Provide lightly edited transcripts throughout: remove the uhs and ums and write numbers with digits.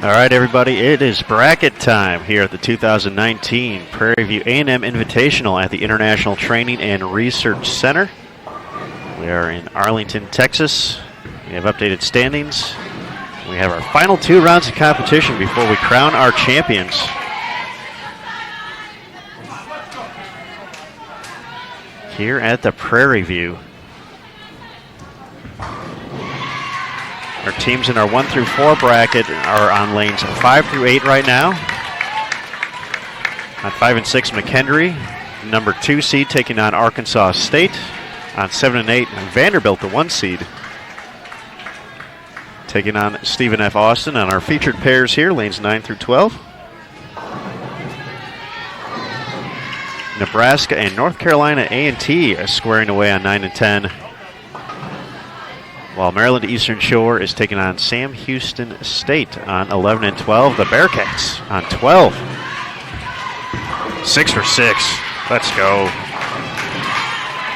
All right, everybody, it is bracket time here at the 2019 Prairie View A&M Invitational at the International Training and Research Center. We are in Arlington, Texas. We have updated standings. We have our final 2 rounds of competition before we crown our champions. Here at the Prairie View. Our teams in our 1 through 4 bracket are on lanes 5 through 8 right now. On 5 and 6, McHenry, number 2 seed, taking on Arkansas State. On 7 and 8, Vanderbilt, the 1 seed, taking on Stephen F. Austin. On our featured pairs here, lanes 9 through 12. Nebraska and North Carolina A&T are squaring away on 9 and 10. While Maryland Eastern Shore is taking on Sam Houston State on 11 and 12. The Bearcats on 12. 6 for 6. Let's go.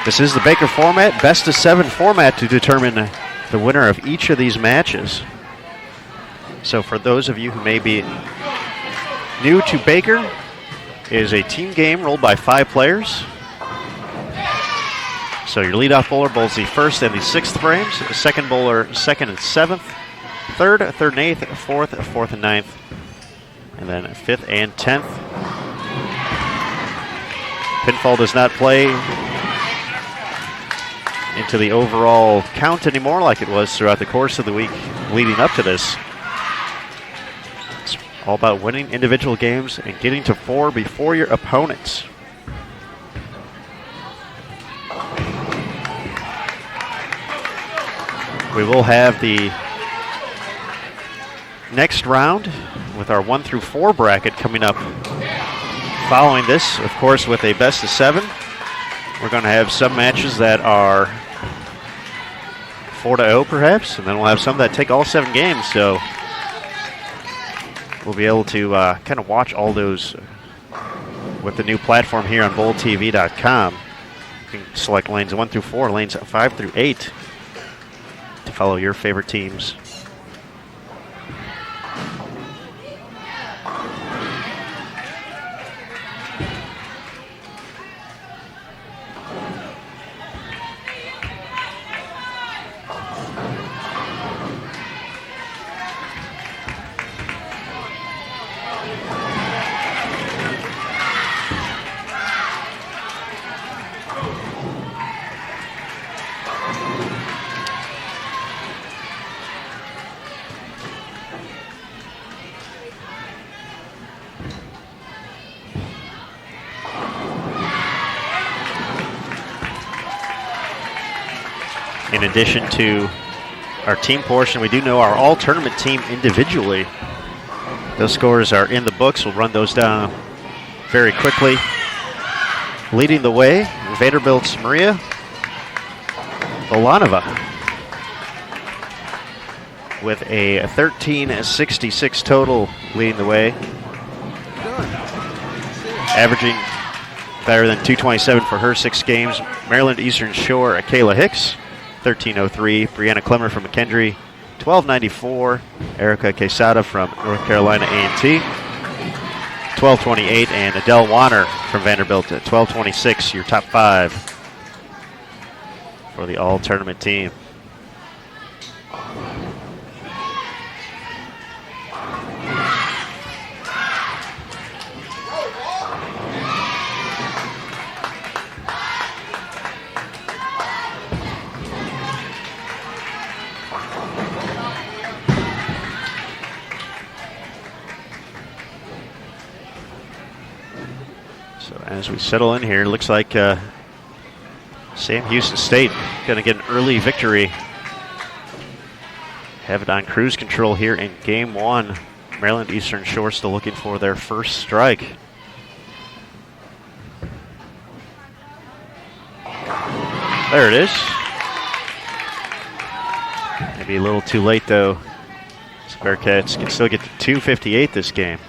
This is the Baker format, best of 7 format to determine the winner of each of these matches. So for those of you who may be new to Baker, it is a team game rolled by 5 players. So your leadoff bowler bowls the 1st and the 6th frames, the second bowler 2nd and 7th, 3rd and 8th, 4th and 9th, and then 5th and 10th. Pinfall does not play into the overall count anymore like it was throughout the course of the week leading up to this. It's all about winning individual games and getting to 4 before your opponents. We will have the next round with our 1 through 4 bracket coming up following this, of course, with a best of 7. We're going to have some matches that are 4-0 perhaps, and then we'll have some that take all 7 games. So we'll be able to kind of watch all those with the new platform here on bowltv.com. You can select lanes 1 through 4, lanes 5 through 8 to follow your favorite teams. In addition to our team portion, we do know our all-tournament team individually. Those scores are in the books. We'll run those down very quickly. Leading the way, Vanderbilt's Maria Volanova with a 13.66 total, leading the way. Averaging better than 227 for her 6 games. Maryland Eastern Shore, Kayla Hicks, 13.03. Brianna Clemmer from McKendree, 12.94. Erica Quesada from North Carolina A&T, 12.28. And Adele Warner from Vanderbilt at 12.26. Your top 5 for the all-tournament team. As we settle in here, looks like Sam Houston State going to get an early victory. Have it on cruise control here in game 1. Maryland Eastern Shore still looking for their first strike. There it is. Maybe a little too late though. Bearcats can still get to 258 this game.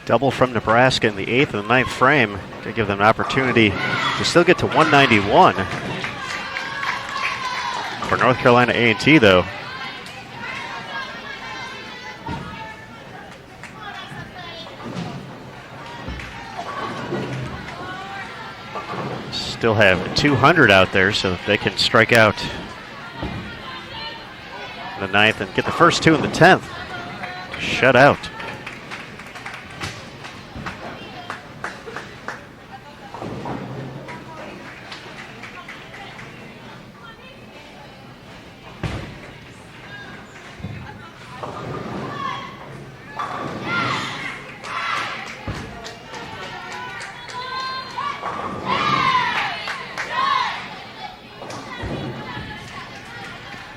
Double from Nebraska in the 8th and the 9th frame to give them an opportunity to still get to 191. For North Carolina A&T, though, still have 200 out there, so they can strike out in the 9th and get the first 2 in the 10th. Shut out.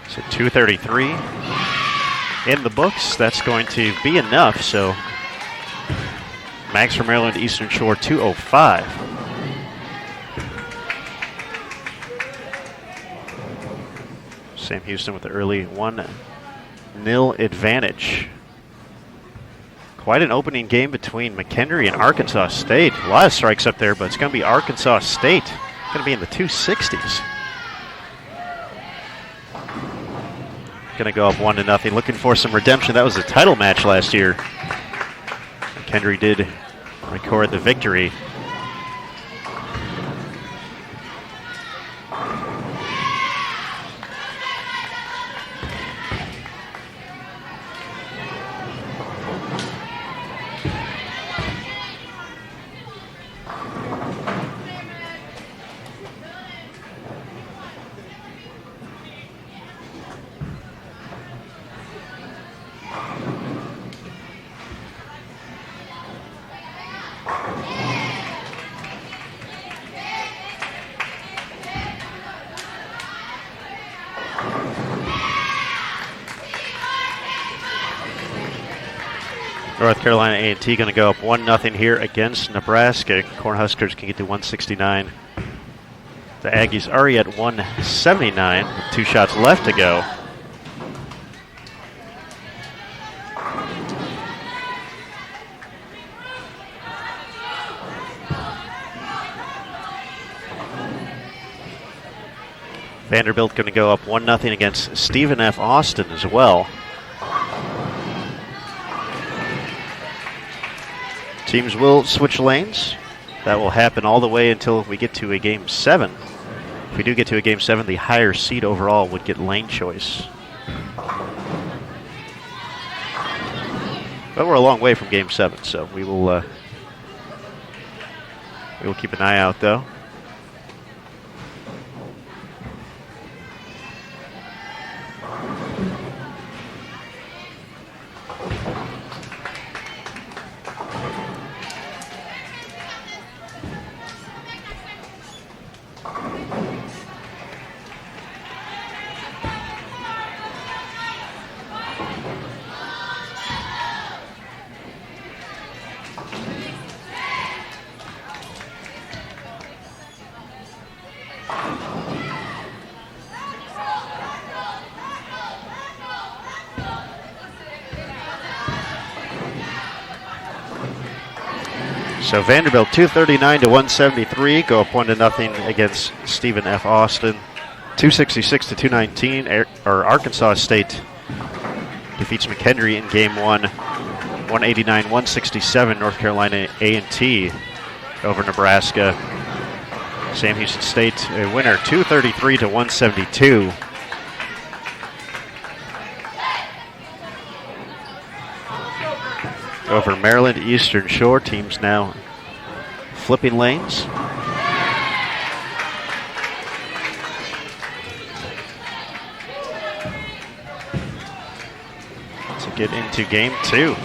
So 233 in the books. That's going to be enough. So max for Maryland Eastern Shore 205. Sam Houston with the early 1-0 advantage. Quite an opening game between McHenry and Arkansas State. A lot of strikes up there, but it's going to be Arkansas State. Going to be in the 260s. Going to go up 1-0. Looking for some redemption. That was a title match last year. McHenry did record the victory. North Carolina A&T going to go up 1-0 here against Nebraska. Cornhuskers can get to 169. The Aggies already at 179 with 2 shots left to go. Vanderbilt going to go up 1-0 against Stephen F. Austin as well. Teams will switch lanes. That will happen all the way until we get to a Game 7. If we do get to a Game 7, the higher seed overall would get lane choice. But we're a long way from Game 7, so we will keep an eye out, though. So Vanderbilt 239 to 173, go up 1-0 against Stephen F. Austin. 266 to 219, Arkansas State defeats McHenry in Game 1. 189-167, North Carolina A&T over Nebraska. Sam Houston State a winner, 233 to 172. Over Maryland Eastern Shore, teams now flipping lanes. To get into Game 2.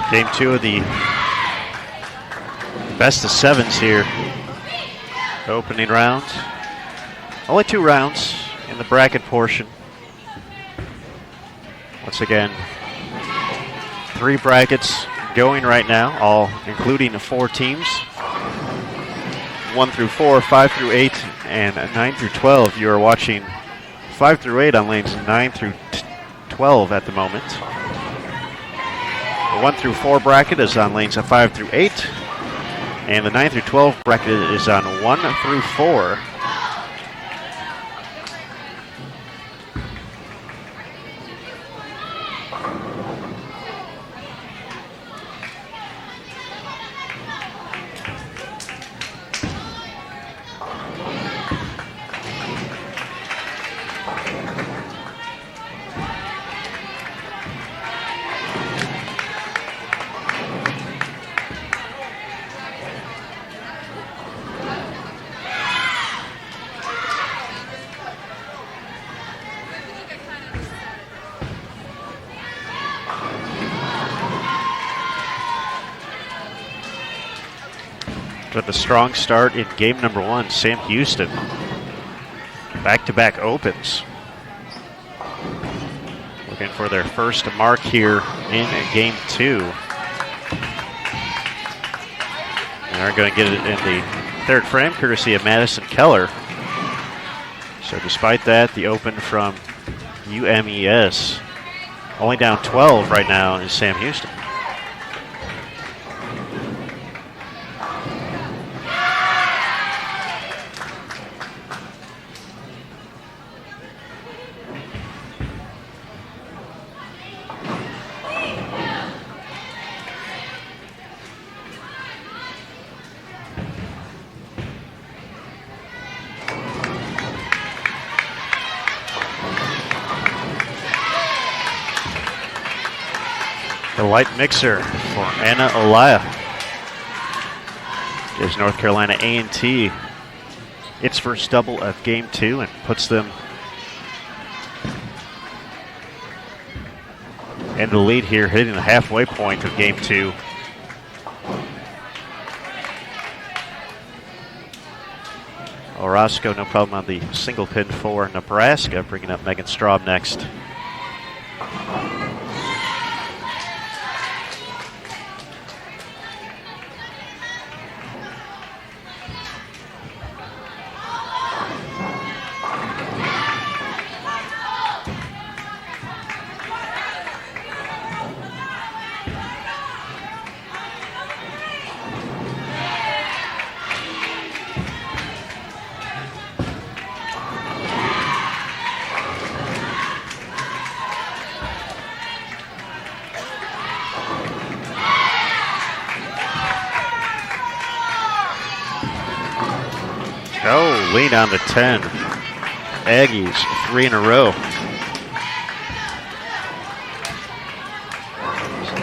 Game 2 of the best of 7s here. Opening round. Only 2 rounds in the bracket portion. Once again, 3 brackets going right now, all including the 4 teams. 1 through 4, 5 through 8, and 9 through 12. You are watching 5 through 8 on lanes 9 through 12 at the moment. The 1 through 4 bracket is on lanes 5 through 8, and the 9 through 12 bracket is on 1 through 4. With a strong start in game number 1, Sam Houston. Back-to-back opens. Looking for their first mark here in game 2. And they're going to get it in the 3rd frame, courtesy of Madison Keller. So despite that, the open from UMES. Only down 12 right now is Sam Houston. The light mixer for Anna Olaya gives North Carolina A&T its first double of game 2 and puts them in the lead here, hitting the halfway point of game 2. Orozco, no problem on the single pin for Nebraska, bringing up Megan Straub next. Oh, lead on the 10. Aggies, 3 in a row.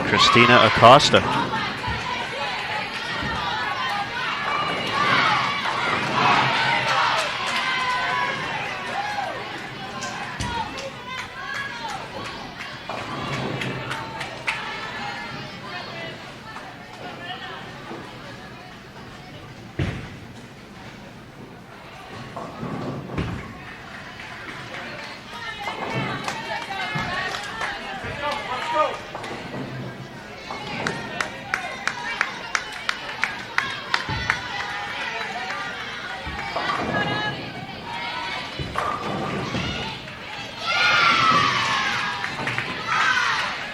Christina Acosta.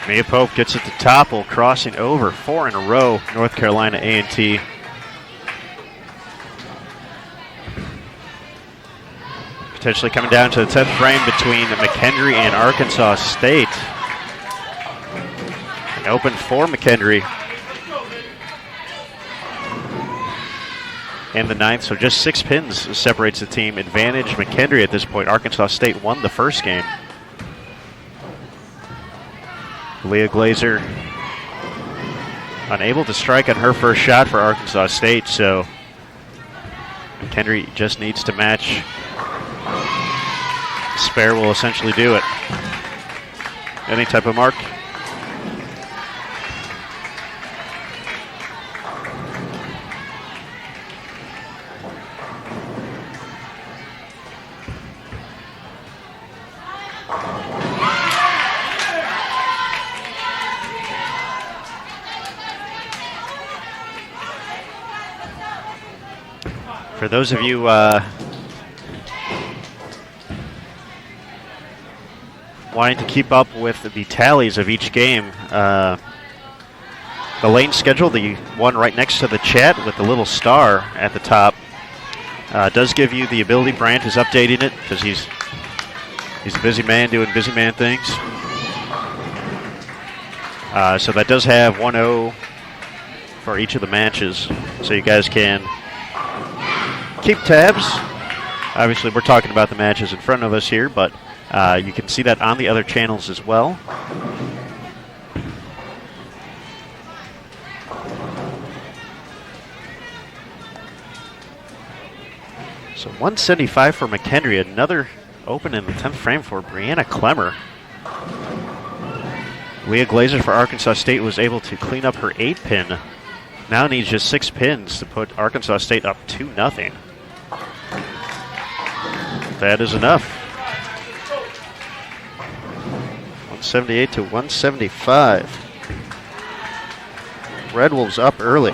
Mia Pope gets it to topple, crossing over 4 in a row, North Carolina A&T. Potentially coming down to the 10th frame between McHenry and Arkansas State. An open for McHenry. and the 9th, so just 6 pins separates the team advantage. McHenry at this point. Arkansas State won the first game. Leah Glazer unable to strike on her first shot for Arkansas State, so McHenry just needs to match. Spare will essentially do it. Any type of mark? For those of you wanting to keep up with the tallies of each game, the lane schedule, the one right next to the chat with the little star at the top, does give you the ability. Brandt is updating it because he's a busy man doing busy man things. So that does have 1-0 for each of the matches, so you guys can keep tabs. Obviously, we're talking about the matches in front of us here, but you can see that on the other channels as well. So 175 for McHenry, another open in the 10th frame for Brianna Clemmer. Leah Glazer for Arkansas State was able to clean up her 8-pin. Now needs just 6 pins to put Arkansas State up 2-0. That is enough. 178 to 175. Red Wolves up early.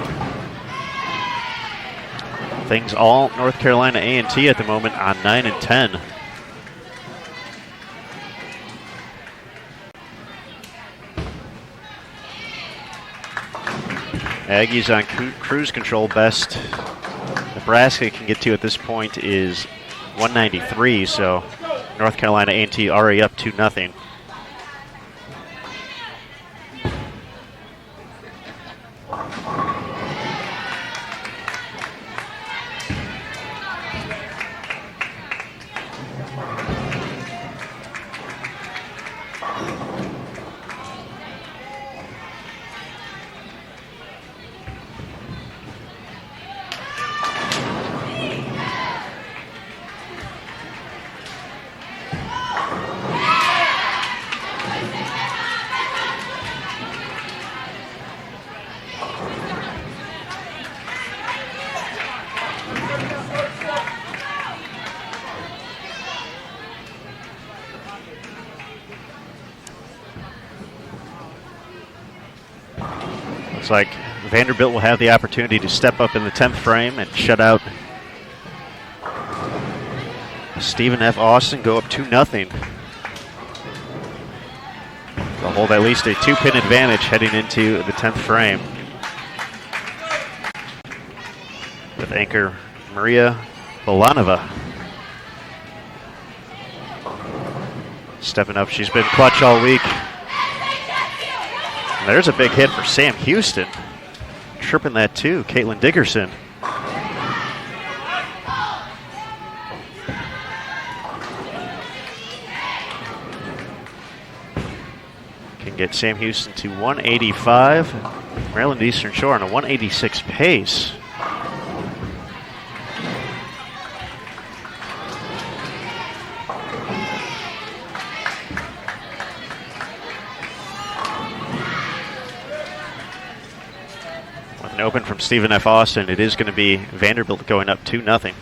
Things all North Carolina A&T at the moment on 9 and 10. Aggies on cruise control. Best Nebraska can get to at this point is 193, so North Carolina A&T already up 2-0. Looks like Vanderbilt will have the opportunity to step up in the 10th frame and shut out Stephen F. Austin, go up 2-0. They'll hold at least a 2-pin advantage heading into the 10th frame, with anchor Maria Bolanova stepping up. She's been clutch all week. And there's a big hit for Sam Houston. Tripping that too, Caitlin Dickerson. Can get Sam Houston to 185. Maryland Eastern Shore on a 186 pace. An open from Stephen F. Austin. It is going to be Vanderbilt going up 2-0.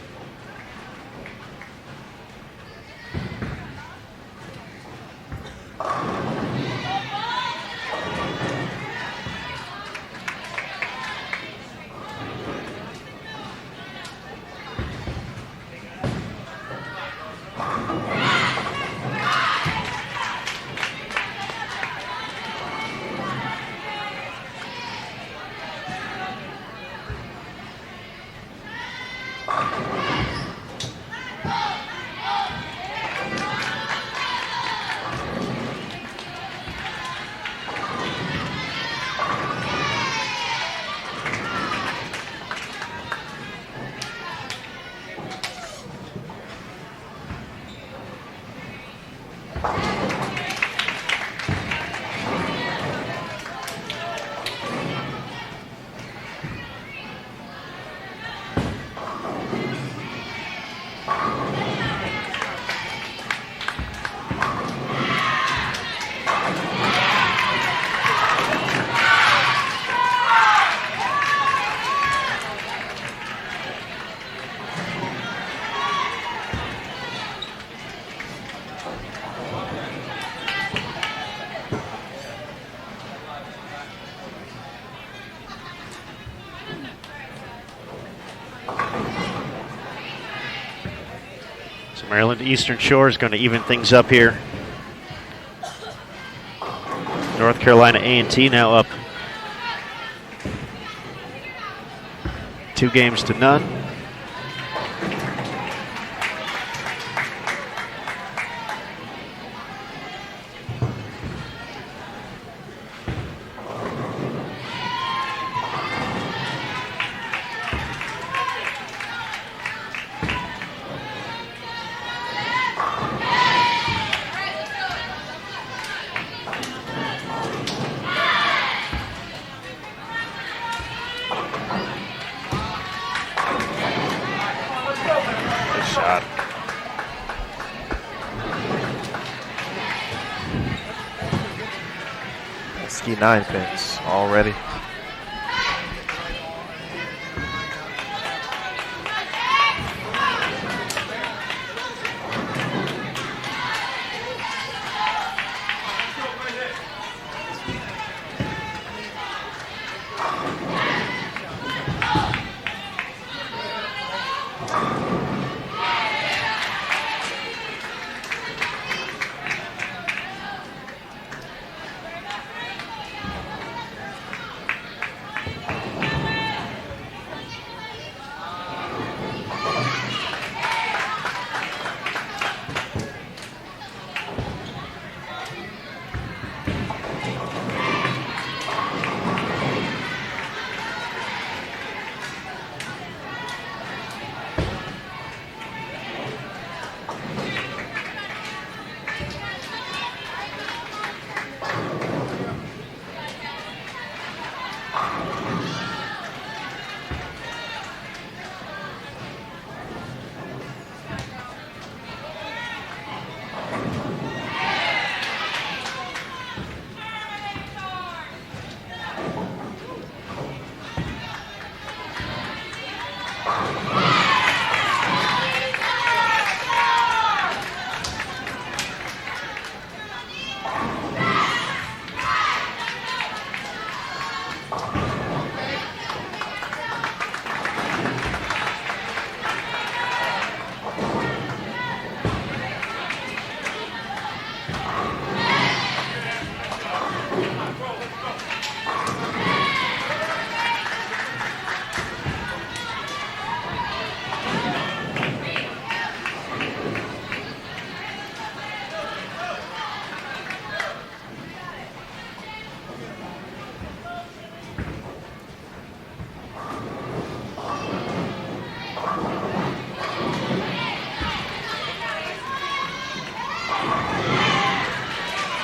Maryland Eastern Shore is going to even things up here. North Carolina A&T now up 2-0. Ski 9 pins already.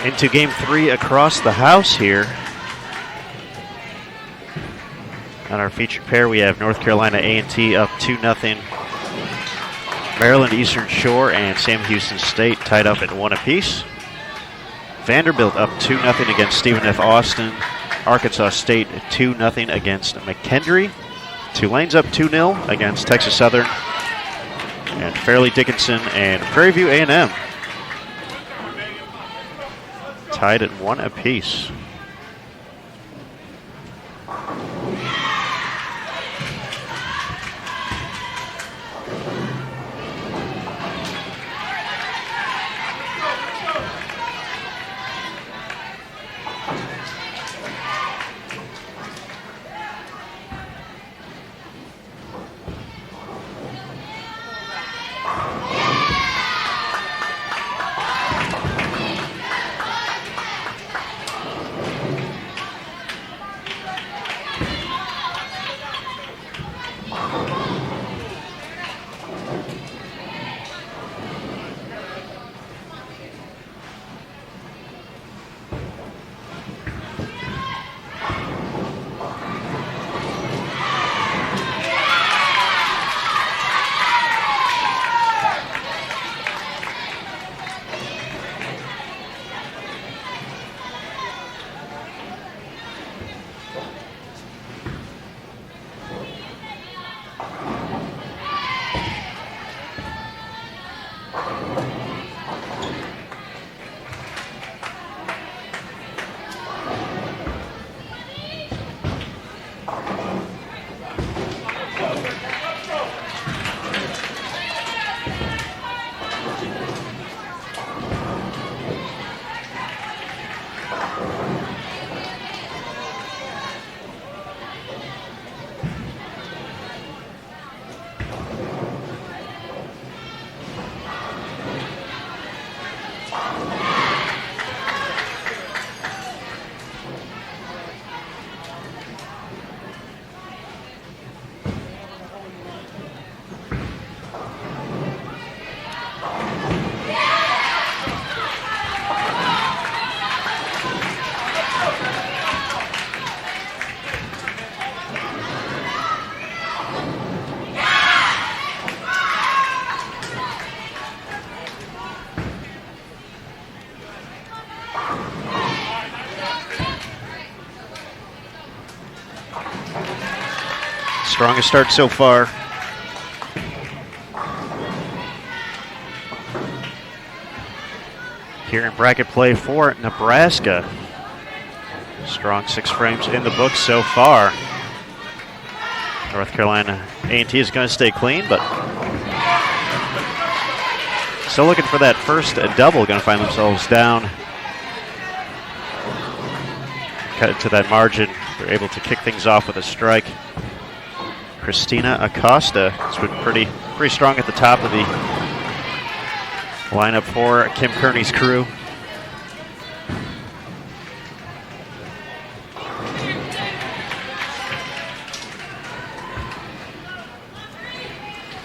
Into game 3 across the house here. On our featured pair, we have North Carolina A&T up 2-0. Maryland Eastern Shore and Sam Houston State tied up at 1 apiece. Vanderbilt up 2-0 against Stephen F. Austin. Arkansas State 2-0 against McKendree. Tulane's up 2-0 against Texas Southern. And Fairleigh Dickinson and Prairie View A&M tied at 1 apiece. Strongest start so far. Here in bracket play for Nebraska. Strong 6 frames in the book so far. North Carolina A&T is going to stay clean, but still looking for that first double. Going to find themselves down. Cut it to that margin. They're able to kick things off with a strike. Christina Acosta has been pretty strong at the top of the lineup for Kim Kearney's crew.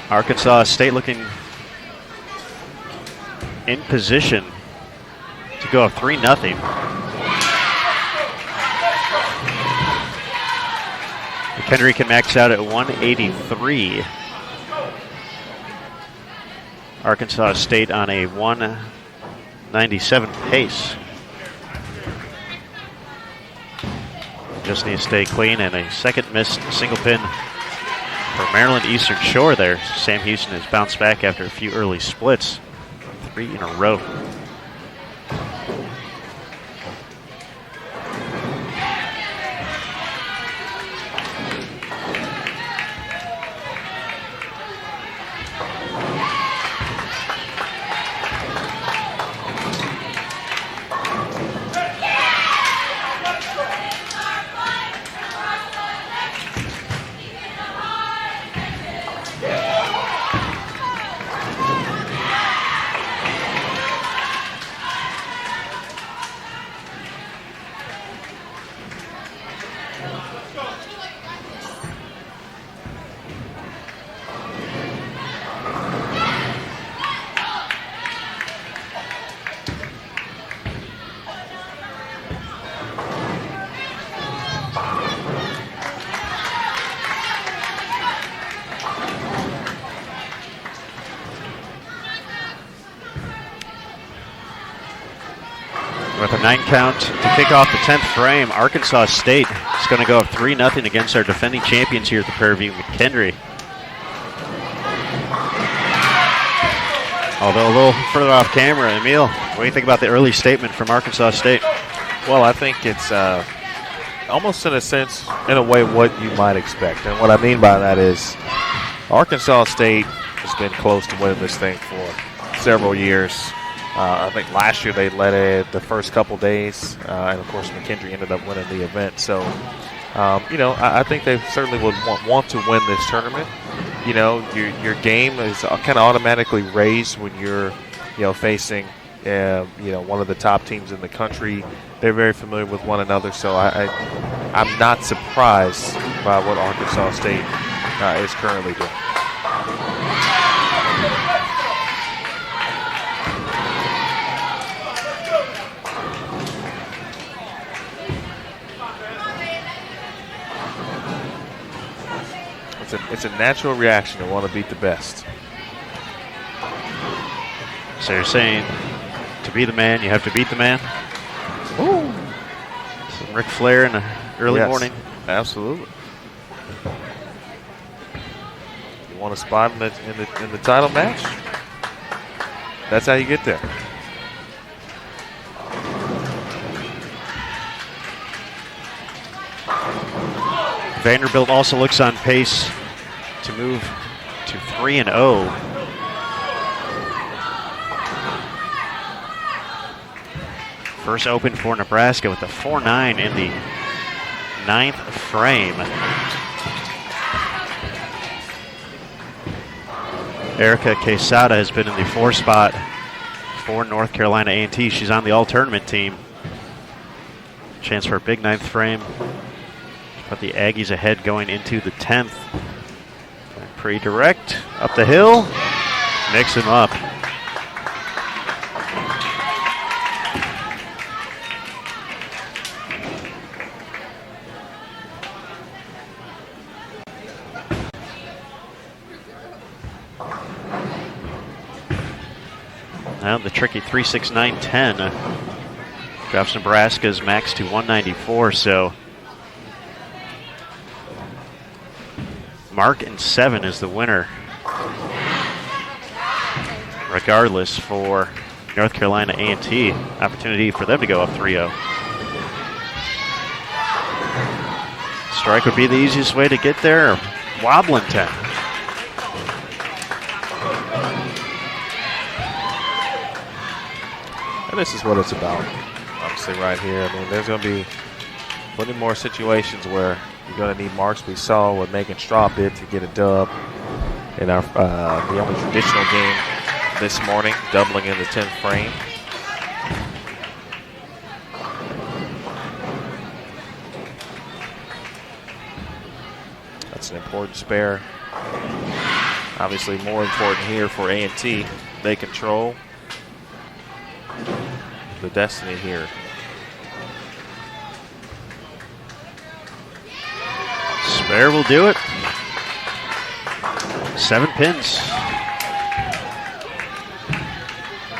Arkansas State looking in position to go up 3-0. McHenry can max out at 183. Arkansas State on a 197 pace. Just need to stay clean, and a second missed single pin for Maryland Eastern Shore there. Sam Houston has bounced back after a few early splits. 3 in a row. With a 9 count to kick off the 10th frame, Arkansas State is going to go up 3-0 against our defending champions here at the Prairie View McHenry. Although a little further off camera, Emil, what do you think about the early statement from Arkansas State? Well, I think it's almost in a sense, in a way, what you might expect. And what I mean by that is Arkansas State has been close to winning this thing for several years. I think last year they led it the first couple days, and of course McKendree ended up winning the event. So, I think they certainly would want to win this tournament. You know, your game is kind of automatically raised when you're, facing, one of the top teams in the country. They're very familiar with one another, so I'm not surprised by what Arkansas State is currently doing. It's a natural reaction to want to beat the best. So you're saying to be the man, you have to beat the man? Ooh. Some Ric Flair in the early morning. Absolutely. You want a spot in the title match? That's how you get there. Vanderbilt also looks on pace to move to 3-0. First open for Nebraska with a 4-9 in the 9th frame. Erica Quesada has been in the 4 spot for North Carolina A&T. She's on the all-tournament team. Chance for a big 9th frame. Put the Aggies ahead going into the 10th. Pretty direct, up the hill, mix him up. Now the tricky 3.69.10 drops Nebraska's max to 194, so Mark and 7 is the winner. Regardless, for North Carolina A&T, opportunity for them to go up 3-0. Strike would be the easiest way to get there. Wobbling 10. And this is what it's about, obviously, right here. I mean, there's going to be plenty more situations where you're going to need marks. We saw what Megan Straub did to get a dub in our the only traditional game this morning, doubling in the 10th frame. That's an important spare. Obviously more important here for A&T. They control the destiny here. Spare will do it. 7 pins.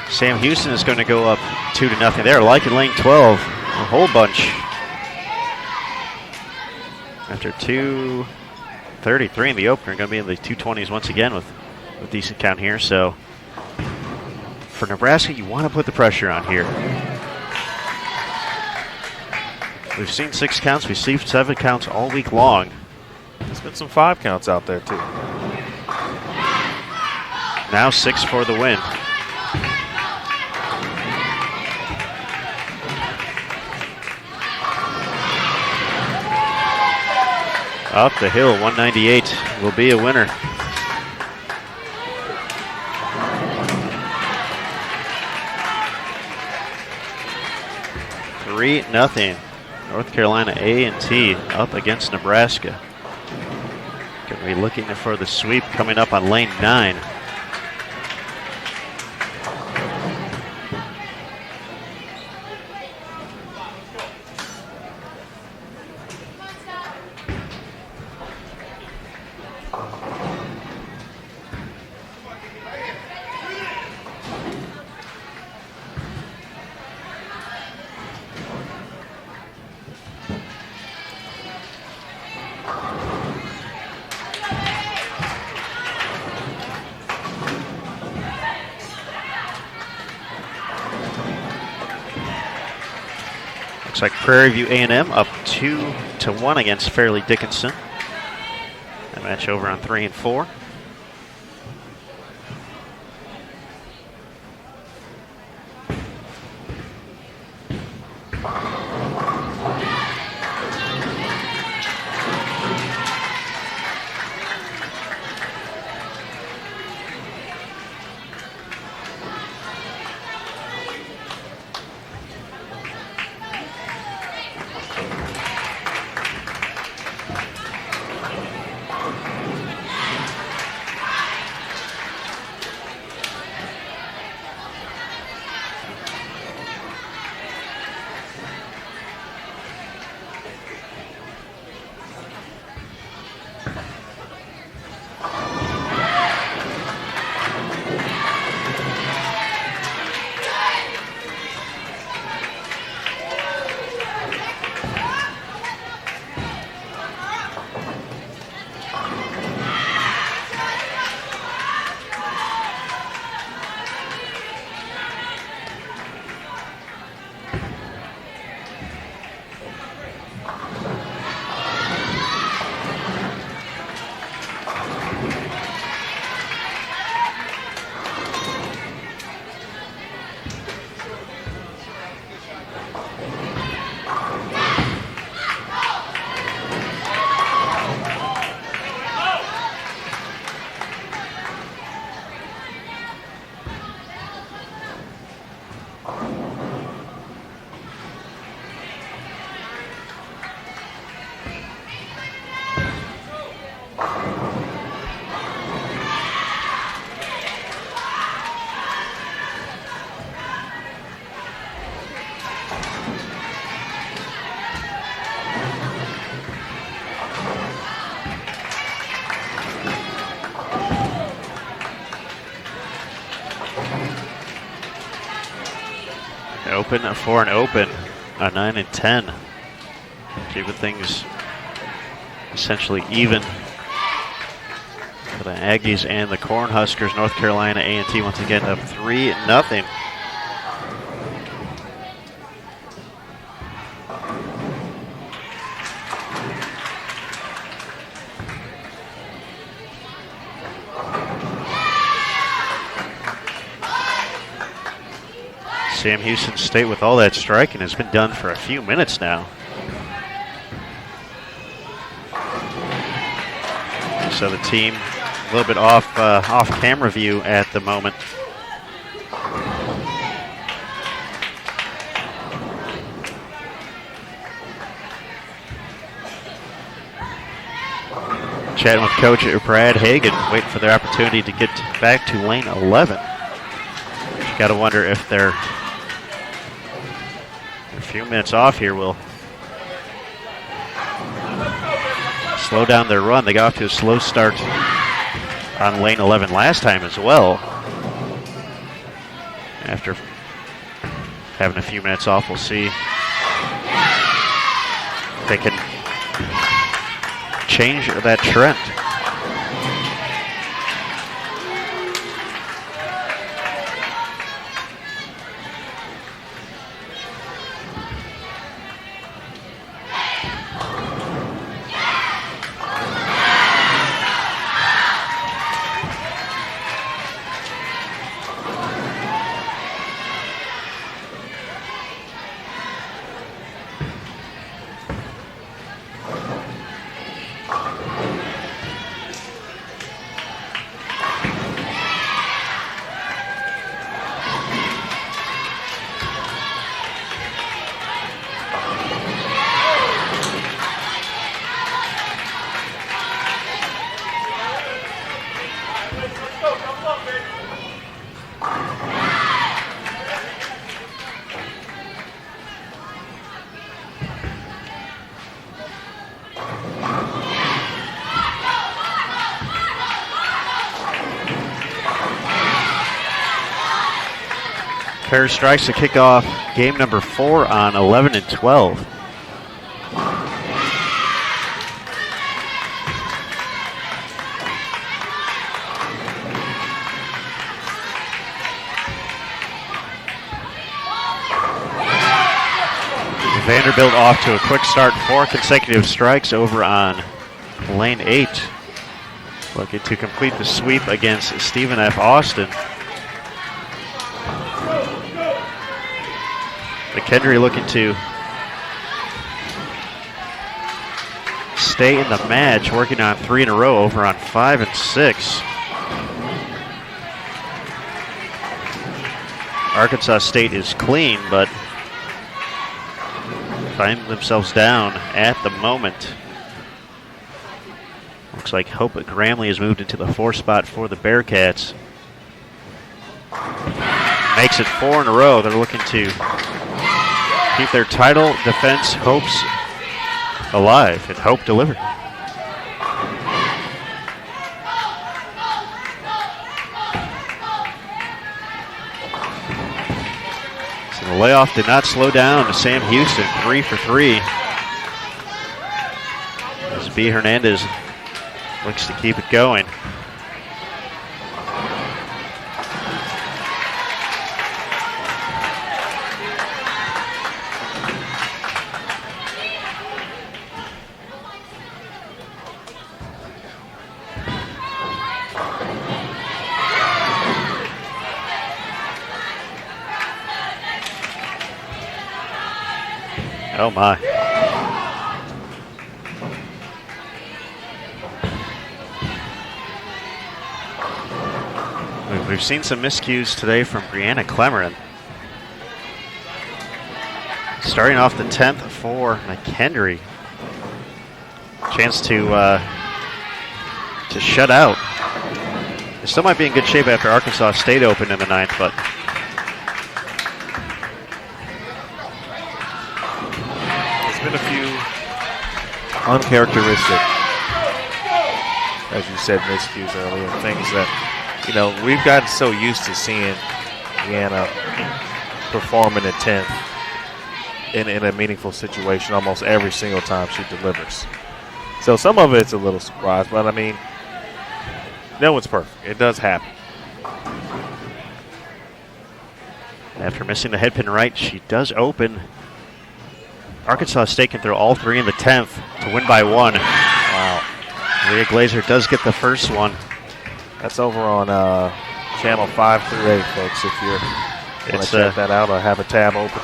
Sam Houston is going to go up 2-0 there. Like in lane 12, a whole bunch. After 2:33 in the opener, going to be in the 220s once again with a decent count here. So for Nebraska, you want to put the pressure on here. We've seen 6 counts. We've seen 7 counts all week long. There's been some 5 counts out there, too. Now 6 for the win. Up the hill, 198 will be a winner. Three nothing. North Carolina A&T up against Nebraska. Going to be looking for the sweep coming up on lane 9. Looks like Prairie View A&M up 2-1 against Fairleigh Dickinson. A match over on 3 and 4. Open for an open, a 9 and 10. Keeping things essentially even the Aggies and the Cornhuskers. North Carolina A&T once again up 3-0. Sam Houston State with all that striking has been done for a few minutes now. So the team a little bit off camera view at the moment. Chatting with Coach Brad Hagan, waiting for their opportunity to get back to lane 11. You got to wonder if they're a few minutes off here will slow down their run. They got off to a slow start on lane 11 last time as well. After having a few minutes off, we'll see if they can change that trend. Pair of strikes to kick off game number 4 on 11 and 12. Vanderbilt off to a quick start, 4 consecutive strikes over on lane 8. Looking to complete the sweep against Stephen F. Austin. McHenry looking to stay in the match, working on 3 in a row over on 5 and 6. Arkansas State is clean, but find themselves down at the moment. Looks like Hope Gramley has moved into the 4 spot for the Bearcats. Makes it 4 in a row. They're looking to keep their title defense hopes alive, and Hope delivered. So the layoff did not slow down to Sam Houston, 3 for 3. As B. Hernandez looks to keep it going. Oh my. We've seen some miscues today from Brianna Clemeron. Starting off the 10th for McHenry. Chance to shut out. They still might be in good shape after Arkansas State opened in the 9th, but been a few uncharacteristic, as you said, miscues earlier, things that, you know, we've gotten so used to seeing Brianna perform in the 10th in a meaningful situation almost every single time she delivers. So some of it's a little surprise, but I mean, No one's perfect. It does happen. After missing the head pin right, she does open. Arkansas State can throw all three in the 10th to win by 1. Wow. Leah Glazer does get the first one. That's over on channel 5 through 8, folks, if you want to check that out or have a tab open.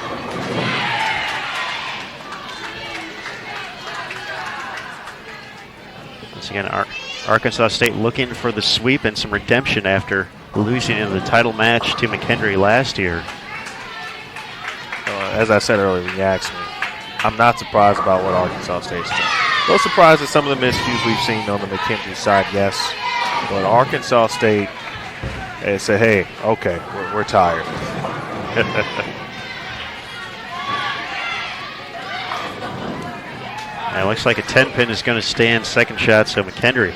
Once again, Arkansas State looking for the sweep and some redemption after losing in the title match to McHenry last year. As I said earlier, when you asked me, I'm not surprised about what Arkansas State's done. A little surprised at some of the miscues we've seen on the McHenry side, yes. But Arkansas State has said, hey, okay, we're tired. It looks like a 10-pin is going to stand second shot, so McHenry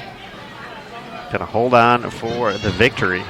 going to hold on for the victory.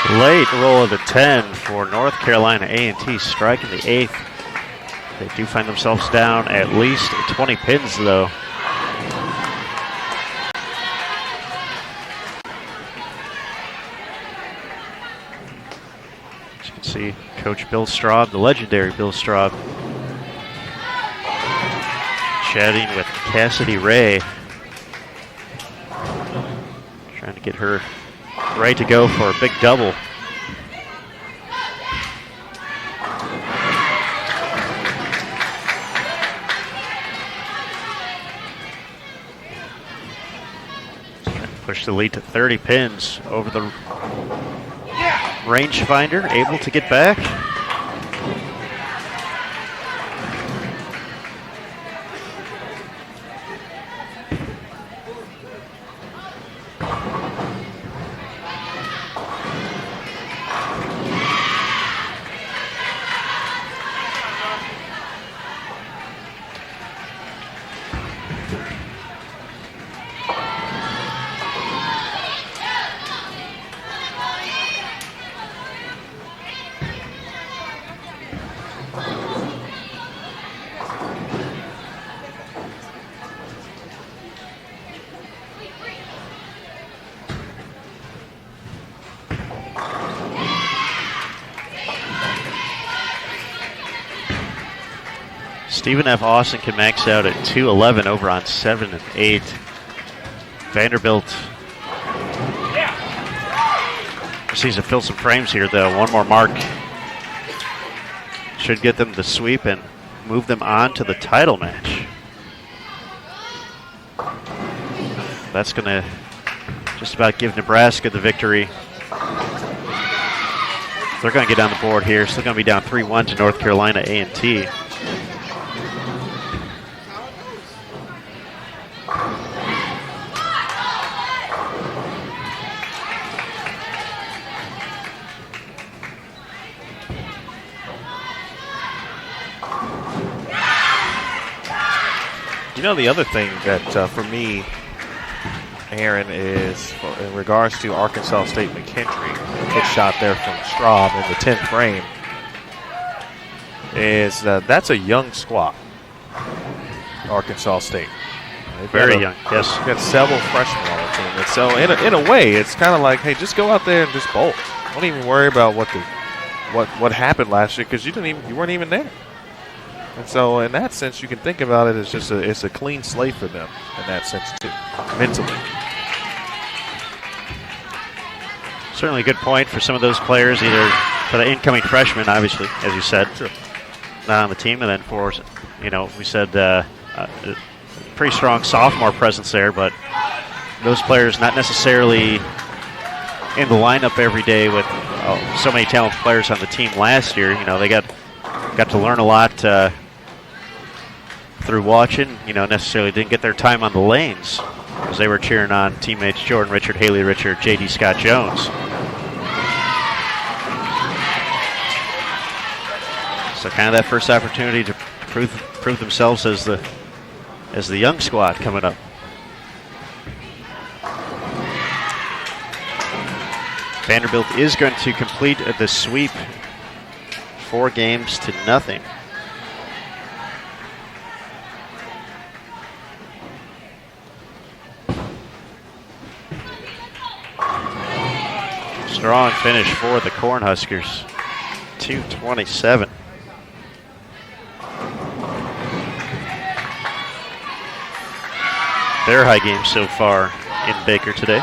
Late roll of the 10 for North Carolina A&T, striking the 8th. They do find themselves down at least 20 pins, though. As you can see, Coach Bill Straub, the legendary Bill Straub, chatting with Cassidy Ray, trying to get her right to go for a big double. Push the lead to 30 pins over the rangefinder, able to get back. Stephen F. Austin can max out at 211 over on 7 and 8. Vanderbilt sees to fill some frames here, though. One more mark should get them the sweep and move them on to the title match. That's going to just about give Nebraska the victory. They're going to get on the board here. Still going to be down 3-1 to North Carolina A&T. You know, the other thing that for me, Aaron, is in regards to Arkansas State McHenry, good shot there from Straub in the 10th frame, is that's a young squad, Arkansas State. Very young, yes. Got several freshmen on the team. And so in a way, it's kind of like, hey, just go out there and just bolt. Don't even worry about what happened last year because you weren't even there. And so in that sense, you can think about it as just it's a clean slate for them in that sense too, mentally. Certainly a good point for some of those players, either for the incoming freshmen, obviously, as you said, Sure. not on the team, and then for, we said pretty strong sophomore presence there, but those players not necessarily in the lineup every day with so many talented players on the team last year. They got to learn a lot through watching. Necessarily didn't get their time on the lanes as they were cheering on teammates Jordan Richard, Haley Richard, J.D. Scott Jones. So kind of that first opportunity to prove themselves as the young squad coming up. Vanderbilt is going to complete the sweep 4-0. Strong finish for the Cornhuskers. 227. Their high game so far in Baker today.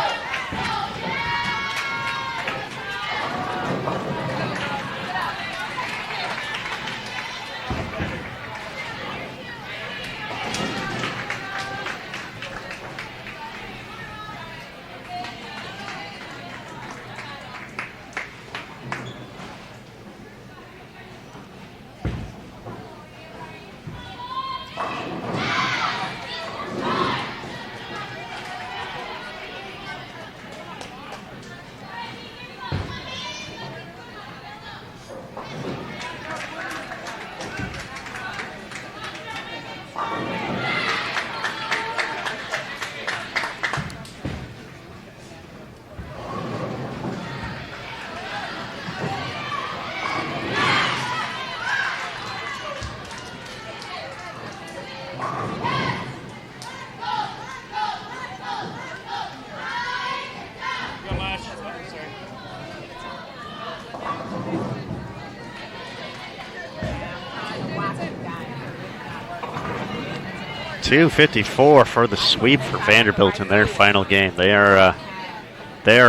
.254 for the sweep for Vanderbilt in their final game. They are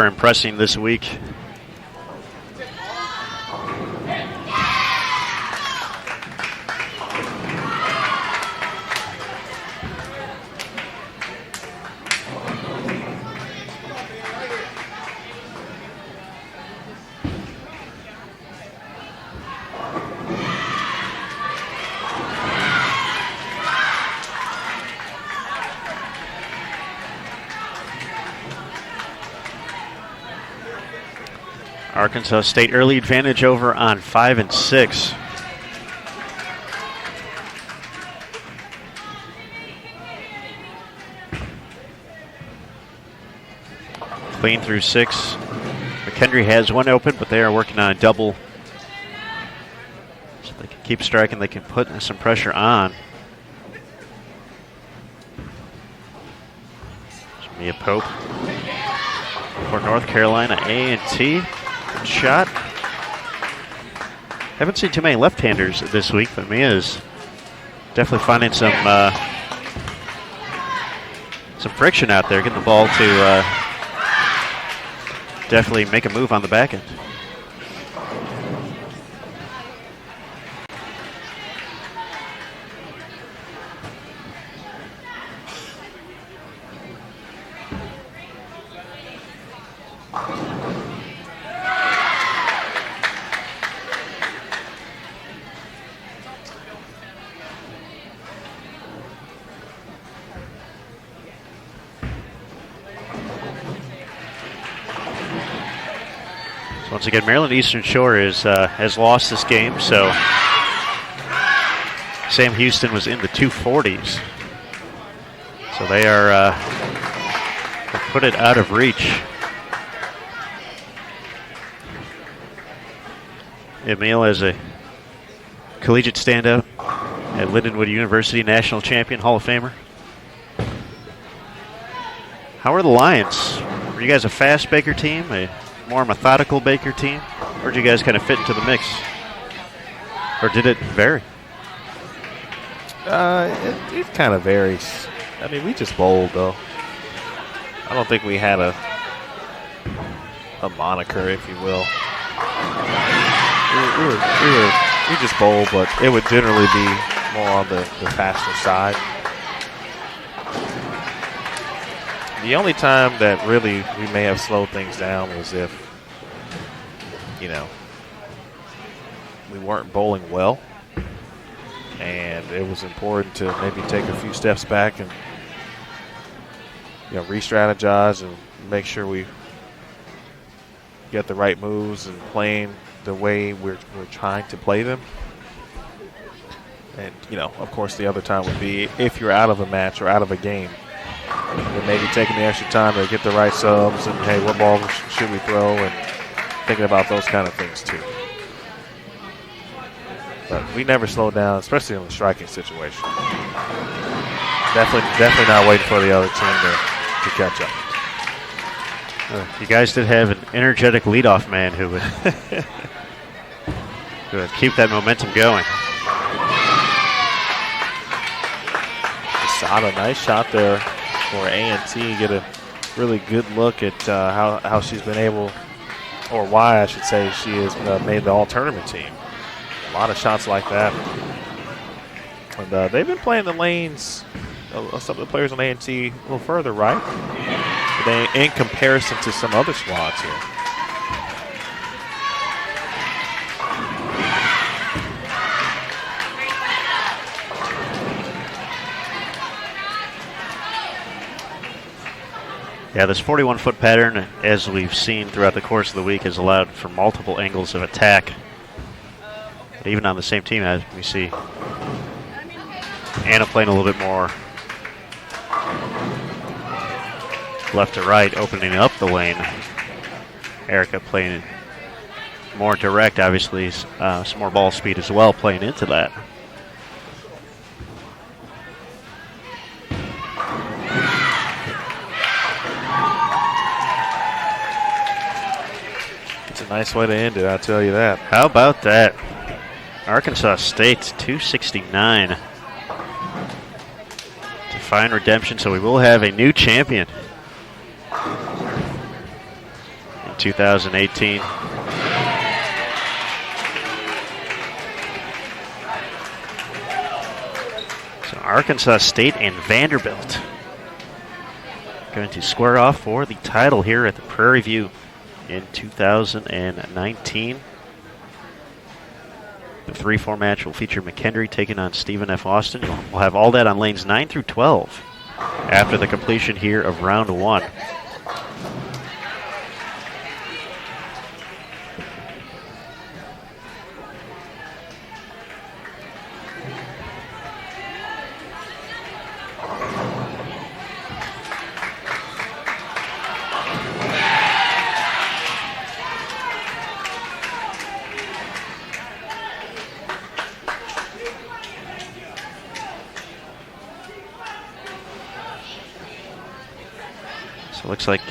impressing this week. Arkansas State early advantage over on 5 and 6. Clean through 6. McHenry has one open, but they are working on a double. So they can keep striking, they can put some pressure on. Mia Pope for North Carolina A&T. Good shot. Haven't seen too many left-handers this week, but Mia is definitely finding some friction out there, getting the ball to definitely make a move on the back end. Once again, Maryland Eastern Shore has lost this game, so Sam Houston was in the 240s. So they are put it out of reach. Emil is a collegiate standout at Lindenwood University, national champion, Hall of Famer. How are the Lions? Were you guys a fast Baker team, a more methodical Baker team? Where'd you guys kind of fit into the mix? Or did it vary? It kind of varies. I mean, we just bowled, though. I don't think we had a a moniker, if you will. We just bowl, but it would generally be more on the faster side. The only time that really we may have slowed things down was if, you know, we weren't bowling well, and it was important to maybe take a few steps back and, you know, re-strategize and make sure we get the right moves and playing the way we're trying to play them. And, you know, of course, the other time would be if you're out of a match or out of a game, then maybe taking the extra time to get the right subs and, hey, what ball should we throw, and thinking about those kind of things too. But we never slow down, especially in the striking situation. Definitely not waiting for the other team to catch up. You guys did have an energetic leadoff man who would, keep that momentum going. Sada, nice shot there for A&T. Get a really good look at how she's been able, or why I should say, she has made the all-tournament team. A lot of shots like that. And they've been playing the lanes, some of the players on A&T a little further right, but in comparison to some other squads here. Yeah, this 41-foot pattern, as we've seen throughout the course of the week, has allowed for multiple angles of attack. But even on the same team, as we see Anna playing a little bit more left to right, opening up the lane. Erica playing more direct, obviously, some more ball speed as well, playing into that. Nice way to end it, I'll tell you that. How about that? Arkansas State 269 to find redemption, so we will have a new champion in 2018. So Arkansas State and Vanderbilt going to square off for the title here at the Prairie View in 2019. The 3-4 match will feature McKendree taking on Stephen F. Austin. We'll have all that on lanes 9 through 12 after the completion here of round 1. Looks like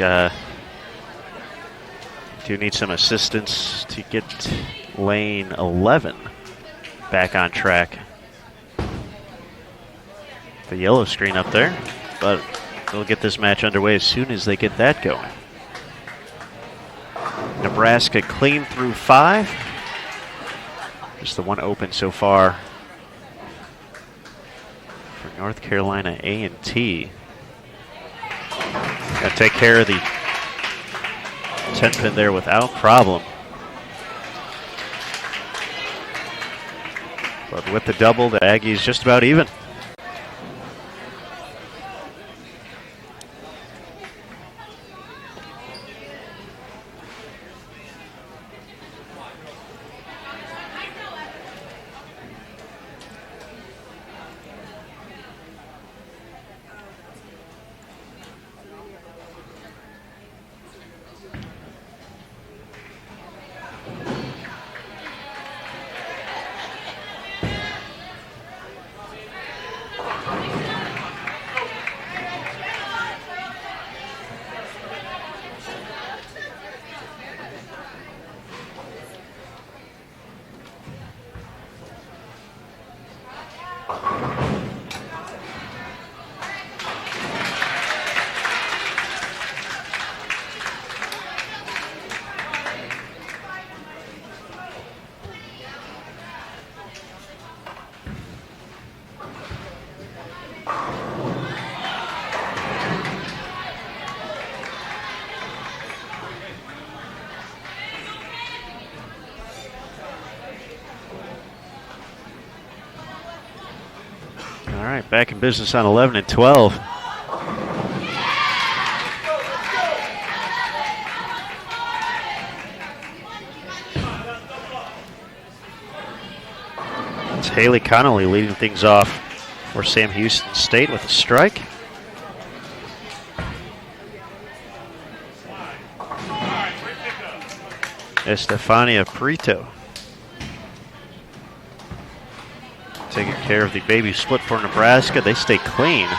do need some assistance to get lane 11 back on track. The yellow screen up there, but they'll get this match underway as soon as they get that going. Nebraska clean through 5. Just the one open so far for North Carolina A&T. Got to take care of the 10 pin there without problem. But with the double, the Aggies just about even. All right, back in business on 11 and 12. It's Haley Connolly leading things off for Sam Houston State with a strike. Estefania Prito taking care of the baby split for Nebraska. They stay clean.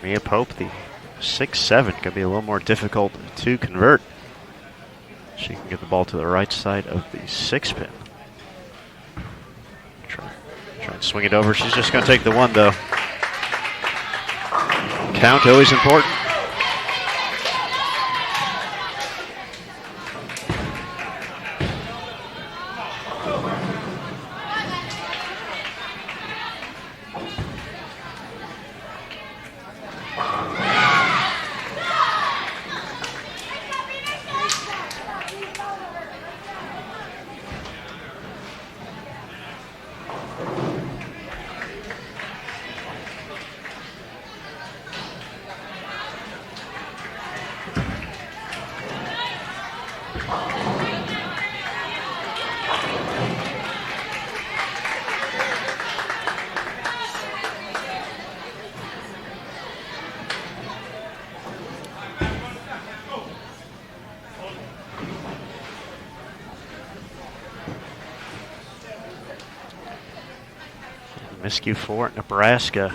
Mia Pope, the 6'7", could be a little more difficult to convert. She can get the ball to the right side of the 6-pin. Try and swing it over. She's just going to take the one, though. Count always important. Miscue for Nebraska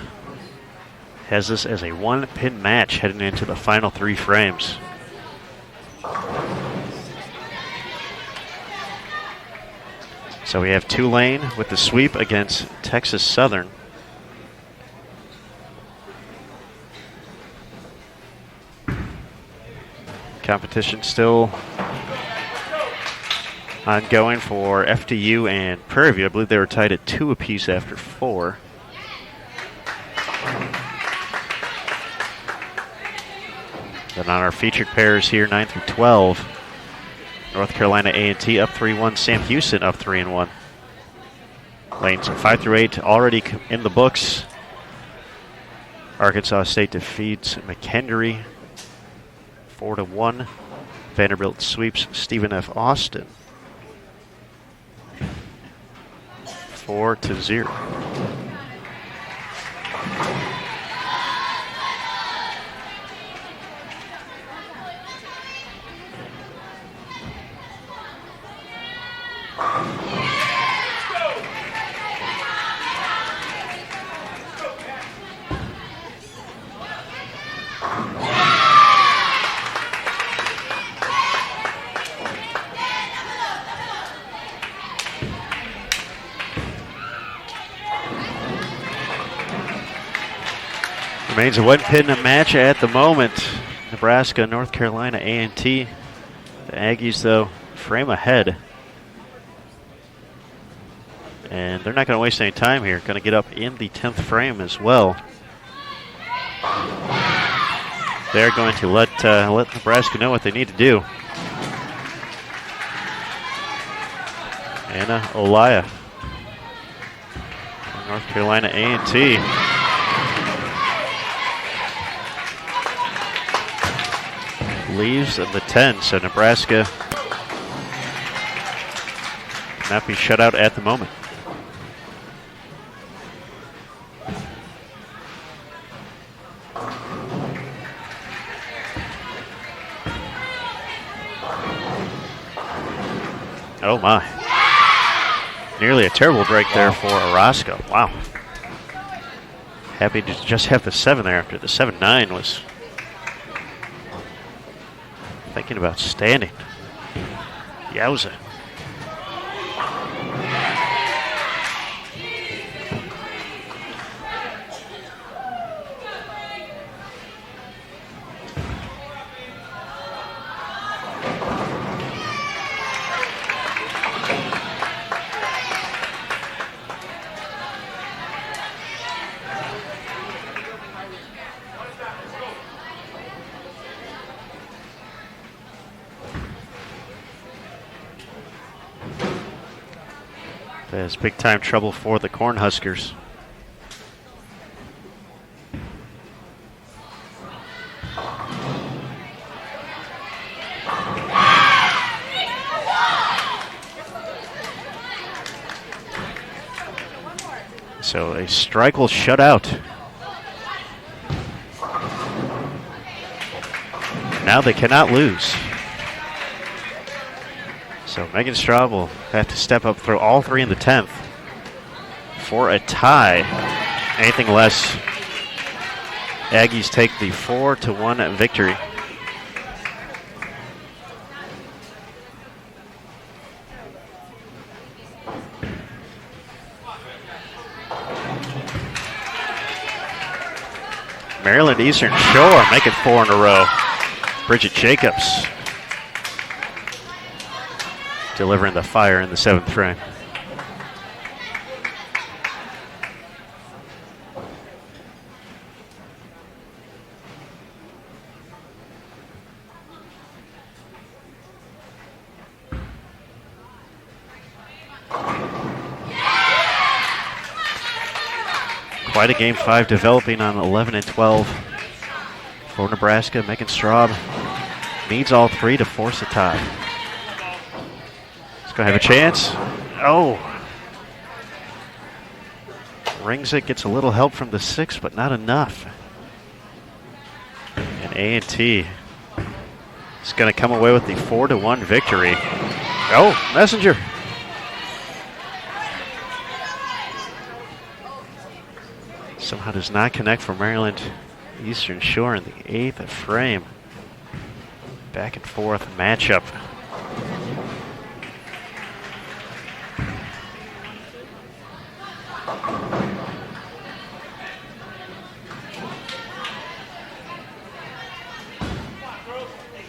has this as a one-pin match heading into the final 3 frames. So we have Tulane with the sweep against Texas Southern. Competition still ongoing for FDU and Prairie View. I believe they were tied at 2 apiece after 4. Then on our featured pairs here, 9 through 12, North Carolina A&T up 3-1, Sam Houston up 3-1. Lanes 5 through 8 already in the books. Arkansas State defeats McHenry 4-1. Vanderbilt sweeps Stephen F. Austin 4-0. Remains a one-pin match at the moment. Nebraska, North Carolina, A&T. The Aggies, though, frame ahead. And they're not going to waste any time here. Going to get up in the 10th frame as well. They're going to let Nebraska know what they need to do. Anna Olaya, North Carolina A&T. Leaves in the 10, so Nebraska cannot be shut out at the moment. Oh my. Nearly a terrible break there for Orozco. Wow. Happy to just have the 7 there after the 7-9 was thinking about standing. Yowza. That's big time trouble for the Cornhuskers. So a strike will shut out. Now they cannot lose. So Megan Straub will have to step up through all three in the 10th for a tie. Anything less, Aggies take the 4-1 victory. Maryland Eastern Shore make it 4 in a row. Bridget Jacobs delivering the fire in the 7th frame. Quite a game 5 developing on 11 and 12 for Nebraska. Megan Straub needs all three to force a tie. It's going to have a chance. Oh. Rings it, gets a little help from the 6, but not enough. And A&T is going to come away with the 4-1 victory. Oh, Messenger. Somehow does not connect for Maryland Eastern Shore in the 8th frame. Back and forth matchup.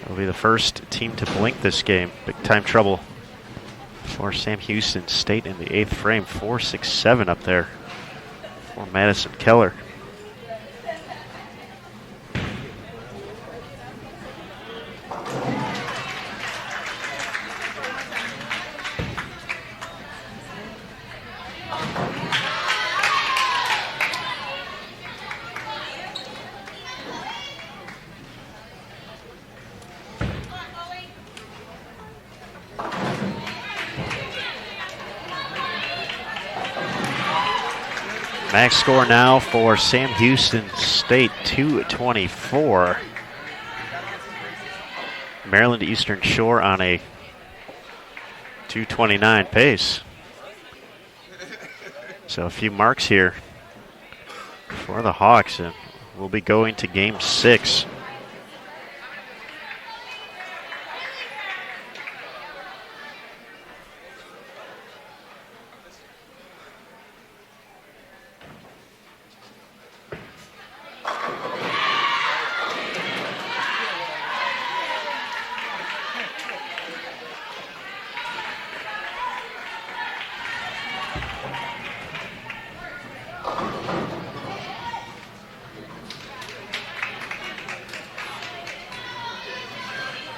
It'll be the first team to blink this game. Big time trouble for Sam Houston State in the 8th frame. 4-6-7 up there for Madison Keller. Max score now for Sam Houston State, 224. Maryland Eastern Shore on a 229 pace. So a few marks here for the Hawks, and we'll be going to game 6.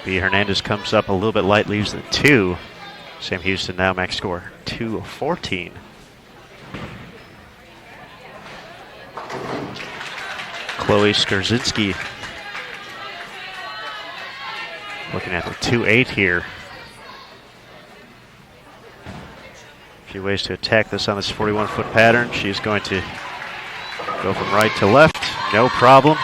B. Hernandez comes up a little bit light, leaves the 2. Sam Houston now max score 214. Chloe Skarzinski looking at the 2-8 here. A few ways to attack this on this 41-foot pattern. She's going to go from right to left, no problem.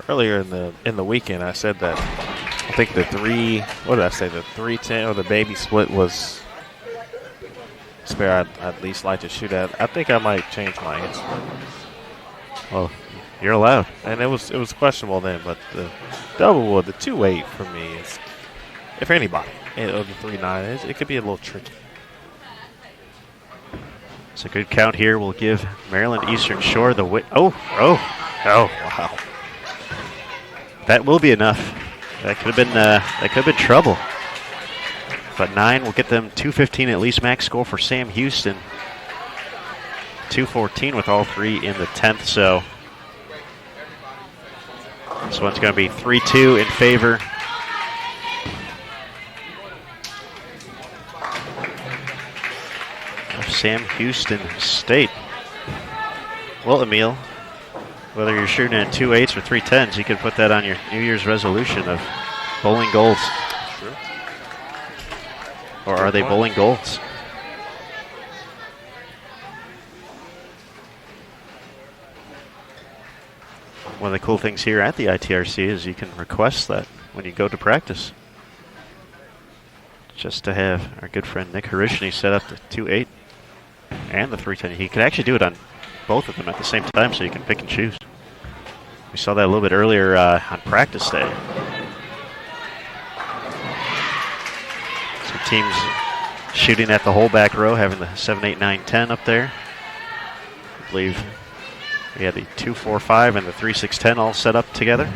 Earlier in the weekend, I said that I think the 310 or the baby split was spare I'd at least like to shoot at. I think I might change my answer. Well, you're allowed. And it was questionable then, but the double wood, the 2-8 for me is, if anybody, or the 3-9, it could be a little tricky. It's a good count here. We'll give Maryland Eastern Shore the win. Oh, wow. That will be enough. That could have been trouble. But 9 will get them 215 at least max score for Sam Houston. 214 with all three in the 10th. So this one's going to be 3-2 in favor Sam Houston State. Well, Emil, whether you're shooting at 2.8s or 3.10s, you could put that on your New Year's resolution of bowling goals. Sure. Or are they bowling goals? One of the cool things here at the ITRC is you can request that when you go to practice. Just to have our good friend Nick Harishny set up the 2.8 and the 3.10. He could actually do it on both of them at the same time, so you can pick and choose. We saw that a little bit earlier on practice day. Some teams shooting at the whole back row, having the 7, 8, 9, 10 up there. I believe we had the 2, 4, 5 and the 3, 6, 10 all set up together.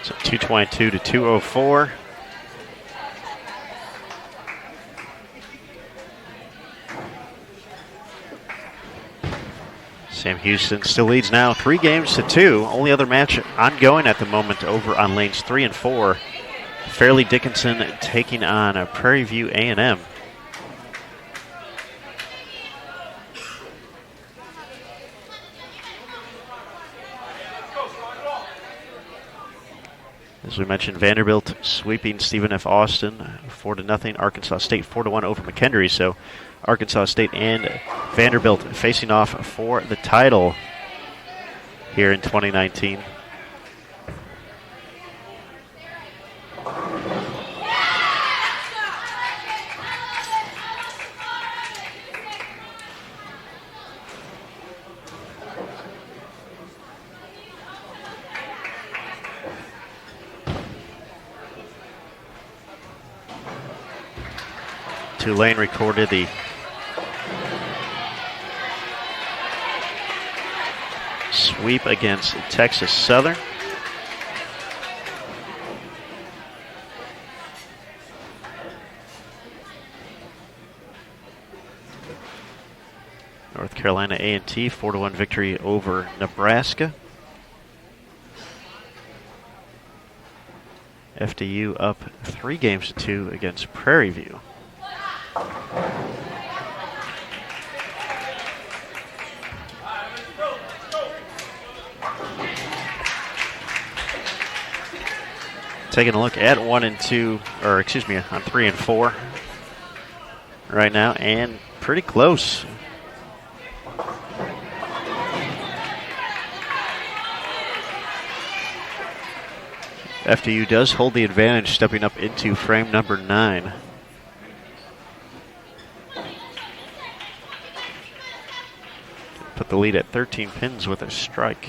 So 222 to 204. Sam Houston still leads now 3 games to 2. Only other match ongoing at the moment over on lanes 3 and 4. Fairleigh Dickinson taking on Prairie View A&M. As we mentioned, Vanderbilt sweeping Stephen F. Austin 4-0. Arkansas State 4-1 over McKendree. So Arkansas State and Vanderbilt facing off for the title here in 2019. Tulane recorded the sweep against Texas Southern. North Carolina A&T 4-1 victory over Nebraska. FDU up 3 games to 2 against Prairie View. Taking a look at 1 and 2, or excuse me, on 3 and 4 right now, and pretty close. FDU does hold the advantage, stepping up into frame number 9. Put the lead at 13 pins with a strike.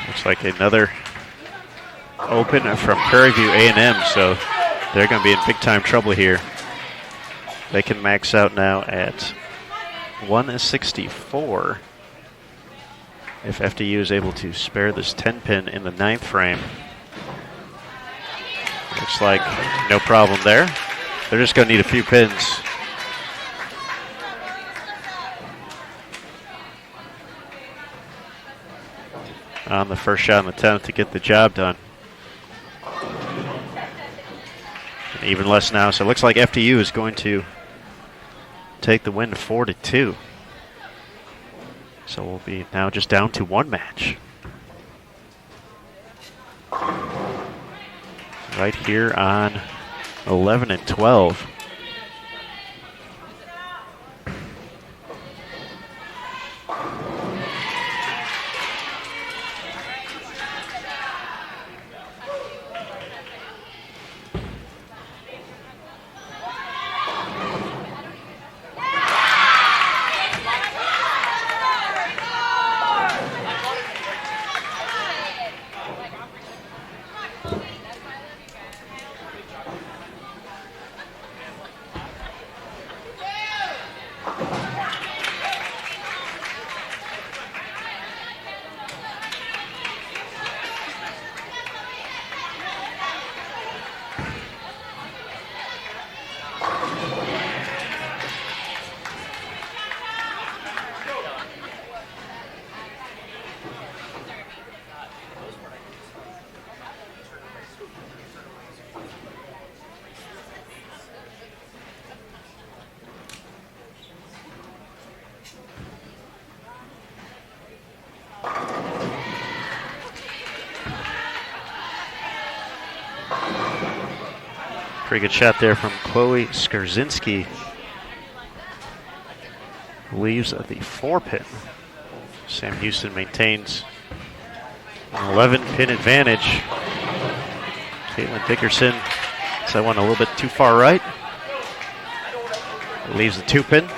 Looks like another open from Prairie View A&M, so they're going to be in big time trouble here. They can max out now at 164 if FDU is able to spare this 10 pin in the 9th frame. Looks like no problem there. They're just going to need a few pins. On the first shot on the 10th to get the job done. even less now. So it looks like FDU is going to take the win 4-2. So we'll be now just down to one match. Right here on 11 and 12. Pretty good shot there from Chloe Skarzinski. Leaves at the 4-pin. Sam Houston maintains an 11-pin advantage. Caitlin Dickerson has that one a little bit too far right. Leaves the 2-pin.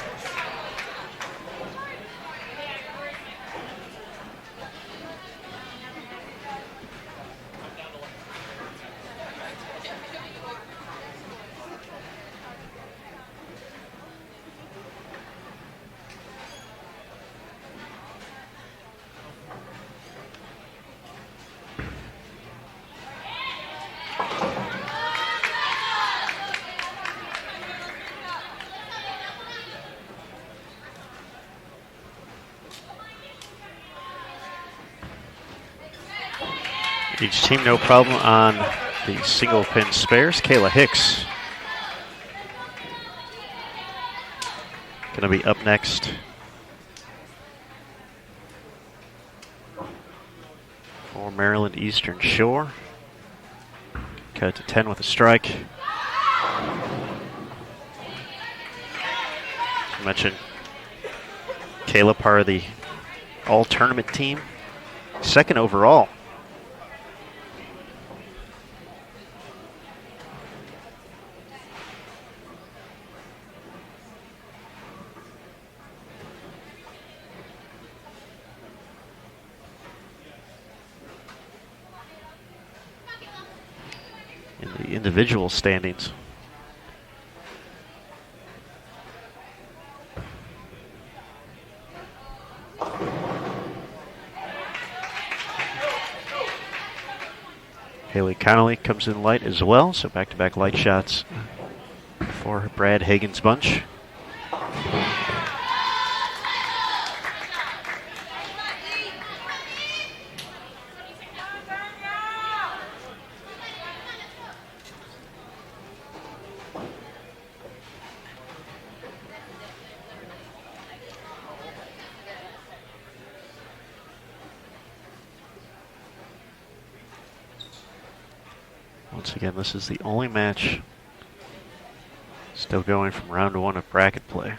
Each team no problem on the single pin spares. Kayla Hicks going to be up next for Maryland Eastern Shore. Cut to 10 with a strike. As I mentioned, Kayla, part of the all-tournament team, second overall. In the individual standings. Haley Connolly comes in light as well, so back-to-back light shots for Brad Hagen's bunch. Once again, this is the only match still going from round one of bracket play.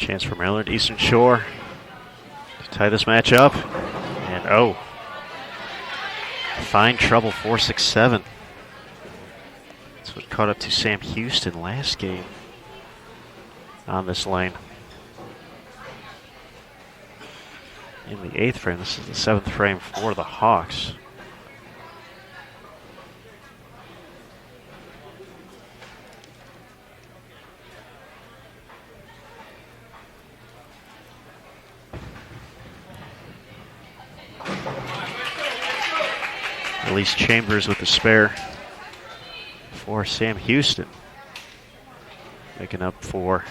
Chance for Maryland Eastern Shore to tie this match up. And oh, fine trouble, 4-6-7. That's what caught up to Sam Houston last game on this lane. In the 8th frame, this is the 7th frame for the Hawks. Elise Chambers with the spare for Sam Houston, making up for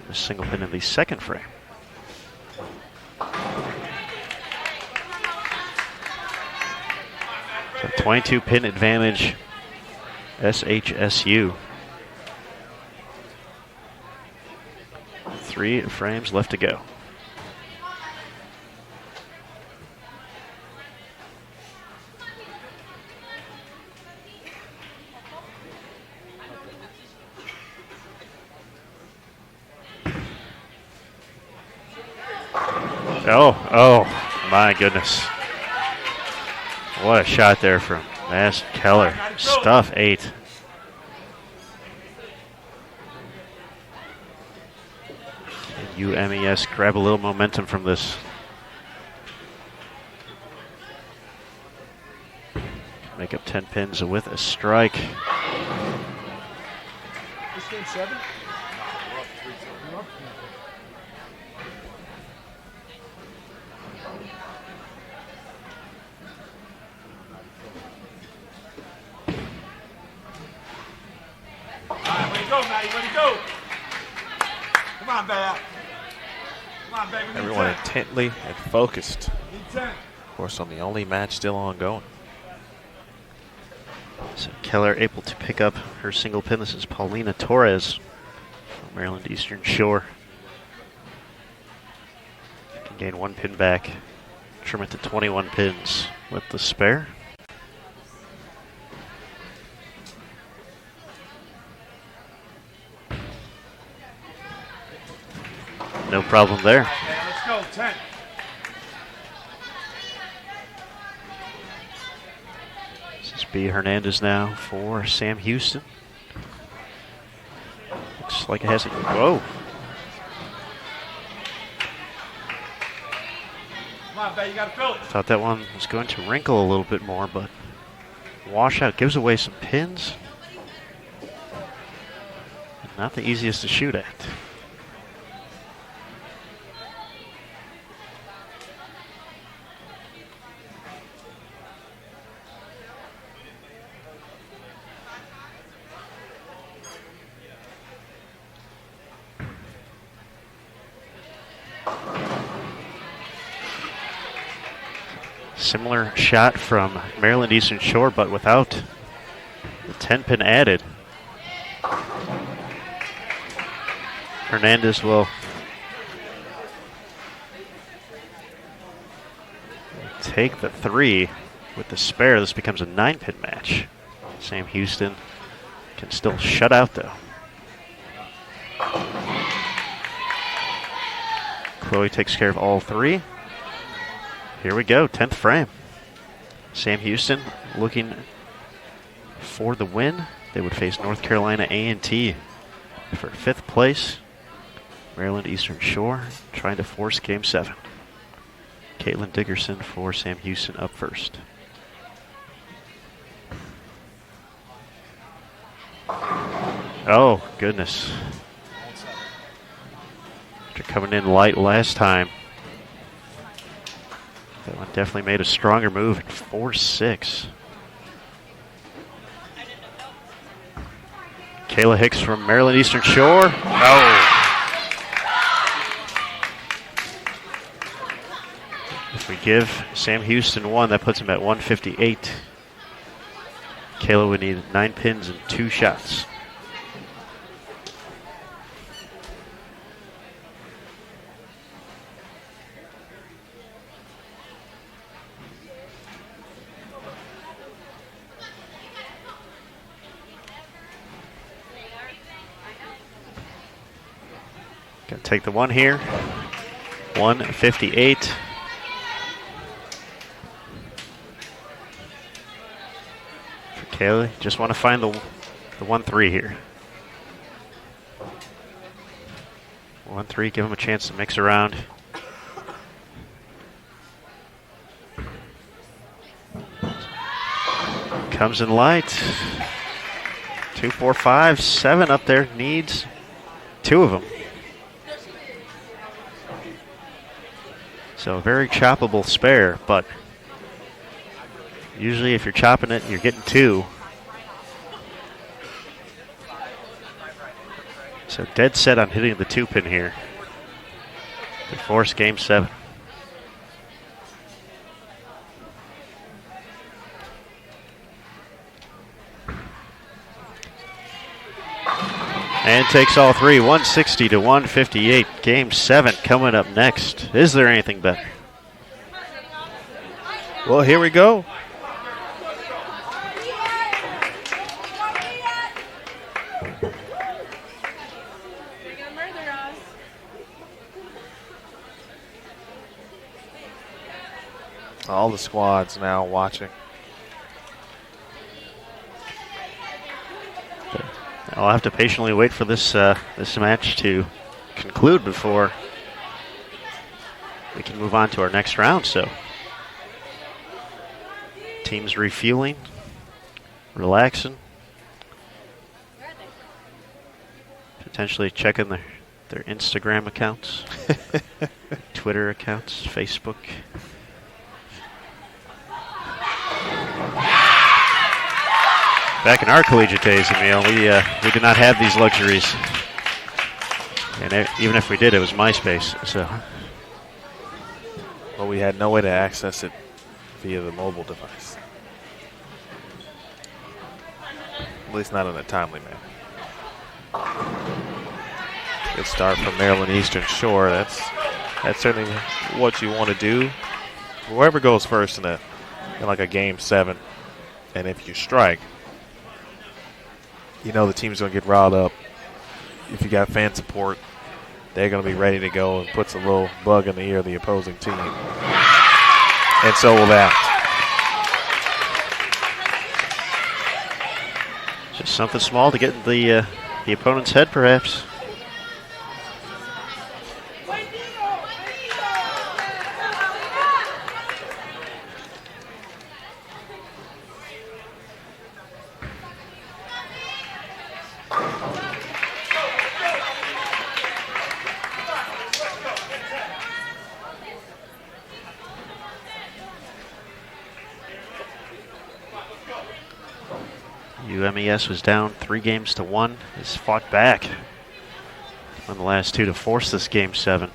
the single pin in the 2nd frame. So 22 pin advantage, SHSU. 3 frames left to go. Oh, my goodness. What a shot there from Madison Keller. Stuff 8. Can UMES grab a little momentum from this? Make up 10 pins with a strike. This game 7? Everyone intently and focused. Of course, on the only match still ongoing. So Keller able to pick up her single pin. This is Paulina Torres from Maryland Eastern Shore. Can gain 1 pin back. Trim it to 21 pins with the spare. No problem there. Let's go, 10. This is B. Hernandez now for Sam Houston. Looks like it has a, whoa. Come on, babe, you gotta fill it. Thought that one was going to wrinkle a little bit more, but washout gives away some pins. Not the easiest to shoot at. Similar shot from Maryland Eastern Shore, but without the 10 pin added. Hernandez will take the 3 with the spare. This becomes a 9 pin match. Sam Houston can still shut out though. Chloe takes care of all 3. Here we go, 10th frame. Sam Houston looking for the win. They would face North Carolina A&T for 5th place. Maryland Eastern Shore trying to force Game 7. Caitlin Dickerson for Sam Houston up first. Oh, goodness. After coming in light last time, that one definitely made a stronger move at 4-6. Kayla Hicks from Maryland Eastern Shore. Oh. If we give Sam Houston 1, that puts him at 158. Kayla would need 9 pins and 2 shots. Gonna take the one here. 158. For Kaylee, just want to find the 1-3 here. 1-3, give him a chance to mix around. Comes in light. 2, 4, 5, 7 up there. Needs 2 of them. So a very choppable spare, but usually if you're chopping it, you're getting 2. So dead set on hitting the 2-pin here to force game 7. And takes all 3, 160 to 158. Game 7 coming up next. Is there anything better? Well, here we go. All the squads now watching. I'll have to patiently wait for this this match to conclude before we can move on to our next round. So, teams refueling, relaxing, potentially checking their Instagram accounts, Twitter accounts, Facebook. Back in our collegiate days, Emil, we did not have these luxuries. And even if we did, it was MySpace. So, well, we had no way to access it via the mobile device. At least not in a timely manner. Good start from Maryland Eastern Shore. That's certainly what you want to do. Whoever goes first in like a game 7, and if you strike, you know the team's going to get riled up. If you got fan support, they're going to be ready to go and puts a little bug in the ear of the opposing team. And so will that. Just something small to get in the opponent's head, perhaps. UMES was down 3-1. Has fought back on the last 2 to force this game 7.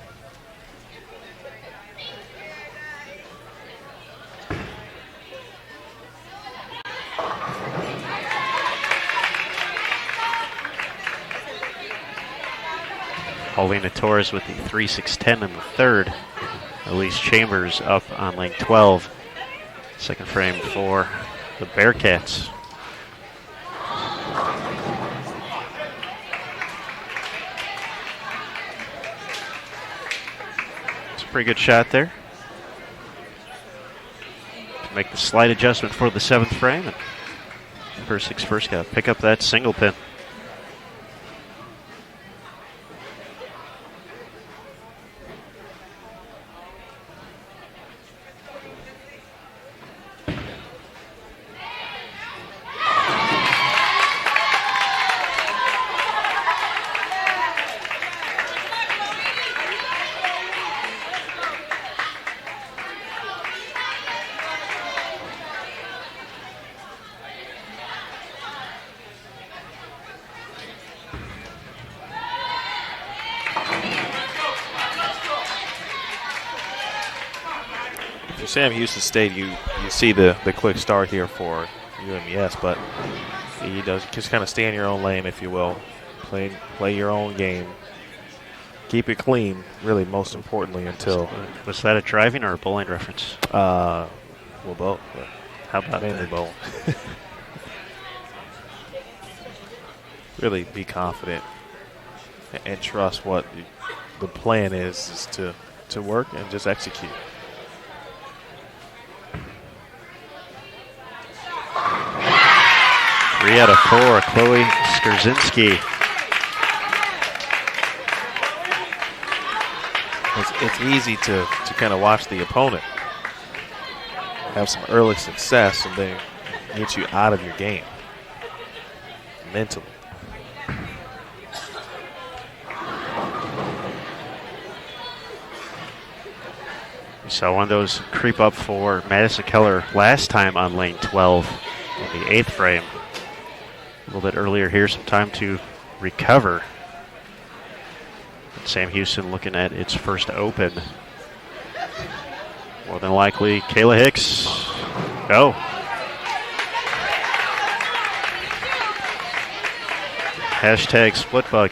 Paulina Torres with the 3-6-10 in the third. Elise Chambers up on lane 12. Second frame for the Bearcats. Pretty good shot there. To make the slight adjustment for the 7th frame. And Persick's first got to pick up that single pin. Sam Houston State, you see the quick start here for UMES, but he does just kind of stay in your own lane, if you will. Play your own game. Keep it clean, really, most importantly, until. Was that a driving or a bowling reference? Well, both. How about mainly bowling? Really be confident and trust what the plan is to work and just execute. Three out of four, Chloe Skorzinski. It's easy to kind of watch the opponent have some early success and then get you out of your game mentally. We saw one of those creep up for Madison Keller last time on lane 12 in the 8th frame. A little bit earlier here, some time to recover. Sam Houston looking at its first open. More than likely, Kayla Hicks. Oh. Hashtag split bug.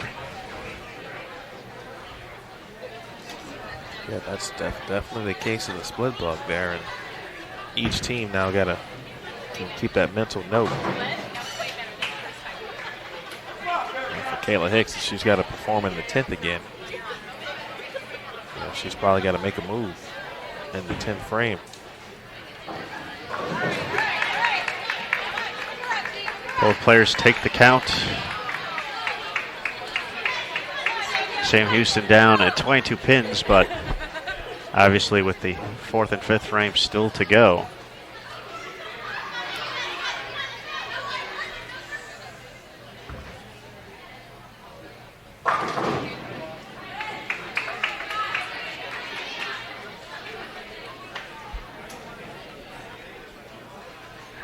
Yeah, that's definitely the case of the split bug there. And each team now got to keep that mental note. And for Kayla Hicks, she's got to perform in the 10th again. You know, she's probably got to make a move in the 10th frame. Both players take the count. Sam Houston down at 22 pins, but obviously with the 4th and 5th frame still to go.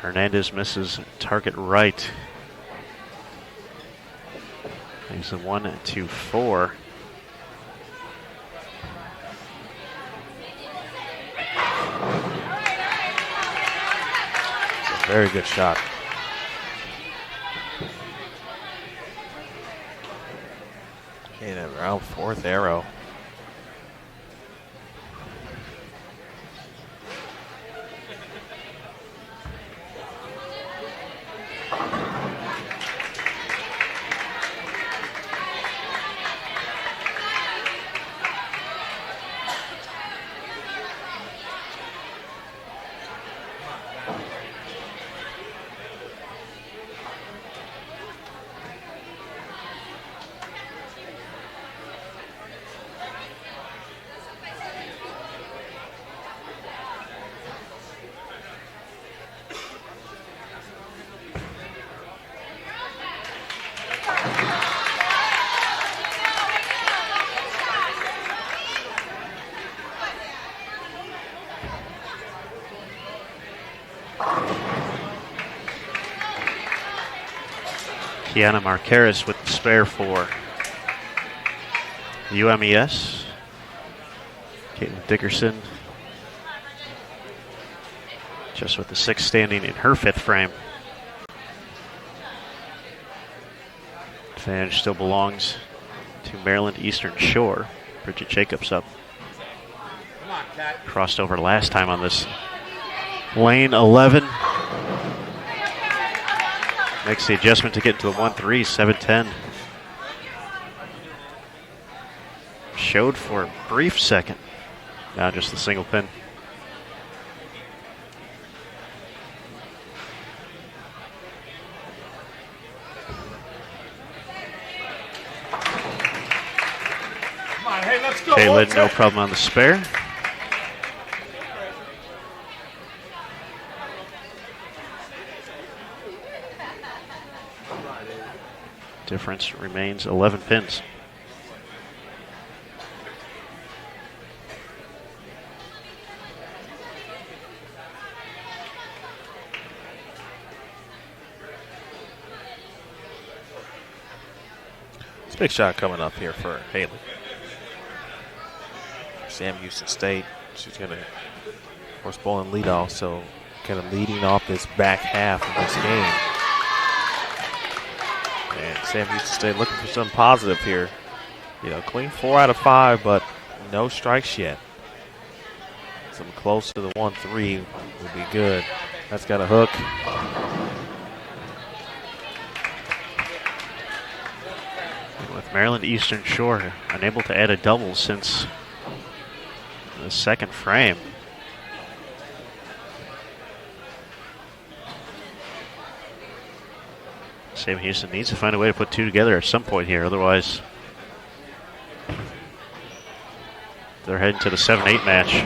Hernandez misses target right. He's a 1-2-4. Very good shot. And around 4th arrow. Kiana Marquez with the spare for UMES. Caitlin Dickerson just with the 6th standing in her 5th frame. Advantage still belongs to Maryland Eastern Shore. Bridget Jacobs up. Crossed over last time on this lane 11. Makes the adjustment to get into the 1-3, 7-10. Showed for a brief second. Now just the single pin. Come on, hey, let's go. Kaylin, no problem on the spare. Difference remains 11 pins. It's a big shot coming up here for Haley. Sam Houston State, she's going to, of course, bowling leadoff, so kind of leading off this back half of this game. And Sam Houston State looking for something positive here. You know, clean 4 out of 5, but no strikes yet. Something close to the 1-3 would be good. That's got a hook. And with Maryland Eastern Shore unable to add a double since the second frame. Sam Houston needs to find a way to put two together at some point here, otherwise they're heading to the 7-8 match.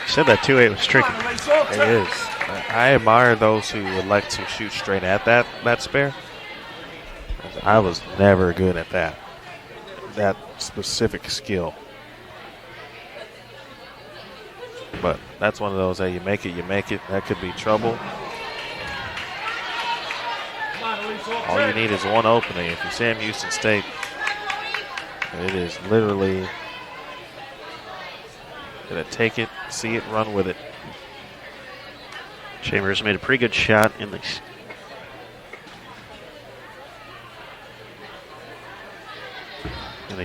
Said that 2-8 was tricky. It is. I admire those who would like to shoot straight at that spare. I was never good at that specific skill. But that's one of those that you make it. That could be trouble. All you need is one opening. If you're Sam Houston State, it is literally gonna take it, see it, run with it. Chambers made a pretty good shot in the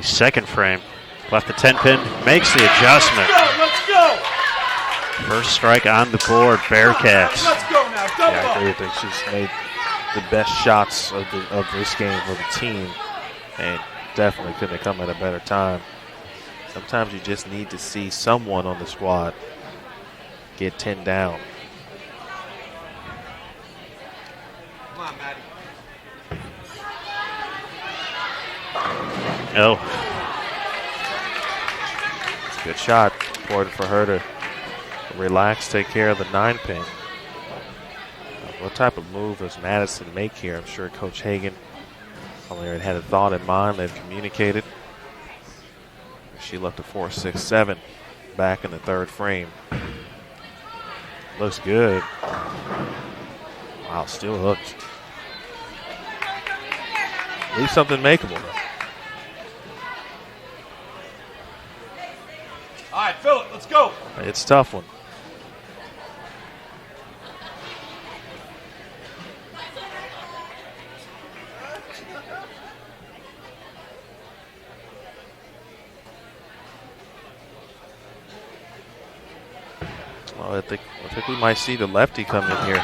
second frame. Left the 10-pin, makes the adjustment. Let's go! First strike on the board, Bearcats. Let's go now. Yeah, I agree with her. She's made the best shots of this game for the team, and definitely couldn't have come at a better time. Sometimes you just need to see someone on the squad get 10 down. Come on, Maddie. Oh, It's a good shot. Important for her to relax, take care of the 9-pin. What type of move does Madison make here? I'm sure Coach Hagan probably had a thought in mind. They've communicated. She left a 4-6-7 back in the third frame. Looks good. Wow, still hooked. Leave something makeable. All right, fill it. Let's go. It's a tough one. Well, I think we might see the lefty come in here.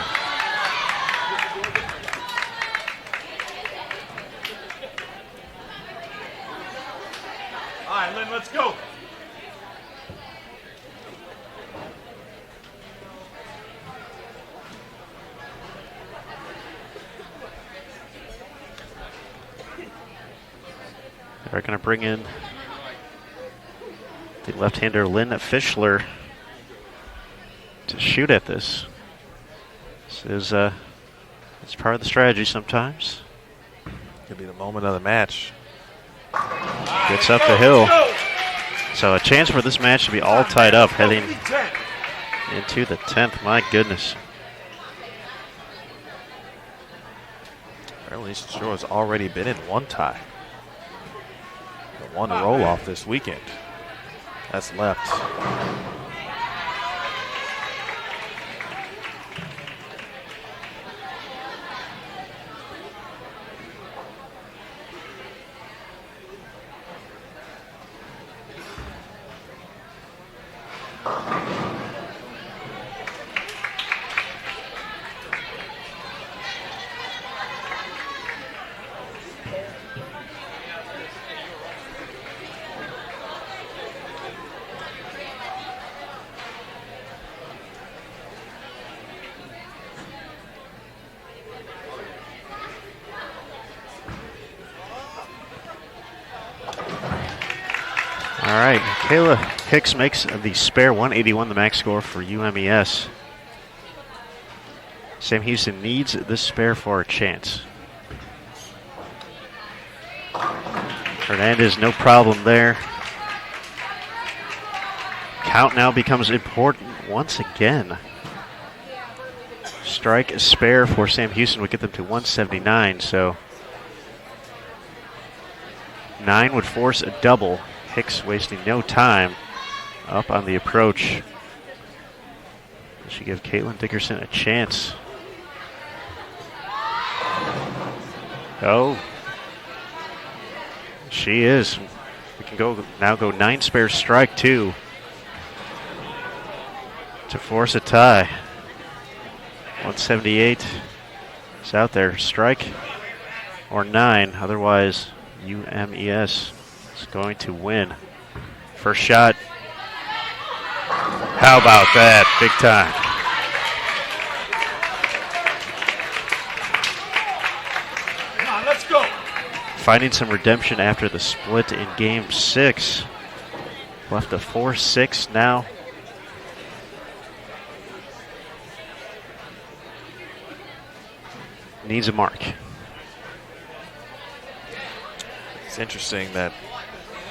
All right, Lynn, let's go. they're going to bring in the left-hander Lynn Fischler to shoot at this. This is it's part of the strategy sometimes. Could be the moment of the match. Gets up the hill. So a chance for this match to be all tied up heading into the 10th. My goodness. Maryland Eastern Shore has already been in one tie. The one roll-off this weekend. That's left. All right, Kayla Hicks makes the spare 181 the max score for UMES. Sam Houston needs this spare for a chance. Hernandez, no problem there. count now becomes important once again. Strike spare for Sam Houston would get them to 179, so 9 would force a double. Hicks wasting no time up on the approach. Should give Caitlin Dickerson a chance. Oh, she is. We can go 9 spare strike 2 to force a tie. 178 is out there. Strike or 9. Otherwise, UMES is going to win. First shot. How about that? Big time. Come on, let's go. Finding some redemption after the split in Game 6. Left a 4-6 now. Needs a mark. It's interesting that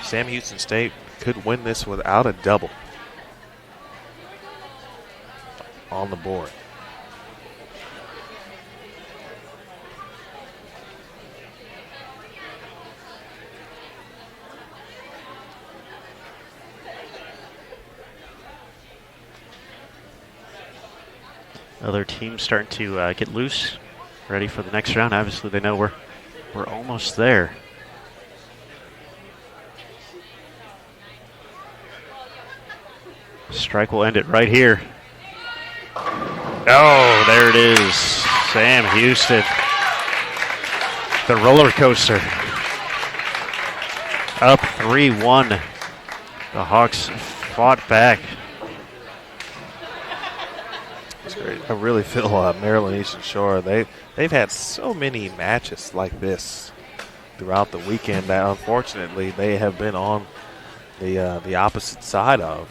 Sam Houston State could win this without a double on the board. Other teams starting to get loose, ready for the next round. Obviously, they know we're almost there. Strike will end it right here. Oh, there it is. Sam Houston. The roller coaster. Up 3-1. The Hawks fought back. That's great. I really feel Maryland Eastern Shore, they've had so many matches like this throughout the weekend that unfortunately they have been on the opposite side of.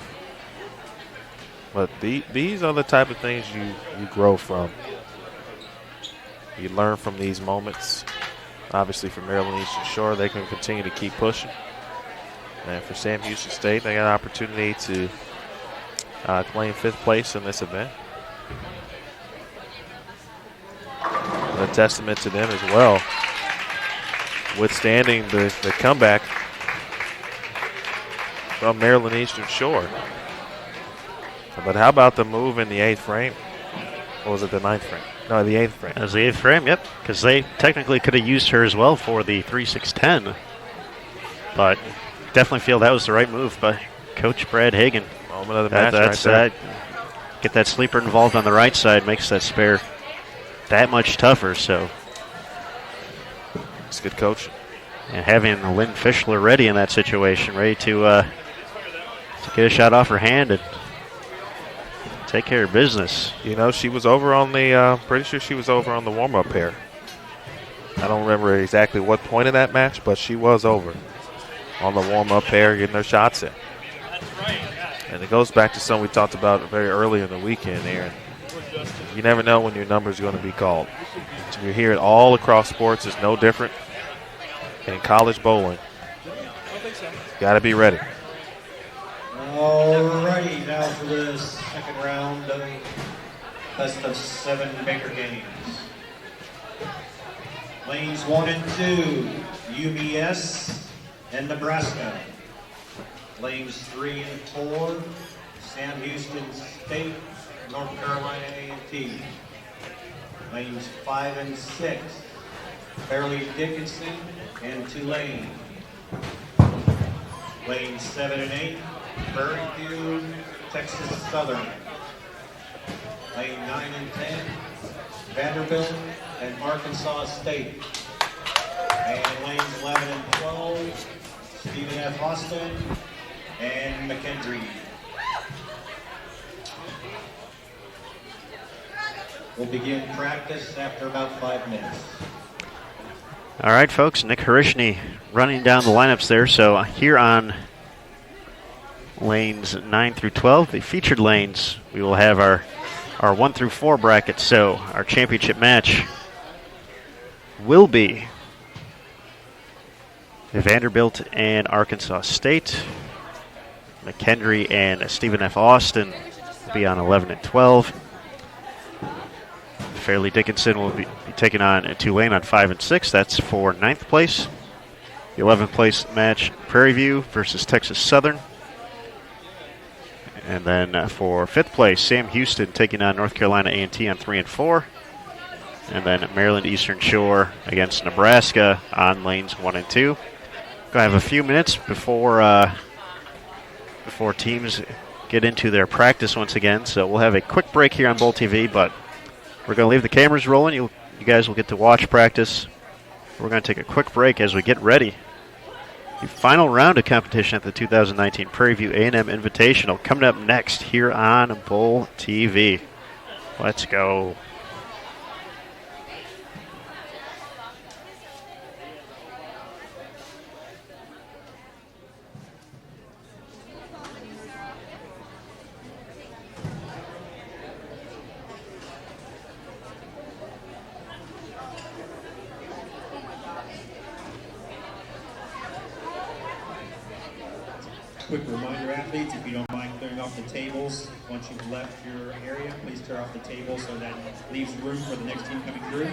But these are the type of things you grow from. You learn from these moments. Obviously for Maryland Eastern Shore, they can continue to keep pushing. And for Sam Houston State, they got an opportunity to claim 5th place in this event. A testament to them as well, withstanding the comeback from Maryland Eastern Shore. But how about the move in the 8th frame? Or was it the 9th frame? No, the 8th frame. That was the 8th frame, yep. Because they technically could have used her as well for the 3-6-10. But definitely feel that was the right move by Coach Brad Hagan. Moment of the match right there. Get that sleeper involved on the right side, makes that spare that much tougher. So it's good coaching. And having Lynn Fischler ready in that situation, ready to get a shot off her hand and take care of business. You know, she was over on the, pretty sure she was over on the warm-up pair. I don't remember exactly what point of that match, but she was over on the warm-up pair getting her shots in. And it goes back to something we talked about very early in the weekend, Aaron. You never know when your number is going to be called. You hear it all across sports. It's no different in college bowling. Got to be ready. All righty, now for the second round of best of 7 Baker games. Lanes 1 and 2, UBS and Nebraska. Lanes 3 and 4, Sam Houston State, North Carolina A&T. Lanes 5 and 6, Fairleigh Dickinson and Tulane. Lanes 7 and 8, Prairie View, Texas Southern. Lane 9 and 10, Vanderbilt and Arkansas State. And lanes 11 and 12, Stephen F. Austin and McKendree. We'll begin practice after about 5 minutes. All right, folks, Nick Harishny running down the lineups there. So here on lanes 9 through 12, the featured lanes, we will have our 1 through 4 brackets. So our championship match will be Vanderbilt and Arkansas State. McHenry and Stephen F. Austin will be on 11 and 12. Fairleigh Dickinson will be taking on Tulane on 5 and 6. That's for 9th place. The 11th place match, Prairie View versus Texas Southern. And then for 5th place, Sam Houston taking on North Carolina A&T on 3 and 4. And then Maryland Eastern Shore against Nebraska on lanes 1 and 2. Gonna have a few minutes before teams get into their practice once again. So we'll have a quick break here on Bowl TV, but we're gonna leave the cameras rolling. You guys will get to watch practice. We're gonna take a quick break as we get ready. The final round of competition at the 2019 Prairie View A&M Invitational coming up next here on Bowl TV. Let's go. Quick reminder, athletes, if you don't mind clearing off the tables, once you've left your area, please clear off the table so that leaves room for the next team coming through.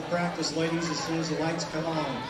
practice, ladies, as soon as the lights come on.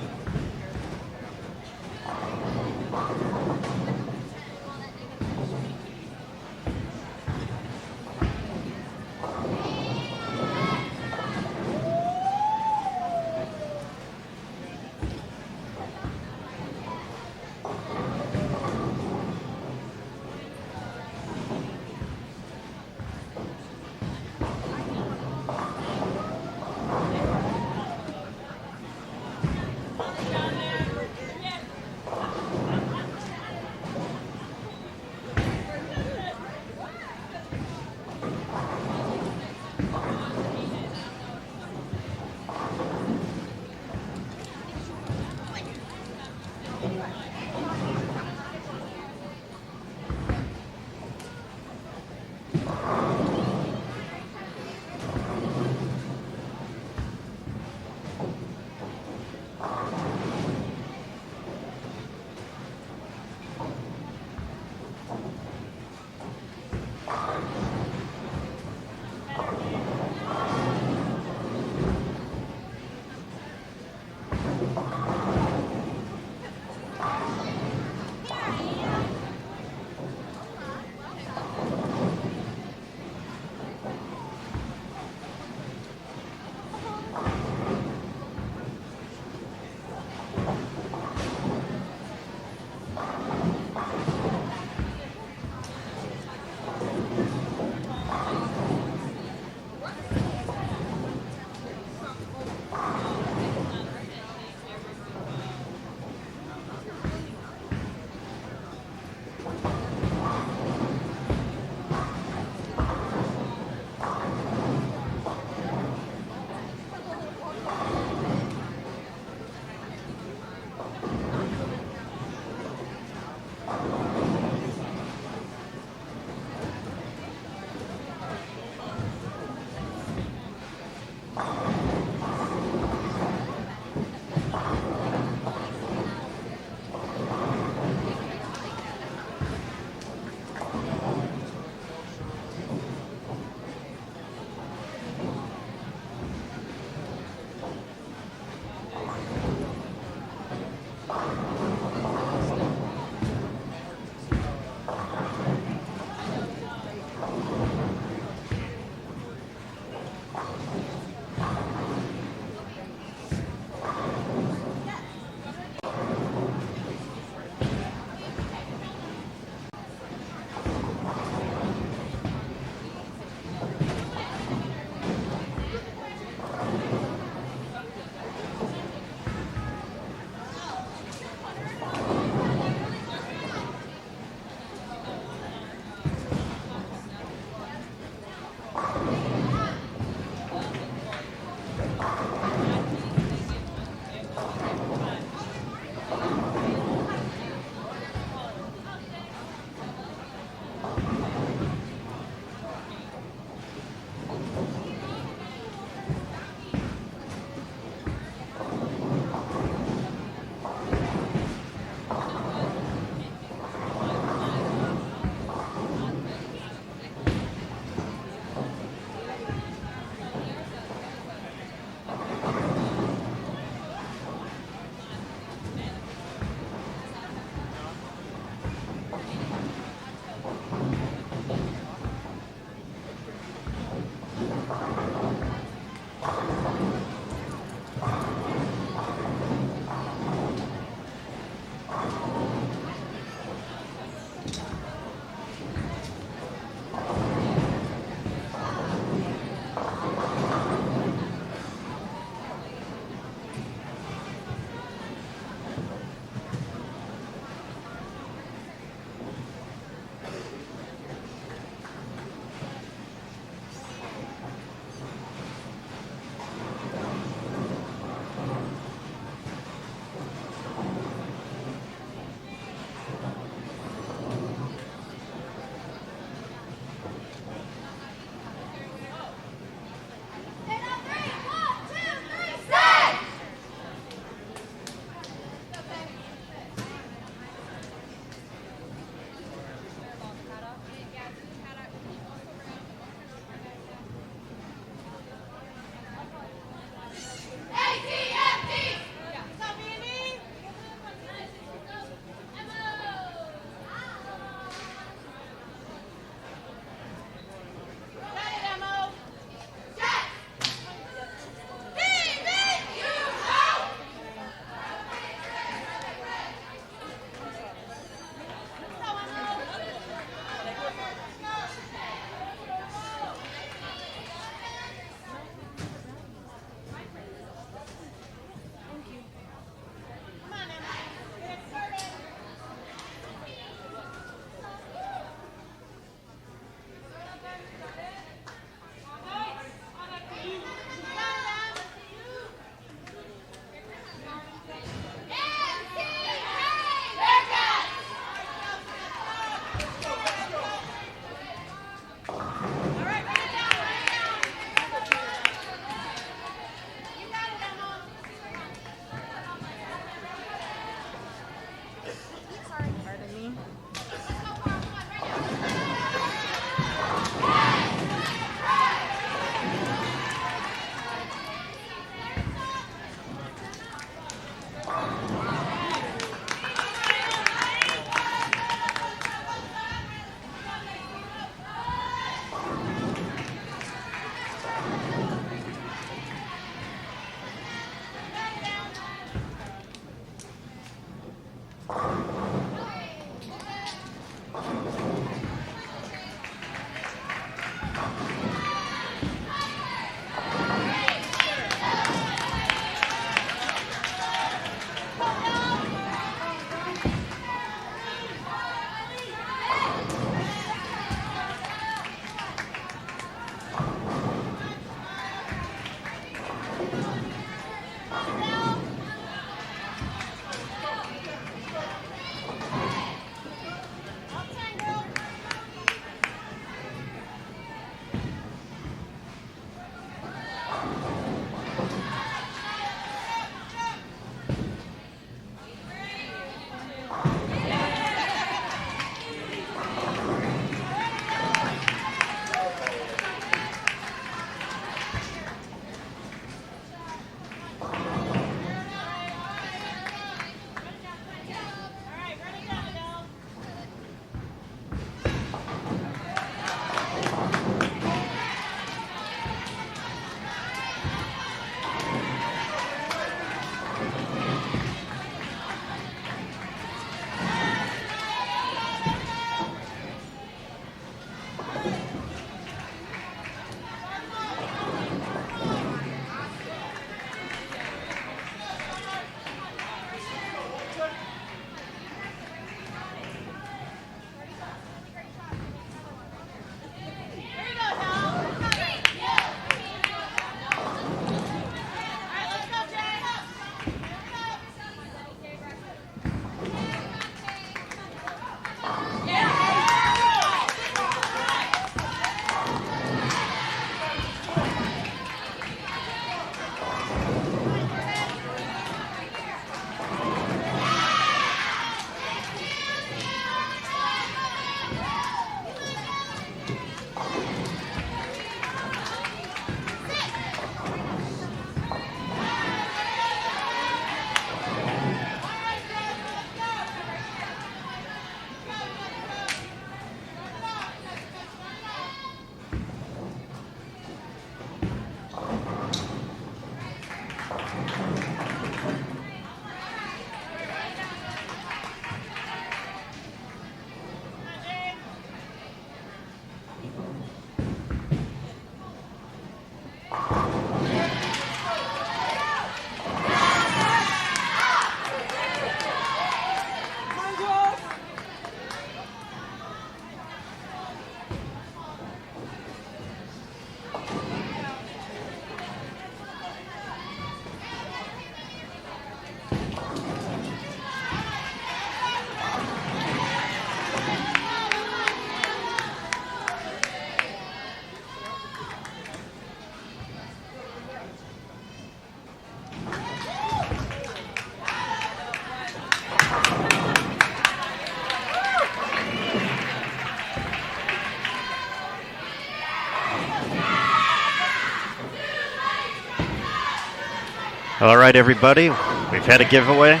All right, everybody, we've had a giveaway.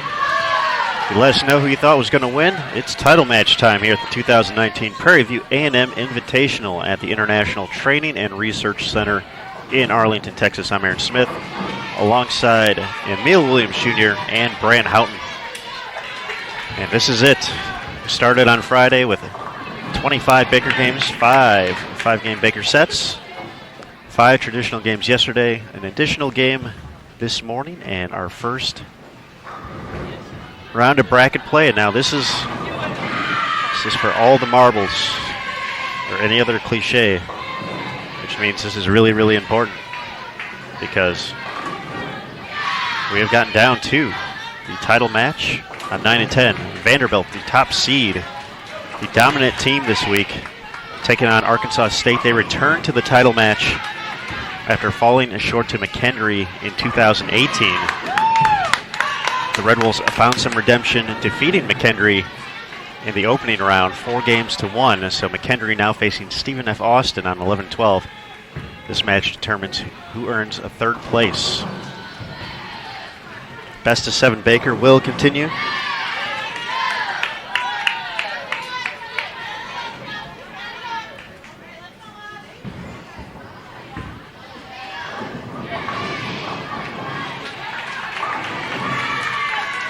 You let us know who you thought was going to win. It's title match time here at the 2019 Prairie View A&M Invitational at the International Training and Research Center in Arlington, Texas. I'm Aaron Smith, alongside Emil Williams Jr. and Brian Houghton. And this is it. We started on Friday with 25 Baker games, five-game Baker sets, 5 traditional games yesterday, an additional game this morning, and our first round of bracket play. And now this is for all the marbles, or any other cliche, which means this is really, really important, because we have gotten down to the title match on 9 and 10. Vanderbilt, the top seed, the dominant team this week, taking on Arkansas State. They return to the title match after falling short to McHenry in 2018. The Red Wolves found some redemption, defeating McHenry in the opening round, 4-1. So McHenry now facing Stephen F. Austin on 11-12. This match determines who earns a third place. Best of 7 Baker will continue.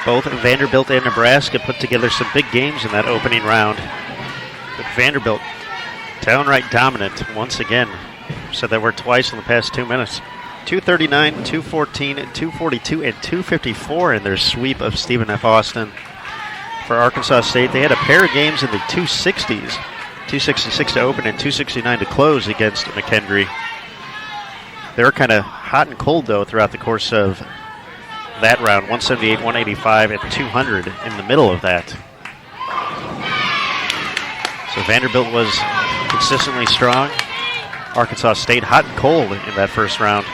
Both Vanderbilt and Nebraska put together some big games in that opening round. But Vanderbilt, downright dominant once again. Said that word twice in the past 2 minutes. 239, 214, 242, and 254 in their sweep of Stephen F. Austin. For Arkansas State, they had a pair of games in the 260s. 266 to open and 269 to close against McHenry. They were kind of hot and cold, though, throughout the course of that round. 178, 185, and 200 in the middle of that. So Vanderbilt was consistently strong. Arkansas State hot and cold in that first round.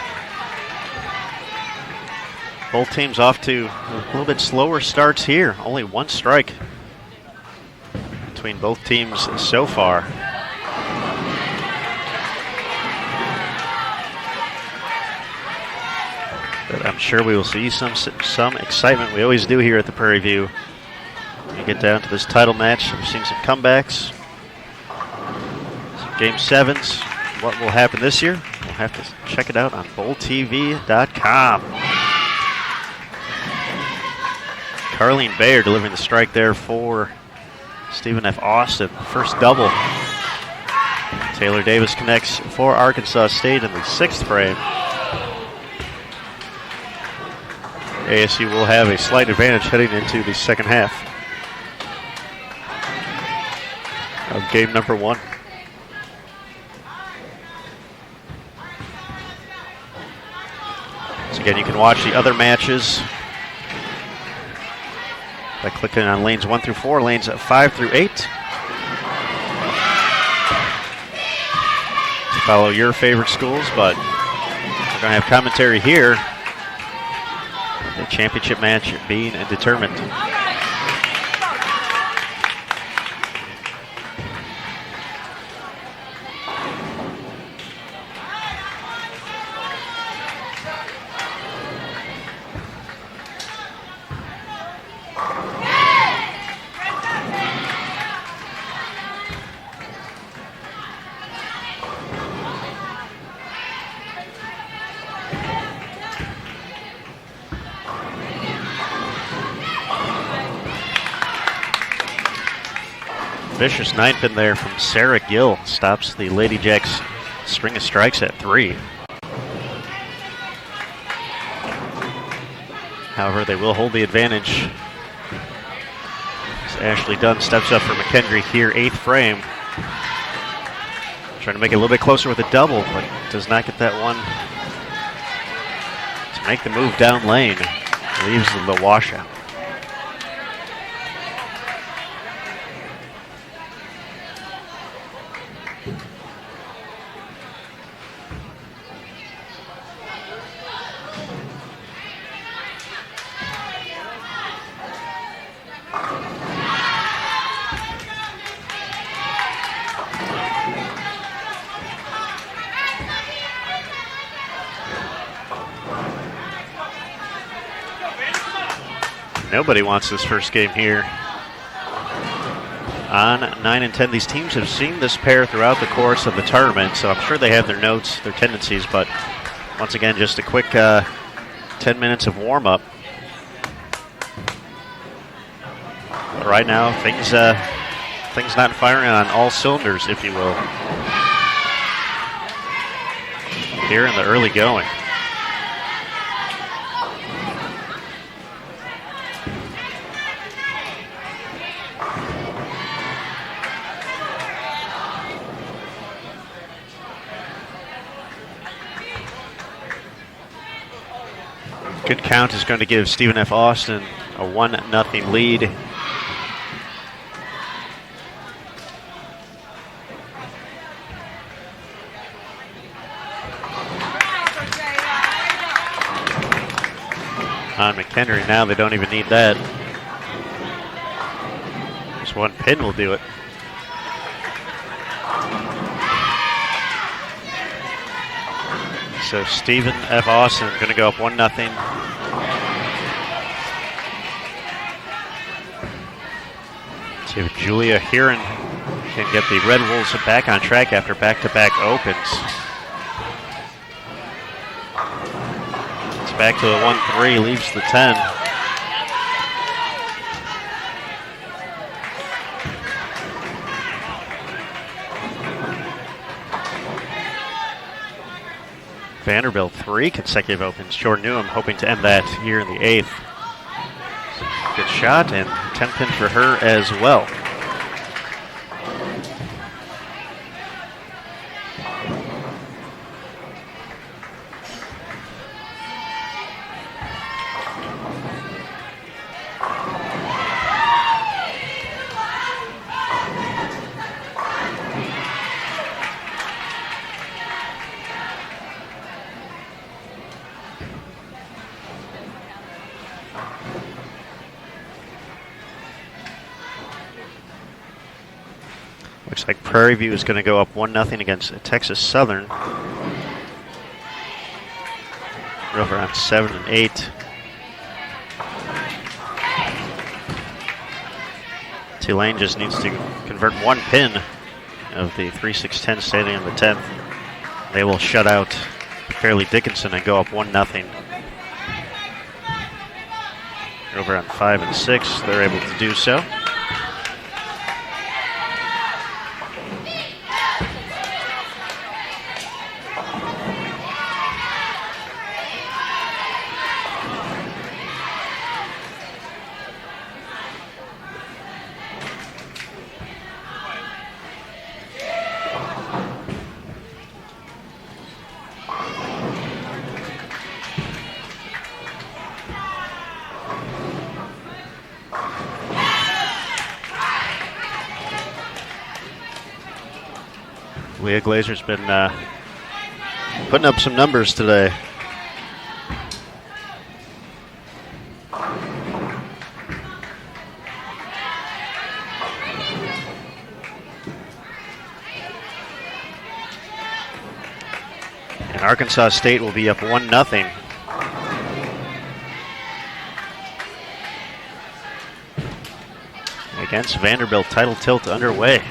Both teams off to a little bit slower starts here. Only 1 strike between both teams so far. But I'm sure we will see some excitement. We always do here at the Prairie View. When we get down to this title match, we've seen some comebacks, some Game 7s. What will happen this year? We'll have to check it out on BowlTV.com. Carleen Bayer delivering the strike there for Stephen F. Austin. First double. Taylor Davis connects for Arkansas State in the 6th frame. ASU will have a slight advantage heading into the second half of game number 1. So again, you can watch the other matches by clicking on lanes 1 through 4, lanes 5 through 8. To follow your favorite schools, but we're going to have commentary here. The championship match being determined. Vicious ninth in there from Sarah Gill. Stops the Lady Jacks' string of strikes at 3. However, they will hold the advantage as Ashley Dunn steps up for McHenry here, 8th frame. Trying to make it a little bit closer with a double, but does not get that one to make the move down lane. Leaves the washout. Nobody wants this first game here. On 9 and 10, these teams have seen this pair throughout the course of the tournament, so I'm sure they have their notes, their tendencies, but once again, just a quick 10 minutes of warm-up. But right now, things not firing on all cylinders, if you will, here in the early going. Good count is going to give Stephen F. Austin a 1-0 lead. On McHenry now, they don't even need that. Just one pin will do it. So Stephen F. Austin going to go up 1-0. See if Julia Heron can get the Red Wolves back on track after back-to-back opens. It's back to the 1-3, leaves the 10. Vanderbilt 3 consecutive opens. Jordan Newham hoping to end that here in the 8th. Good shot and 10 pin for her as well. Looks like Prairie View is going to go up 1-0 against Texas Southern. We're over on 7 and 8. Tulane just needs to convert one pin of the 3-6-10 standing in the 10th. They will shut out Fairleigh Dickinson and go up 1-0. Over on 5 and 6, they're able to do so. Leah Glazer's been putting up some numbers today. And Arkansas State will be up 1-0. Against Vanderbilt, title tilt underway.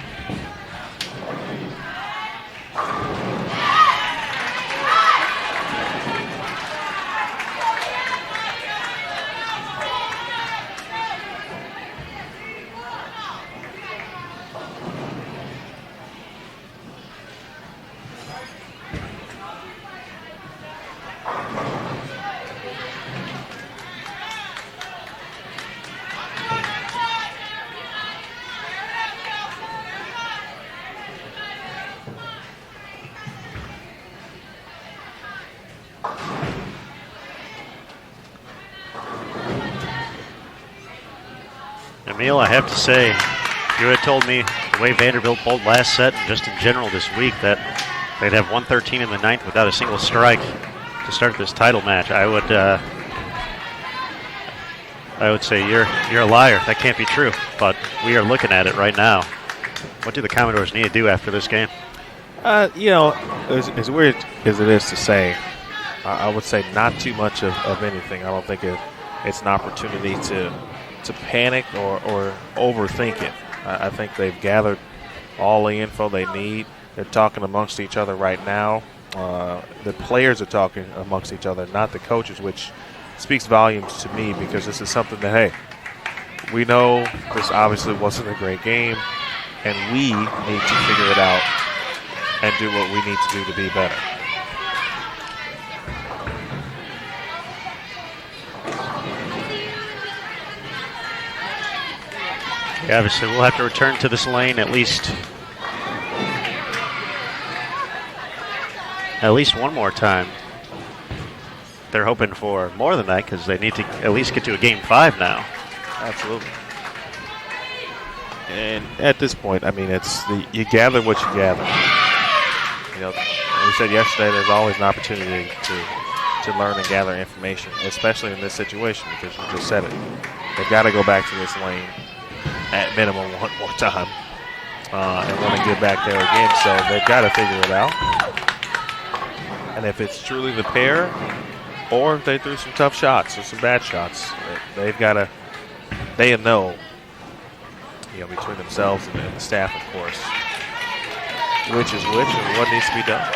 Emil, I have to say, if you had told me the way Vanderbilt bowled last set and just in general this week that they'd have 113 in the 9th without a single strike to start this title match, I would say you're a liar. That can't be true. But we are looking at it right now. What do the Commodores need to do after this game? As weird as it is to say, I would say not too much of anything. I don't think it's an opportunity to to panic or overthink it. I think they've gathered all the info they need. They're talking amongst each other right now. The players are talking amongst each other, not the coaches, which speaks volumes to me because this is something that, hey, we know this obviously wasn't a great game, and we need to figure it out and do what we need to do to be better. Yeah, obviously, we'll have to return to this lane at least one more time. They're hoping for more than that because they need to at least get to a Game 5 now. Absolutely. And at this point, I mean, you gather what you gather. You know, we said yesterday, there's always an opportunity to learn and gather information, especially in this situation because you just said it. They've got to go back to this lane at minimum one more time and want to get back there again. So they've got to figure it out. And if it's truly the pair, or if they threw some tough shots or some bad shots, they've got to. They know, between themselves and the staff, of course, which is which and what needs to be done.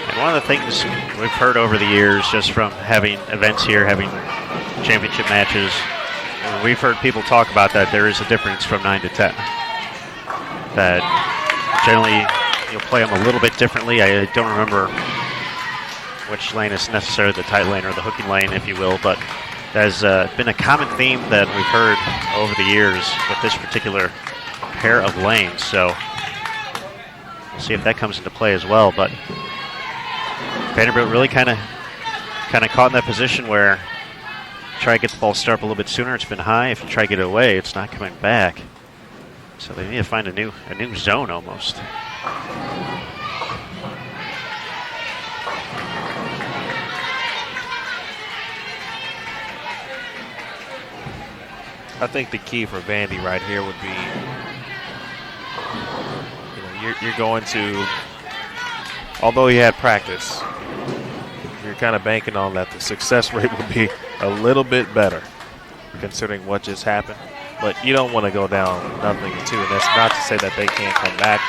And one of the things we've heard over the years, just from having events here, having championship matches, we've heard people talk about that there is a difference from 9 to 10. That generally you'll play them a little bit differently. I don't remember which lane is necessarily the tight lane or the hooking lane, if you will, but there's been a common theme that we've heard over the years with this particular pair of lanes. So we'll see if that comes into play as well. But Vanderbilt really kind of caught in that position where try to get the ball started a little bit sooner. It's been high. If you try to get it away, it's not coming back. So they need to find a new zone almost. I think the key for Vandy right here would be, you're going to, although he had practice, you're kind of banking on that the success rate would be a little bit better considering what just happened. But you don't want to go down 0-2, and that's not to say that they can't come back,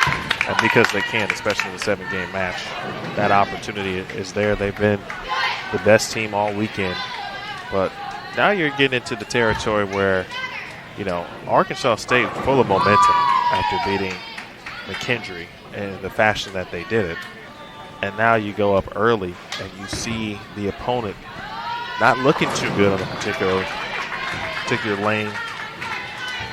and because they can, especially in the 7-game match. That opportunity is there. They've been the best team all weekend, but now you're getting into the territory where, Arkansas State full of momentum after beating McKendree in the fashion that they did it. And now you go up early and you see the opponent not looking too good on a particular lane.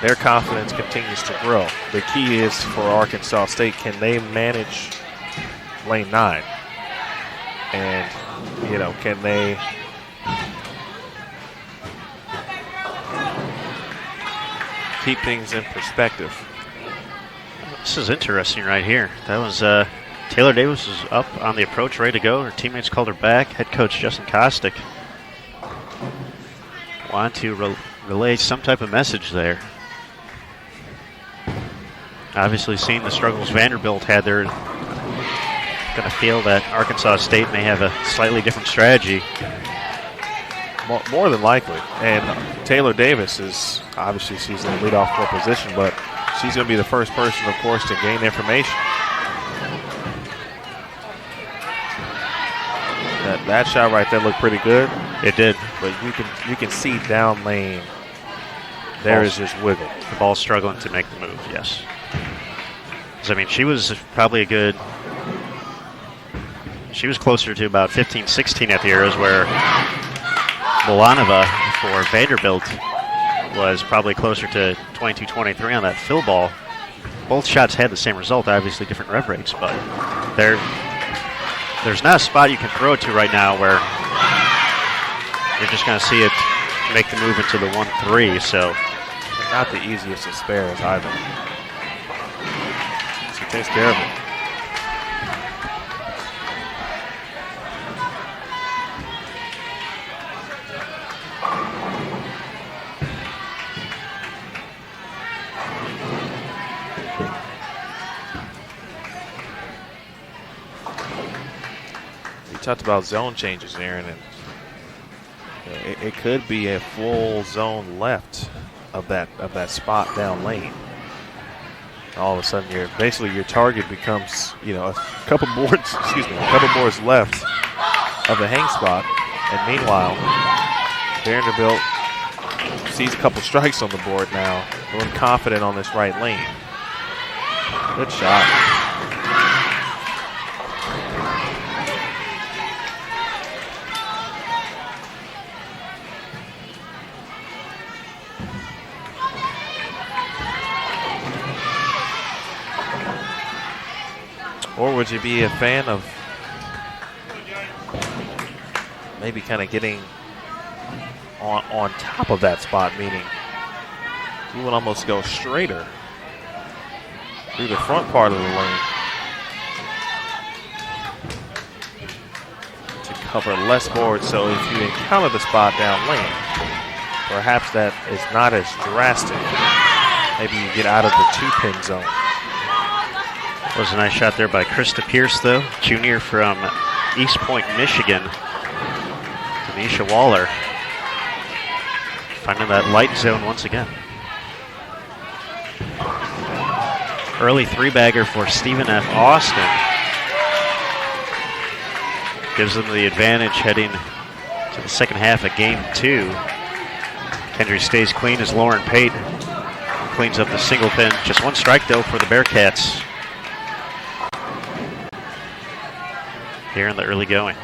Their confidence continues to grow. The key is for Arkansas State, can they manage lane 9? And, can they keep things in perspective? This is interesting right here. That was Taylor Davis was up on the approach, ready to go. Her teammates called her back. Head coach Justin Kostick wanted to relay some type of message there. Obviously, seeing the struggles Vanderbilt had, they're going to feel that Arkansas State may have a slightly different strategy. More than likely. And Taylor Davis is, obviously she's in the leadoff floor position, but she's going to be the first person, of course, to gain information. That shot right there looked pretty good. It did. But you can see down lane, there is just wiggle. The ball's struggling to make the move, yes. She was probably she was closer to about 15-16 at the arrows, where Milanova for Vanderbilt was probably closer to 22-23 on that fill ball. Both shots had the same result, obviously different rev rates, but there's not a spot you can throw it to right now where you're just going to see it make the move into the 1-3, so. And not the easiest of spares either. She takes care of it. Talked about zone changes, Aaron, and It could be a full zone left of that spot down lane. All of a sudden, your target becomes, a couple boards left of the hang spot. And meanwhile, Vanderbilt sees a couple strikes on the board now. A little confident on this right lane. Good shot. Or would you be a fan of maybe kind of getting on top of that spot, meaning you would almost go straighter through the front part of the lane to cover less boards. So if you encounter the spot down lane, perhaps that is not as drastic. Maybe you get out of the 2-pin zone. That was a nice shot there by Krista Pierce, though, junior from East Point, Michigan. Tanisha Waller finding that light zone once again. Early three-bagger for Stephen F. Austin. Gives them the advantage heading to the second half of game 2. Kendry stays clean as Lauren Pate cleans up the single pin. Just one strike, though, for the Bearcats here in the early going.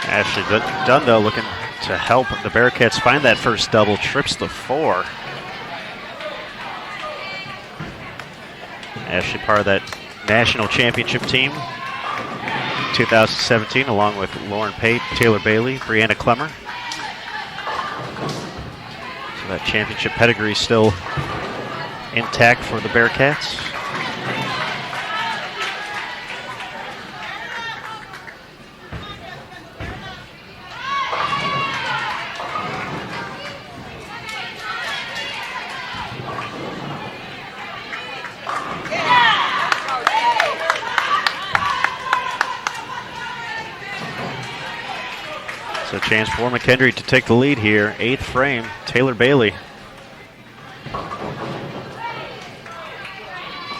Ashley Dundo looking to help the Bearcats find that first double, trips the 4. Ashley part of that national championship team 2017 along with Lauren Pate, Taylor Bailey, Brianna Clemmer. So that championship pedigree still intact for the Bearcats. So a chance for McKendry to take the lead here. 8th frame, Taylor Bailey.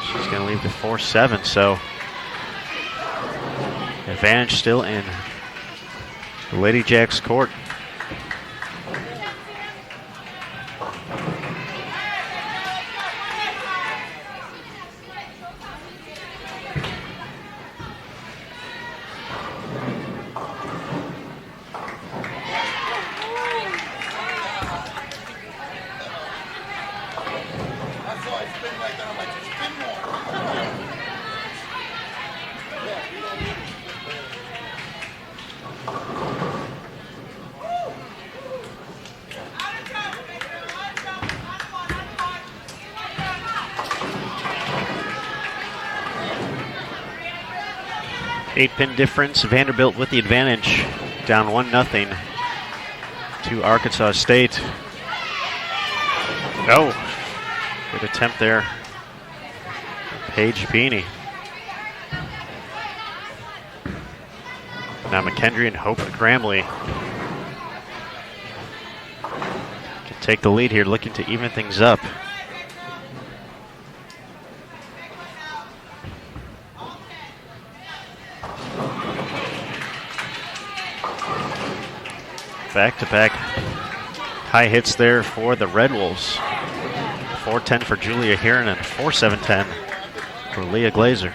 She's going to leave the 4-7, so advantage still in the Lady Jacks court. Eight-pin difference. Vanderbilt with the advantage, down 1-0 to Arkansas State. Oh, good attempt there. Paige Beanie. Now McKendry and Hope Gramley can take the lead here, looking to even things up. Back-to-back high hits there for the Red Wolves. 4-10 for Julia Heron and 4-7-10 for Leah Glazer.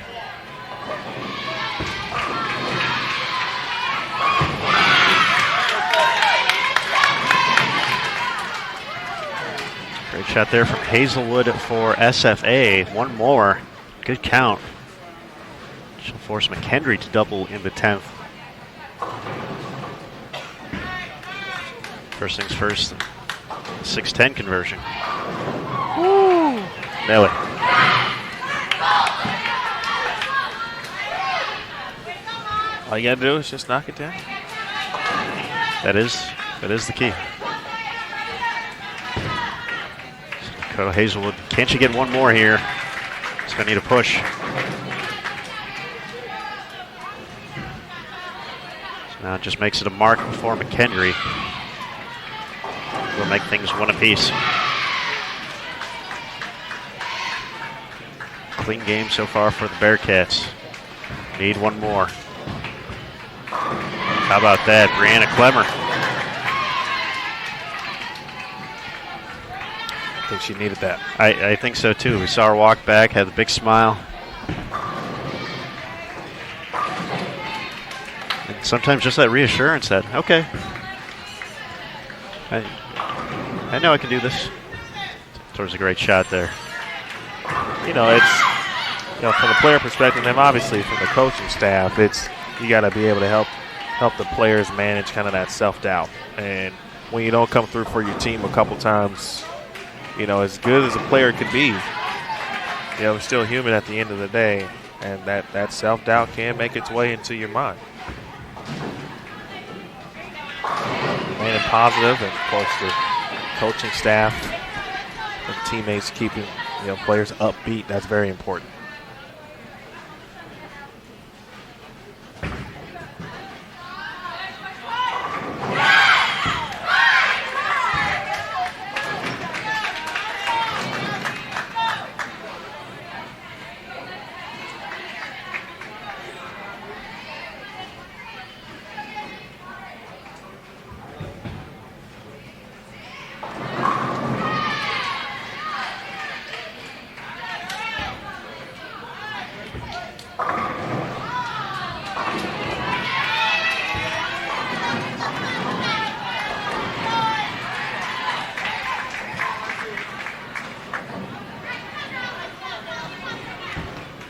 Great shot there from Hazelwood for SFA. One more Good count. She'll force McHenry to double in the 10th. First things first, 6-10 conversion. Woo! Nelly. All you got to do is just knock it down. That is the key. Dakota Hazelwood, can't she get one more here? She's going to need a push. So now it just makes it a mark for McHenry. We'll make things one apiece. Clean game so far for the Bearcats. Need one more. How about that, Brianna Clemmer? I think she needed that. I think so too. We saw her walk back, had the big smile. And sometimes just that reassurance that, okay, I know I can do this. Towards a great shot there. You know, it's from the player perspective, and obviously from the coaching staff, you got to be able to help the players manage kind of that self-doubt. And when you don't come through for your team a couple times, as good as a player could be, we're still human at the end of the day, and that self-doubt can make its way into your mind. Remaining positive, and of course the coaching staff and teammates keeping players upbeat, that's very important.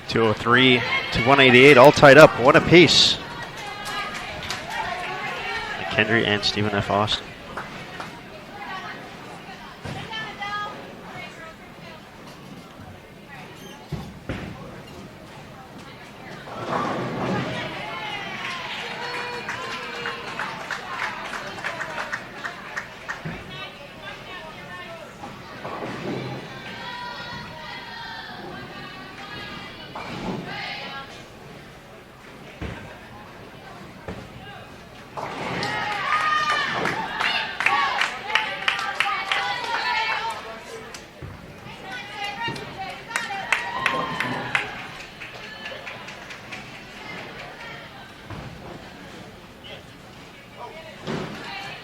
.203 to 188, all tied up, one apiece. McHenry and Stephen F. Austin.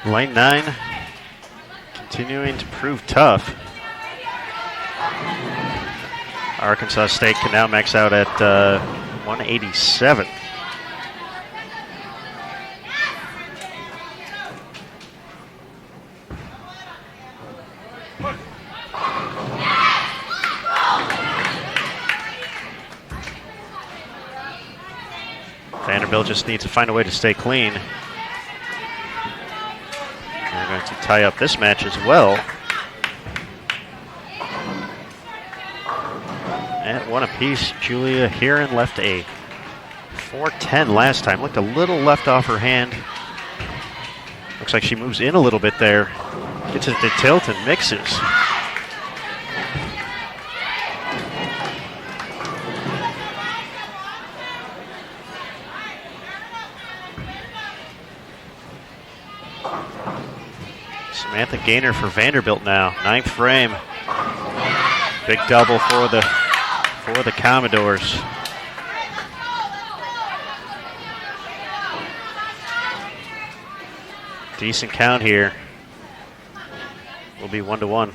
Lane 9 continuing to prove tough. Arkansas State can now max out at 187. Vanderbilt just needs to find a way to stay clean. They're going to tie up this match as well. At one apiece, Julia Heron left a 4-10 last time. Looked a little left off her hand. Looks like she moves in a little bit there. Gets it to tilt and mixes. Samantha Gaynor for Vanderbilt now, 9th frame. Big double for the Commodores. Decent count here. Will be 1-1.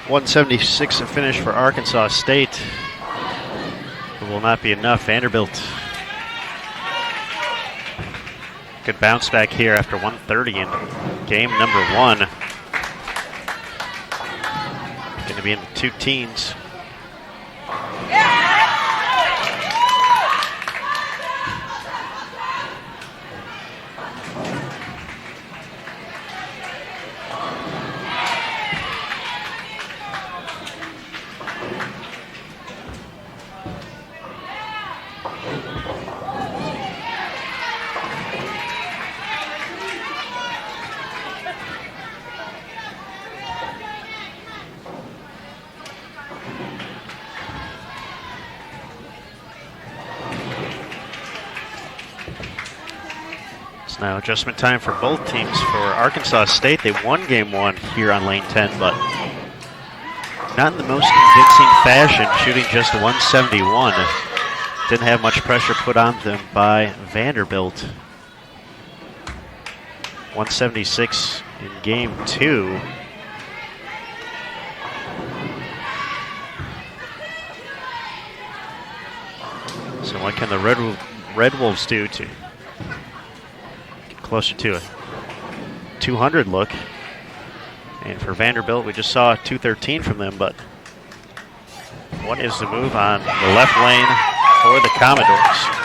176 to finish for Arkansas State. It will not be enough. Vanderbilt. Good bounce back here after 130 in game number 1. Going to be in the 2 teens. Now adjustment time for both teams. For Arkansas State, they won game 1 here on lane 10, but not in the most convincing fashion, shooting just 171. Didn't have much pressure put on them by Vanderbilt. 176 in game 2. So what can the Red Wolves do to closer to a 200 look? And for Vanderbilt, we just saw 213 from them, but what is the move on the left lane for the Commodores?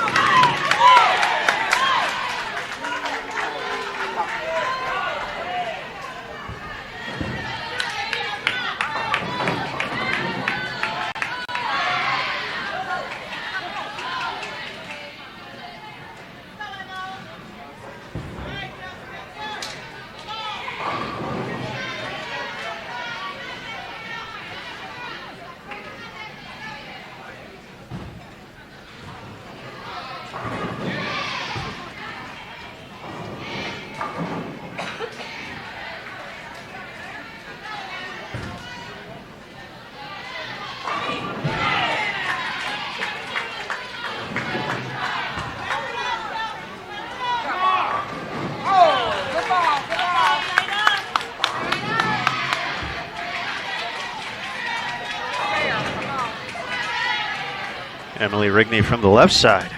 Emily Rigney from the left side.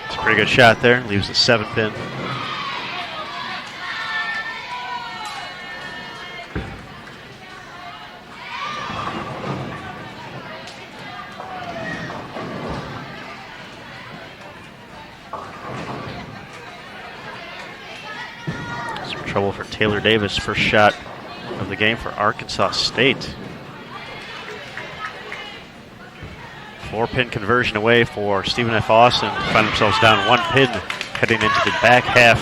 It's a pretty good shot there. Leaves the 7th in. Some trouble for Taylor Davis. First shot of the game for Arkansas State. 4-pin conversion away for Stephen F. Austin. Find themselves down 1 pin heading into the back half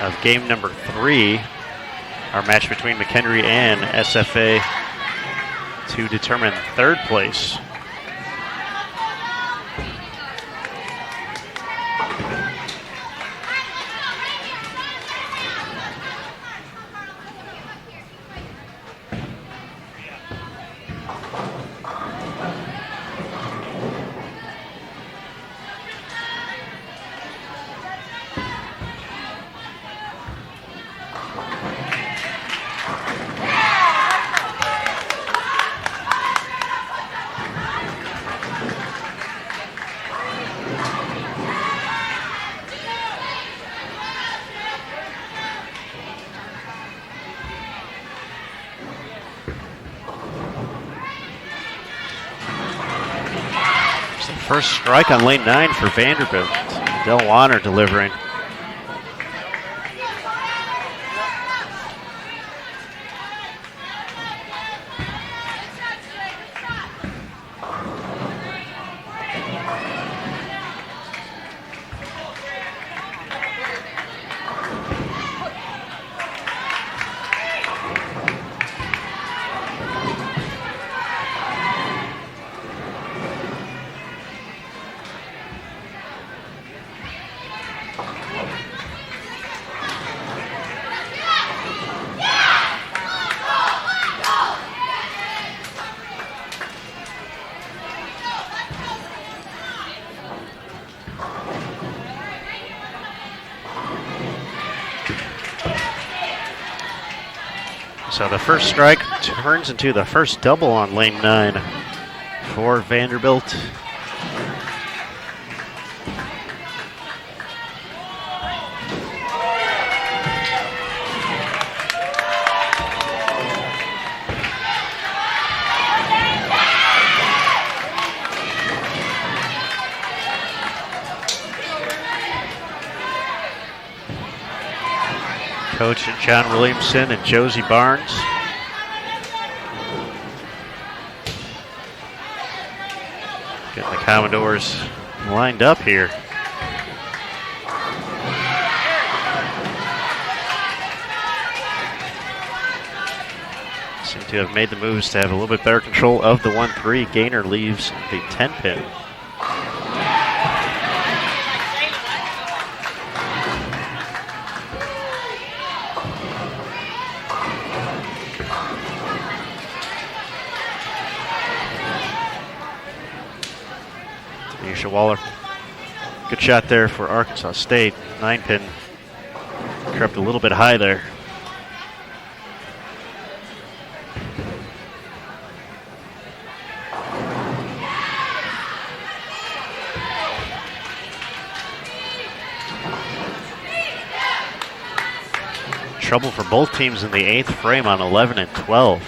of game number 3. Our match between McHenry and SFA to determine 3rd place. First strike on lane 9 for Vanderbilt. Del Warner delivering. So the first strike turns into the first double on lane 9 for Vanderbilt. Coach John Williamson and Josie Barnes. Getting the Commodores lined up here. Seem to have made the moves to have a little bit better control of the 1-3. Gainer leaves the 10 pin. Waller. Good shot there for Arkansas State. 9 pin crept a little bit high there. Trouble for both teams in the 8th frame on 11 and 12.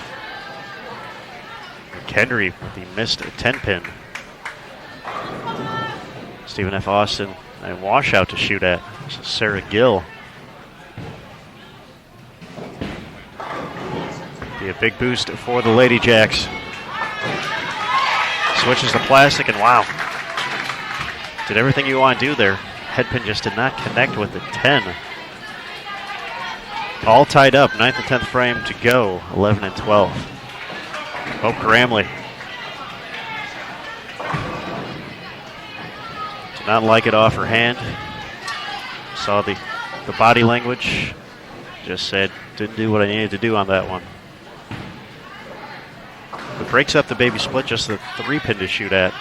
Kendry with the missed 10 pin. Stephen F. Austin and washout to shoot at. This is Sarah Gill. Be a big boost for the Lady Jacks. Switches to plastic and wow. Did everything you want to do there. Head pin just did not connect with the 10. All tied up, 9th and 10th frame to go, 11 and 12. Hope Gramley. Not like it off her hand. Saw the body language. Just said, didn't do what I needed to do on that one. It breaks up the baby split, just the 3 pin to shoot at.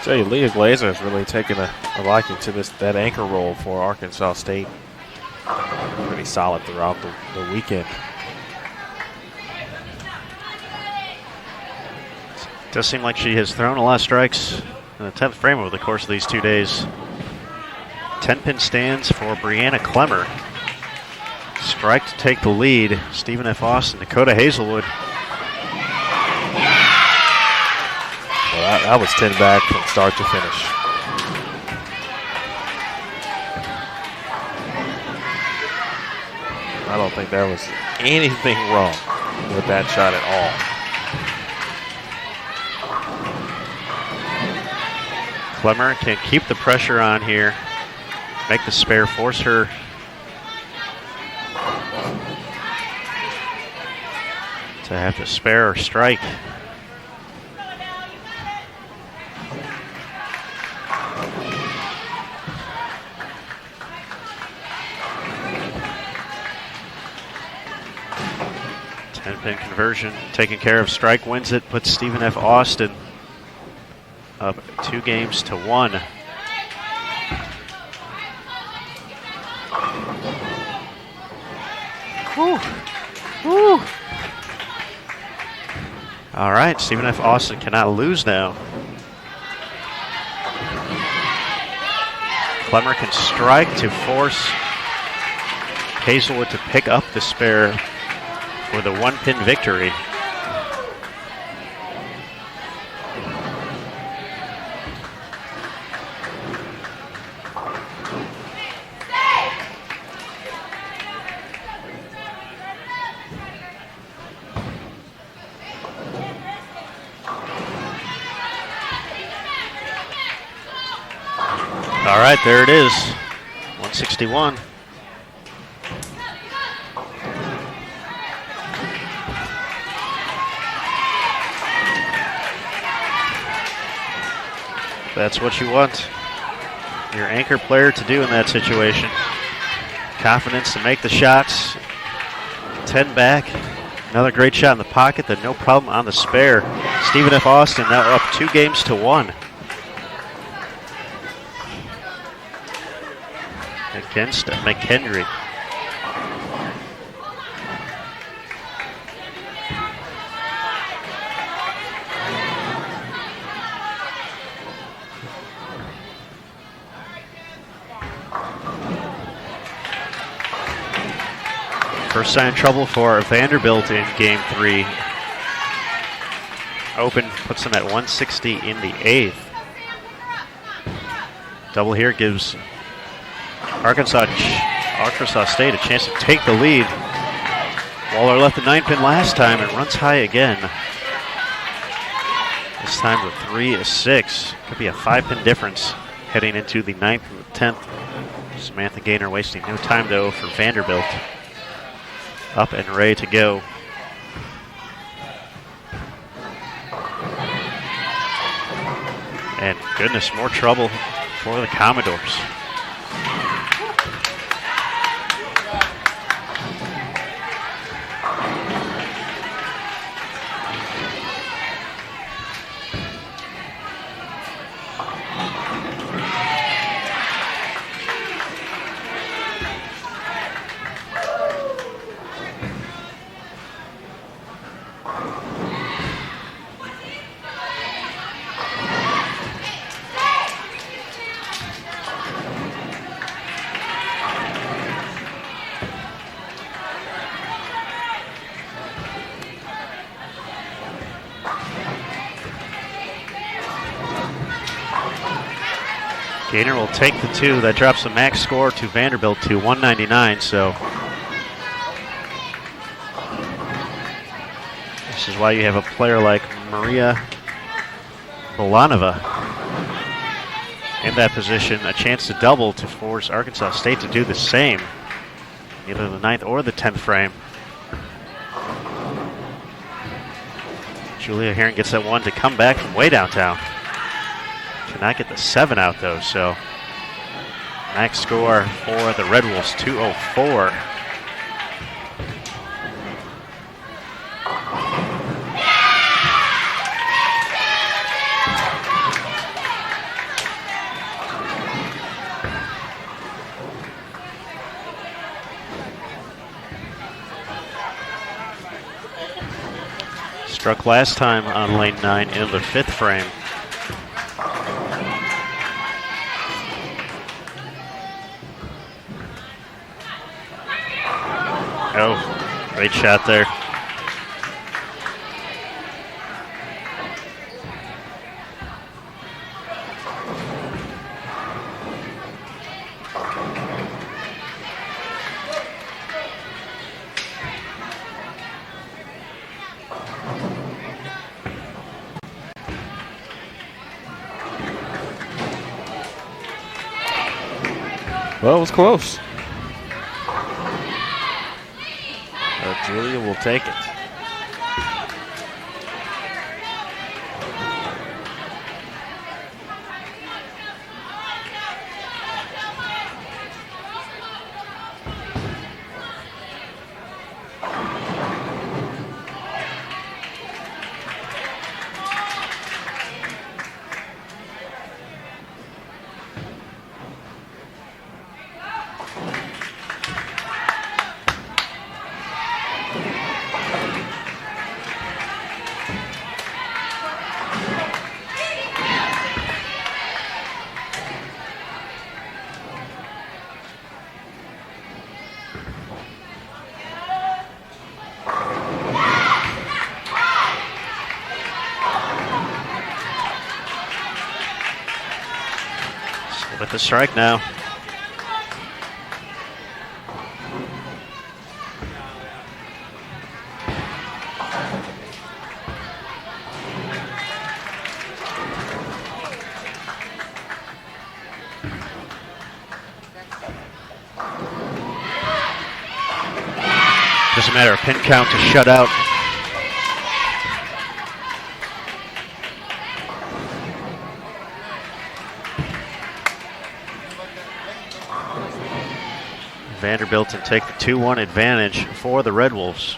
Tell you, Leah Glazer has really taken a liking to that anchor role for Arkansas State. Pretty solid throughout the weekend. Does seem like she has thrown a lot of strikes in the 10th frame over the course of these 2 days. 10-pin stands for Brianna Clemmer. Strike to take the lead. Stephen F. Austin, Dakota Hazelwood. Well, that was 10 back from start to finish. I don't think there was anything wrong with that shot at all. Clemmer can keep the pressure on here, make the spare, force her to have to spare or strike. Pin conversion, taking care of strike, wins it, puts Stephen F. Austin up 2-1. Woo. Woo. All right, Stephen F. Austin cannot lose now. Clemmer can strike to force Hazelwood to pick up the spare for the one-pin victory. All right, there it is, 161. That's what you want your anchor player to do in that situation. Confidence to make the shots. 10 back. Another great shot in the pocket, then no problem on the spare. Stephen F. Austin now up 2-1 against McHenry. First sign of trouble for Vanderbilt in game 3. Open puts them at 160 in the 8th. Double here gives Arkansas State a chance to take the lead. Waller left the 9-pin last time and runs high again. This time with 3-6. Could be a 5-pin difference heading into the 9th and the 10th. Samantha Gaynor wasting no time though for Vanderbilt. Up and ready to go. And goodness, more trouble for the Commodores. Gaynor will take the 2. That drops the max score to Vanderbilt to 199. So this is why you have a player like Maria Bolanova in that position, a chance to double to force Arkansas State to do the same, either the 9th or the 10th frame. Julia Heron gets that 1 to come back from way downtown. Cannot get the 7 out though, so max score for the Red Wolves, 204. Struck last time on lane 9 in the 5th frame. Oh, great shot there. Well, it was close. Julia will take it. With the strike now. Just a matter of pin count to shut out. Vanderbilt to take the 2-1 advantage for the Red Wolves.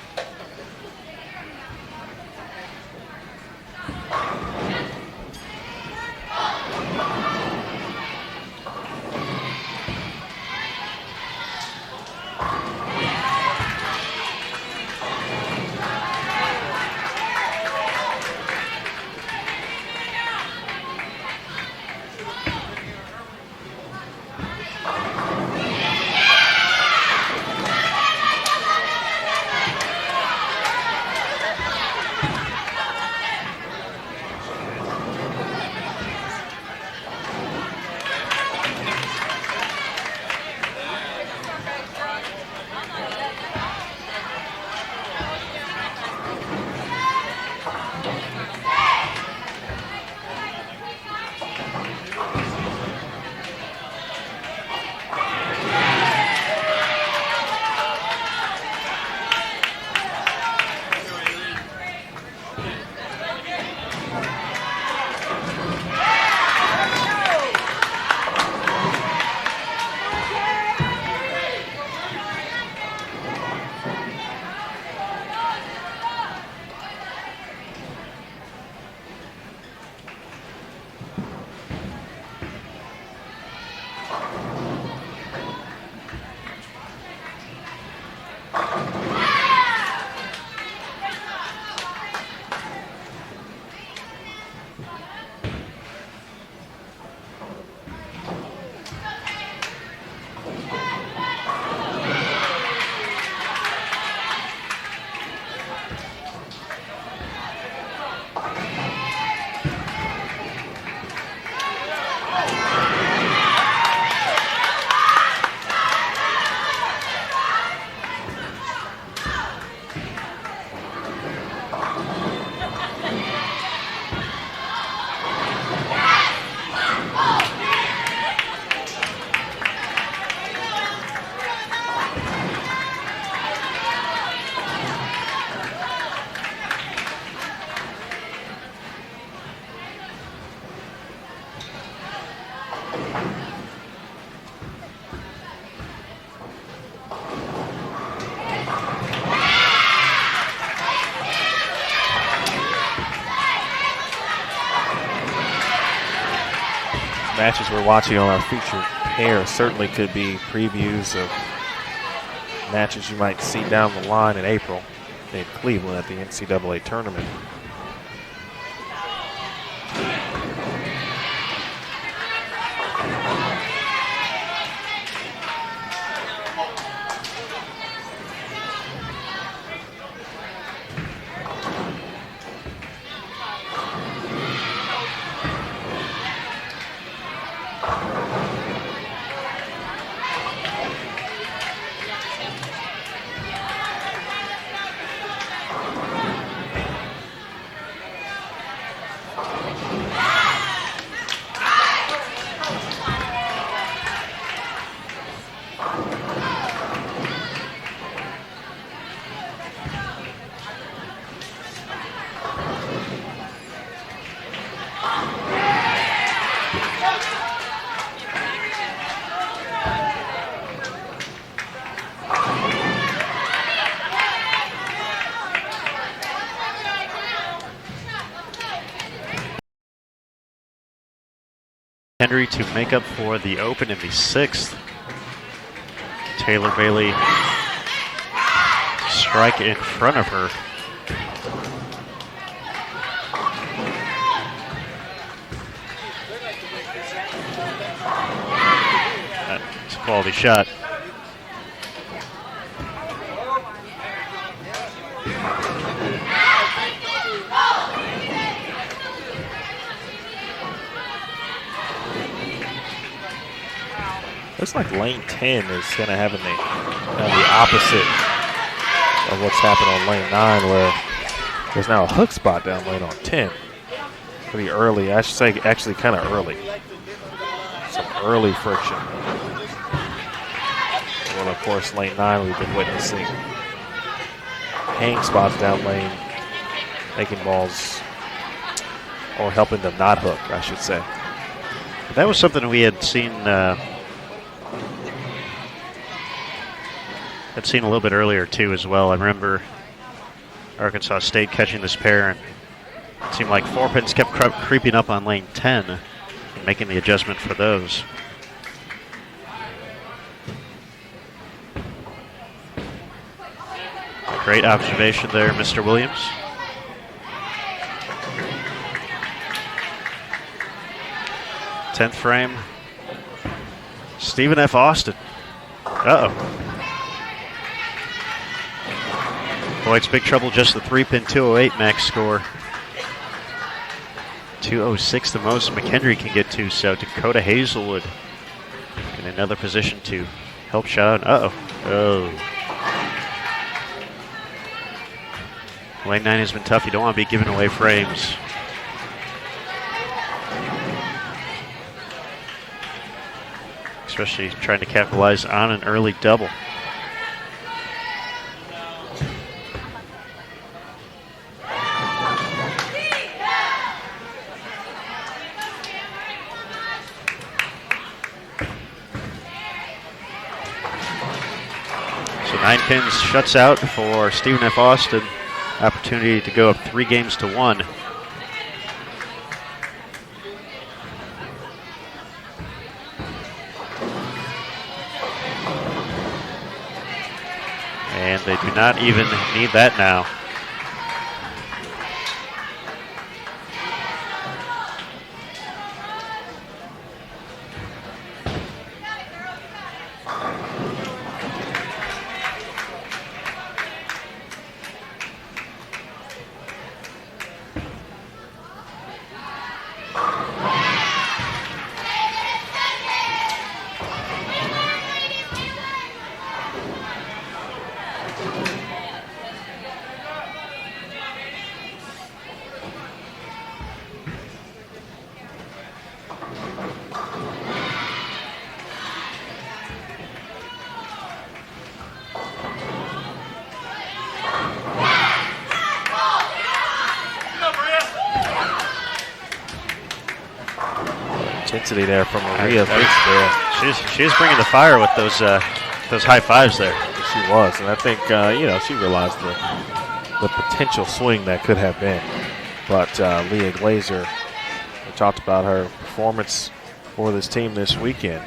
Matches we're watching on our featured pair certainly could be previews of matches you might see down the line in April in Cleveland at the NCAA tournament. Henry to make up for the open in the 6th. Taylor Bailey strike in front of her. That's a quality shot. Looks like lane 10 is kind of having the opposite of what's happened on lane 9, where there's now a hook spot down lane on 10. Pretty early, I should say actually kind of early. Some early friction. Well, of course, lane 9 we've been witnessing hang spots down lane, making balls, or helping them not hook, I should say. That was something we had seen a little bit earlier too as well. I remember Arkansas State catching this pair, and it seemed like 4 pins kept creeping up on lane 10 and making the adjustment for those. Great observation there, Mr. Williams. Tenth frame, Stephen F. Austin. Uh-oh. Boy, it's big trouble, just the 3-pin 208 max score. 206 the most McHenry can get to, so Dakota Hazelwood in another position to help shot out. Uh-oh. Oh. Lane 9 has been tough. You don't want to be giving away frames. Especially trying to capitalize on an early double. So 9 pins shuts out for Stephen F. Austin. Opportunity to go up 3 games to 1. And they do not even need that now. Intensity there from Maria. She's bringing the fire with those high fives there. She was, and I think she realized the potential swing that could have been. But Leah Glazer, we talked about her performance for this team this weekend,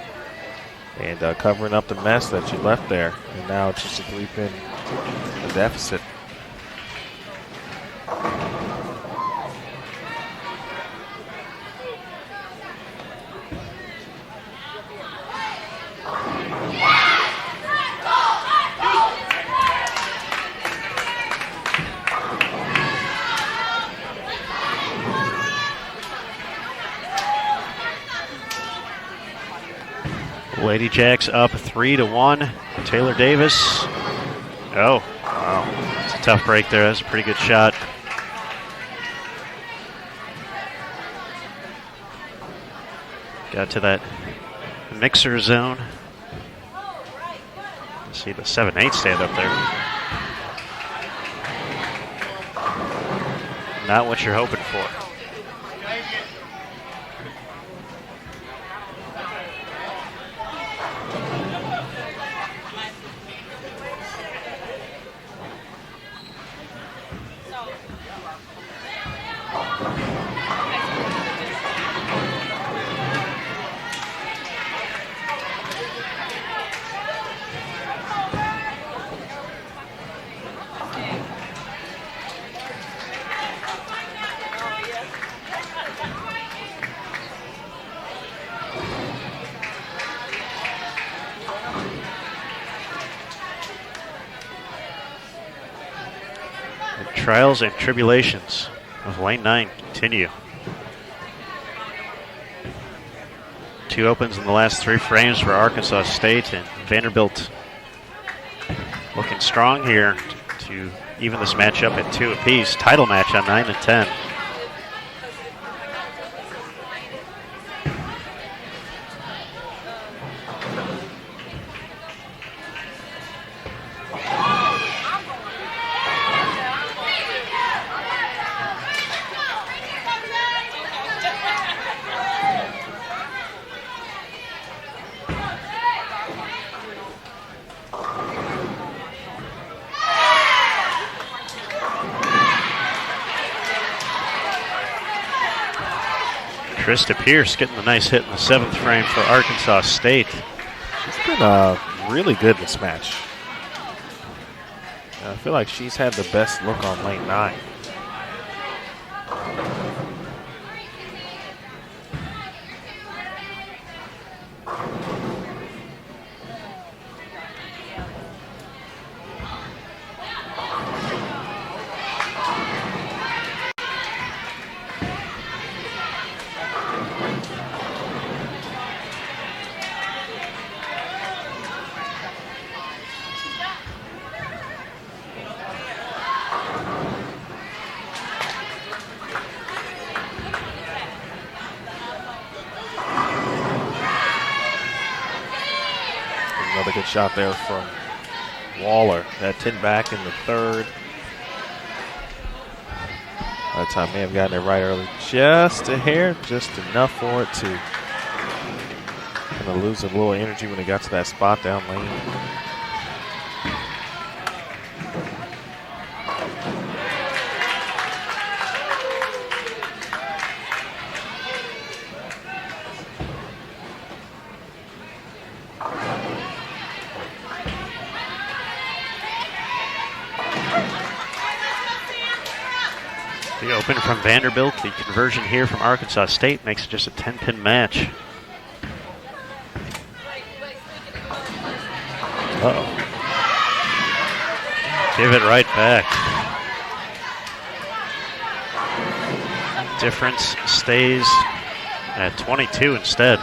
and covering up the mess that she left there, and now it's just a 3-pin deficit. Lady Jacks up 3-1. Taylor Davis. Oh, wow. It's a tough break there. That's a pretty good shot. Got to that mixer zone. See the 7-8 stand up there. Not what you're hoping for. Trials and tribulations of lane 9 continue. 2 opens in the last 3 frames for Arkansas State, and Vanderbilt looking strong here to even this matchup at 2 apiece. Title match on 9 and 10. Krista Pierce getting a nice hit in the 7th frame for Arkansas State. She's been really good this match. I feel like she's had the best look on lane 9. Another good shot there from Waller. That 10 back in the 3rd. That time may have gotten it right early. Just a hair, just enough for it to kind of lose a little energy when it got to that spot down lane. The open from Vanderbilt, the conversion here from Arkansas State makes it just a 10-pin match. Uh-oh. Give it right back. Difference stays at 22 instead.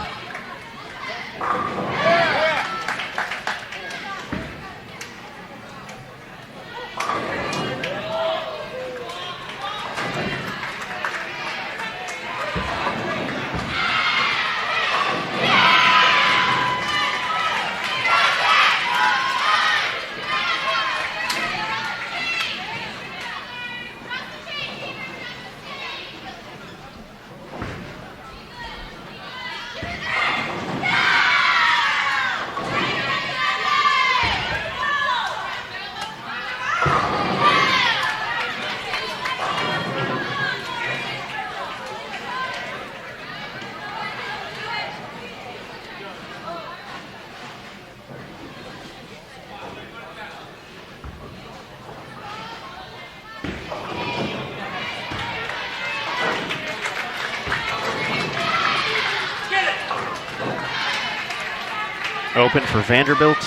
Open for Vanderbilt.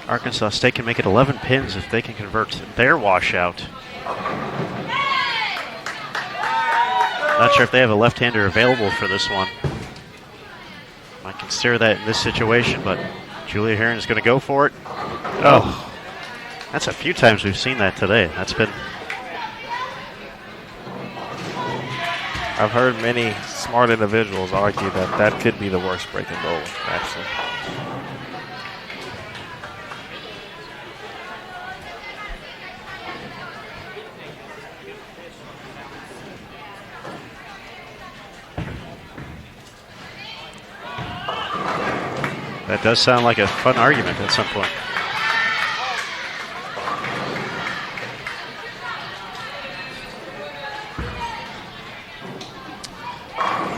Arkansas State can make it 11 pins if they can convert their washout. Not sure if they have a left-hander available for this one. Might consider that in this situation, but Julia Heron is going to go for it. Oh, that's a few times we've seen that today. That's been... I've heard many smart individuals argue that that could be the worst breaking goal, actually. That does sound like a fun argument at some point.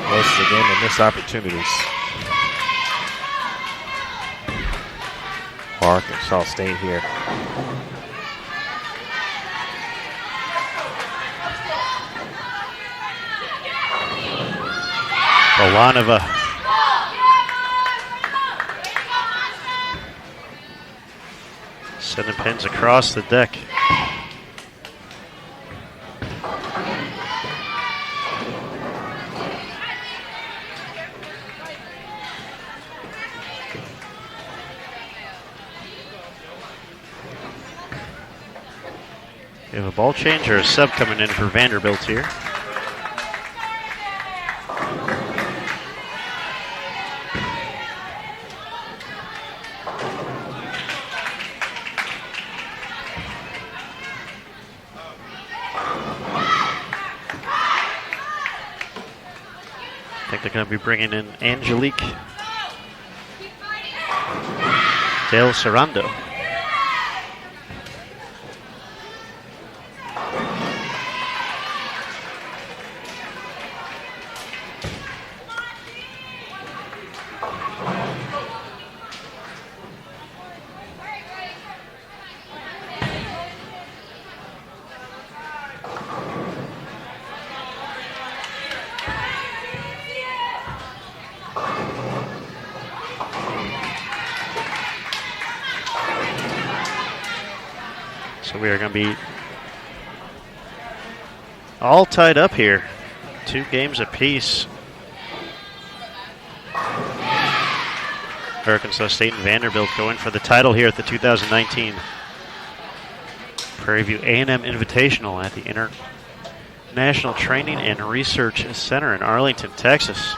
This is a game of missed opportunities. Arkansas State here. Bolanova. Sending pins across the deck. We have a ball change or a sub coming in for Vanderbilt here. I think they're going to be bringing in Angelique Del Serrando. So we are going to be all tied up here. 2 games apiece. Arkansas State and Vanderbilt going for the title here at the 2019 Prairie View A&M Invitational at the International Training and Research Center in Arlington, Texas.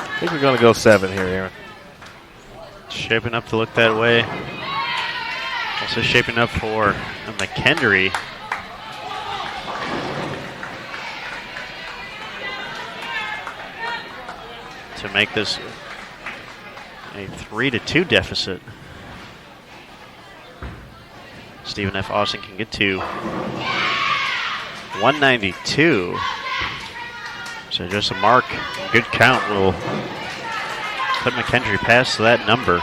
I think we're going to go 7 here, Aaron. Shaping up to look that way. Also shaping up for McKendree. To make this a 3-2 deficit. Stephen F. Austin can get to 192. So just a mark, good count will put McKendree past that number.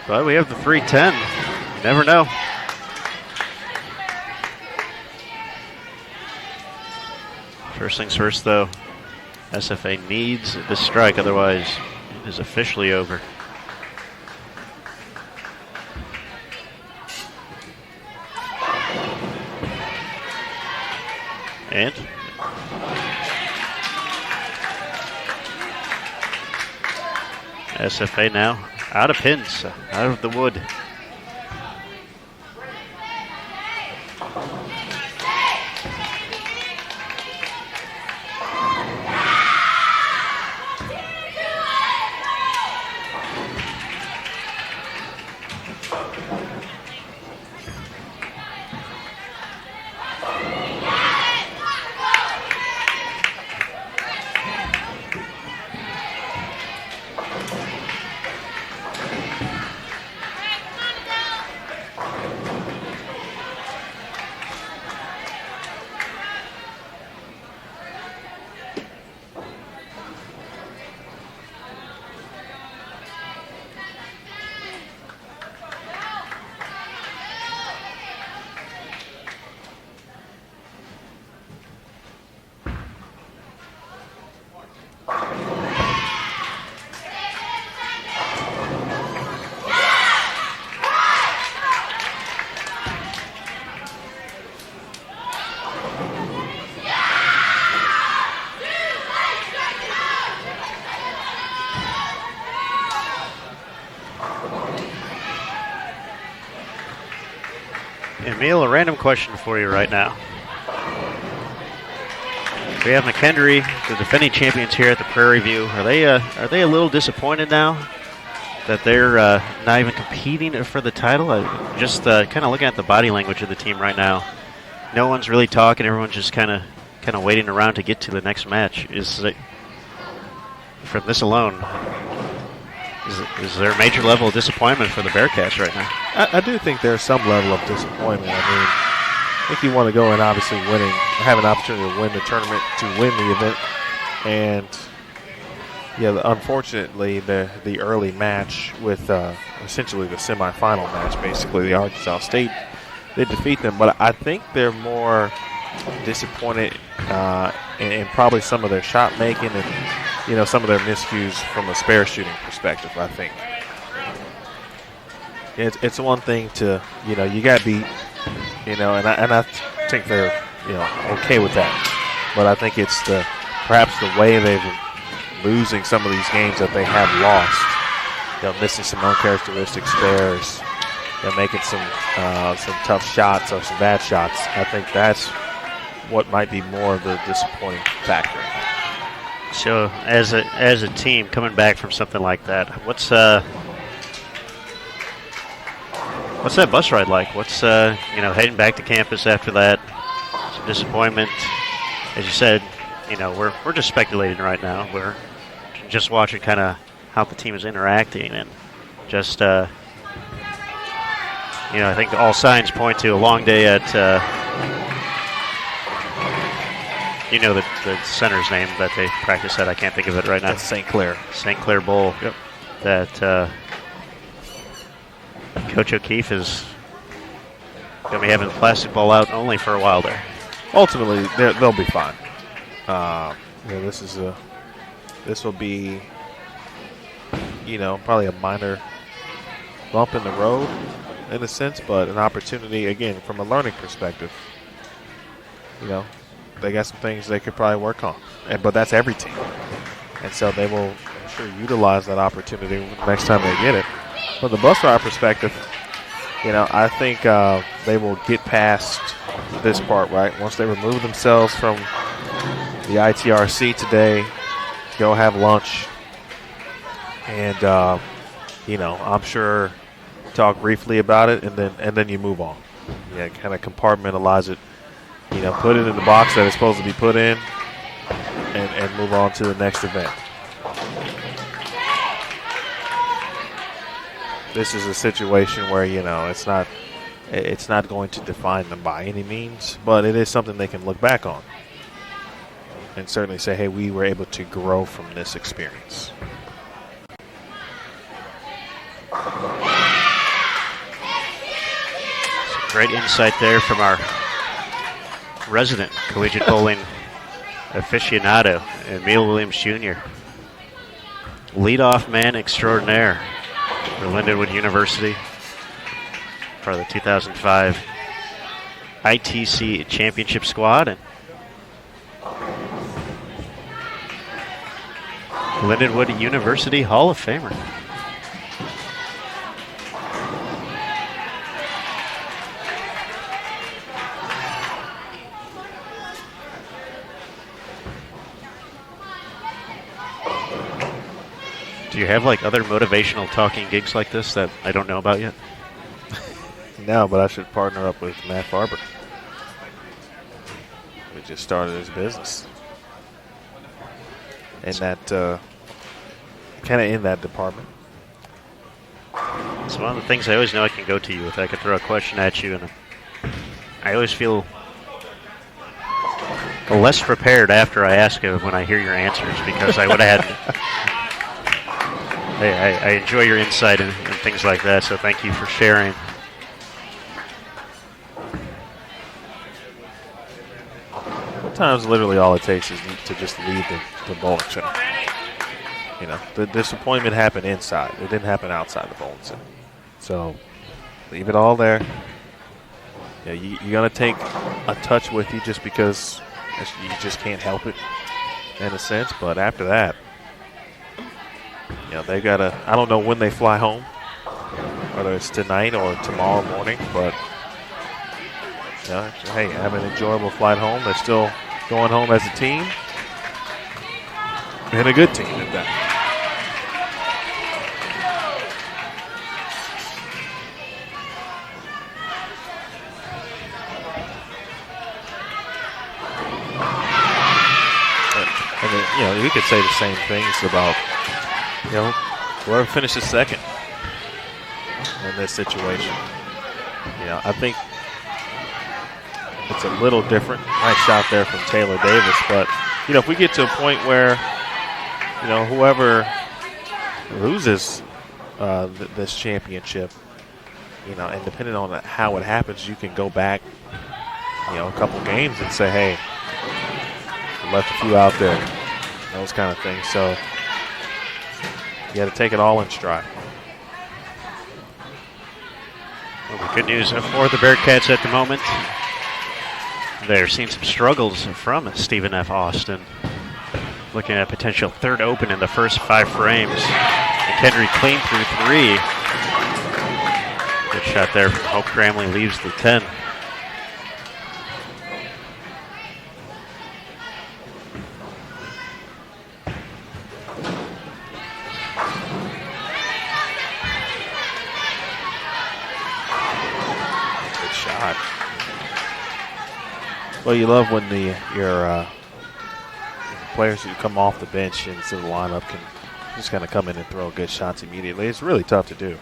But we have the 310. You never know. First things first, though. SFA needs this strike, otherwise it is officially over. And SFA now out of pins, out of the wood. Emil, a random question for you right now. We have McHenry, the defending champions here at the Prairie View. Are they a little disappointed now that they're not even competing for the title? Just kind of looking at the body language of the team right now. No one's really talking. Everyone's just kind of waiting around to get to the next match. From this alone, is there a major level of disappointment for the Bearcats right now? I do think there's some level of disappointment. I think you want to go in obviously winning, have an opportunity to win the tournament, to win the event. And, yeah, unfortunately, the early match with essentially the semifinal match, basically, the Arkansas State, they defeat them. But I think they're more disappointed in probably some of their shot making and, some of their miscues from a spare shooting perspective, I think. It's one thing to, you got beat. And I think they're, okay with that. But I think it's perhaps the way they've been losing some of these games that they have lost. Missing some uncharacteristic spares, making some tough shots or some bad shots. I think that's what might be more of the disappointing factor. So, as a team coming back from something like that, what's that bus ride like? What's heading back to campus after that? Some disappointment. As you said, we're just speculating right now. We're just watching kind of how the team is interacting, and just I think all signs point to a long day at the center's name that they practice at. I can't think of it right now. That's St. Clair. St. Clair Bowl. Yep. That Coach O'Keefe is going to be having the plastic ball out only for a while there. Ultimately, they'll be fine. This will be, probably a minor bump in the road in a sense, but an opportunity, again, from a learning perspective. They got some things they could probably work on. But that's every team. And so they will, I'm sure, utilize that opportunity next time they get it. From the bus ride perspective, I think they will get past this part, right? Once they remove themselves from the ITRC today, go have lunch, and, I'm sure talk briefly about it, and then you move on. Yeah, kind of compartmentalize it. Put it in the box that it's supposed to be put in, and move on to the next event. This is a situation where it's not going to define them by any means, but it is something they can look back on and certainly say, hey, we were able to grow from this experience. Some great insight there from our resident collegiate bowling aficionado, Emil Williams Jr. Leadoff man extraordinaire for Lindenwood University for the 2005 ITC Championship squad, and Lindenwood University Hall of Famer. Do you have other motivational talking gigs like this that I don't know about yet? No, but I should partner up with Matt Farber. We just started his business. And that kind of in that department. It's one of the things I always know I can go to you if I could throw a question at you, and I always feel less prepared after I ask it when I hear your answers, because I would have had. I enjoy your insight and things like that, so thank you for sharing. Sometimes literally all it takes is to just leave the bowling center. The disappointment happened inside. It didn't happen outside the bowling center. So leave it all there. You're going to take a touch with you just because you just can't help it in a sense. But after that, they got to, I don't know when they fly home, whether it's tonight or tomorrow morning, but Hey, have an enjoyable flight home. They're still going home as a team, and a good team at that. And then, you could say the same things about, whoever finishes second in this situation. I think it's a little different. Nice shot there from Taylor Davis. But, if we get to a point where, whoever loses this championship, and depending on how it happens, you can go back, a couple games and say, hey, we left a few out there, those kind of things. So you got to take it all in stride. Well, the good news for the Bearcats at the moment, they're seeing some struggles from Stephen F. Austin. Looking at a potential third open in the first 5 frames. McHenry clean through 3. Good shot there from Hope Gramley, leaves the 10. Well, you love when your players who come off the bench into the lineup can just kind of come in and throw good shots immediately. It's really tough to do.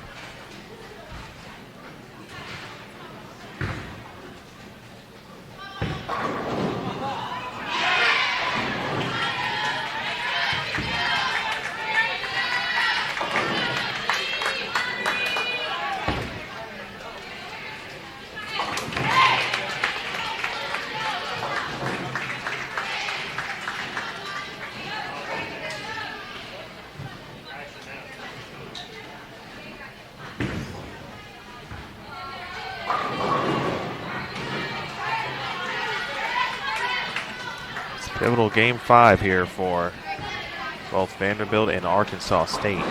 Pivotal game 5 here for both Vanderbilt and Arkansas State.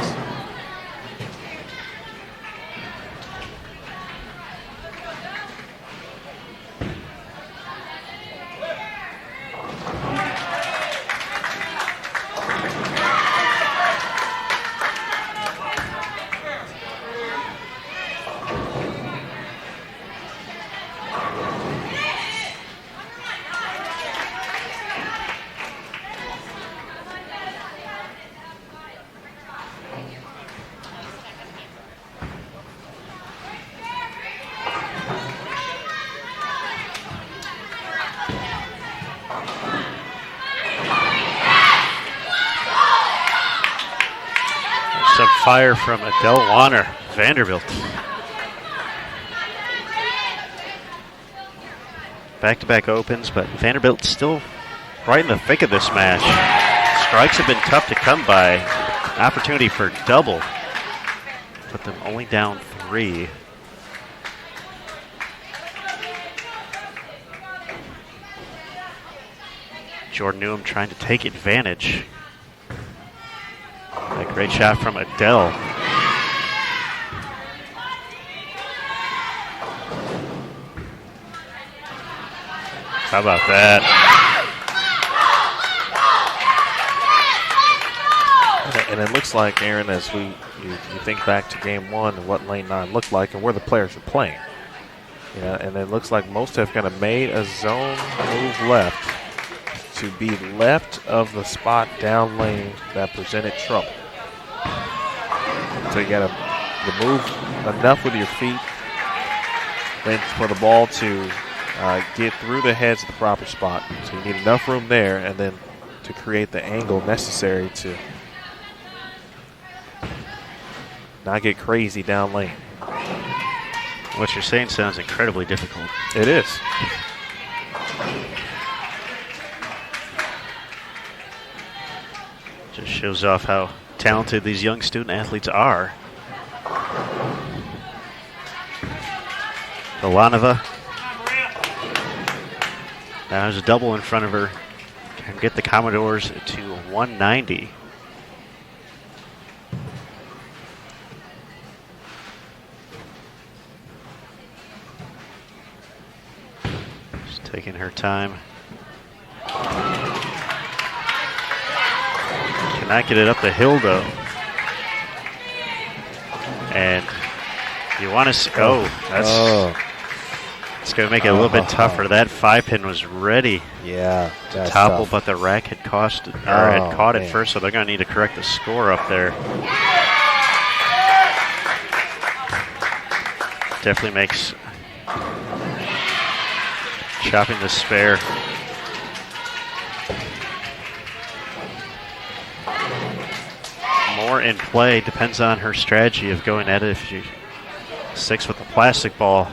Some fire from Adele Warner, Vanderbilt. Back-to-back opens, but Vanderbilt still right in the thick of this match. Strikes have been tough to come by. Opportunity for double. Put them only down 3. Jordan Newham trying to take advantage. A great shot from Adele. How about that? And it looks like, Aaron, as you think back to game 1 and what lane 9 looked like and where the players were playing. And it looks like most have kind of made a zone move left to be left of the spot down lane that presented trouble. So you got to move enough with your feet then for the ball to get through the heads of the proper spot. So you need enough room there and then to create the angle necessary to not get crazy down lane. What you're saying sounds incredibly difficult. It is. Just shows off how talented these young student athletes are. Ilanova. Now there's a double in front of her. Can get the Commodores to 190. Taking her time. Cannot get it up the hill though. And you want to that's it's going to make it a little bit tougher. That 5-pin was ready to topple, but the rack had caught it first, so they're going to need to correct the score up there. Definitely makes chopping the spare more in play. Depends on her strategy of going at it. If she sticks with the plastic ball.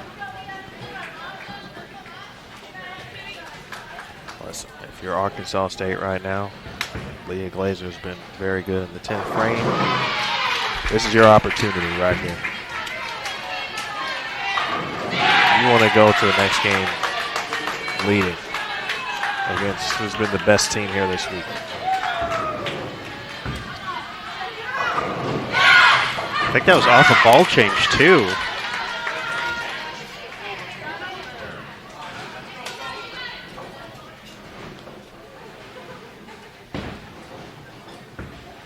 Listen, if you're Arkansas State right now, Leah Glazer's been very good in the 10th frame. This is your opportunity right here. You want to go to the next game leading against who's been the best team here this week. I think that was off a ball change too.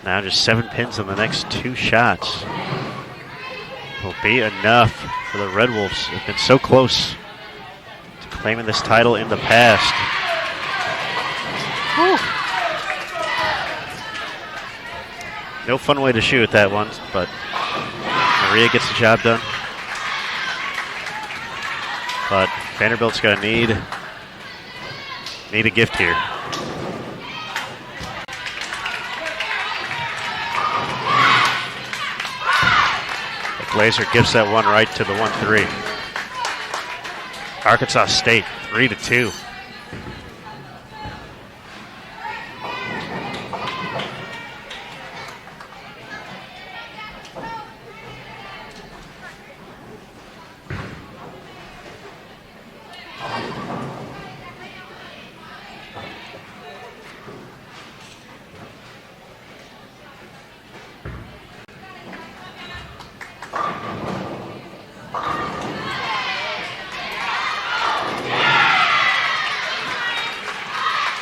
Now just 7 pins on the next 2 shots. Will be enough for the Red Wolves. They've been so close to claiming this title in the past. Whew. No fun way to shoot that one, but Maria gets the job done. But Vanderbilt's going to need a gift here. Glazer gives that one right to the 1-3. Arkansas State 3-2.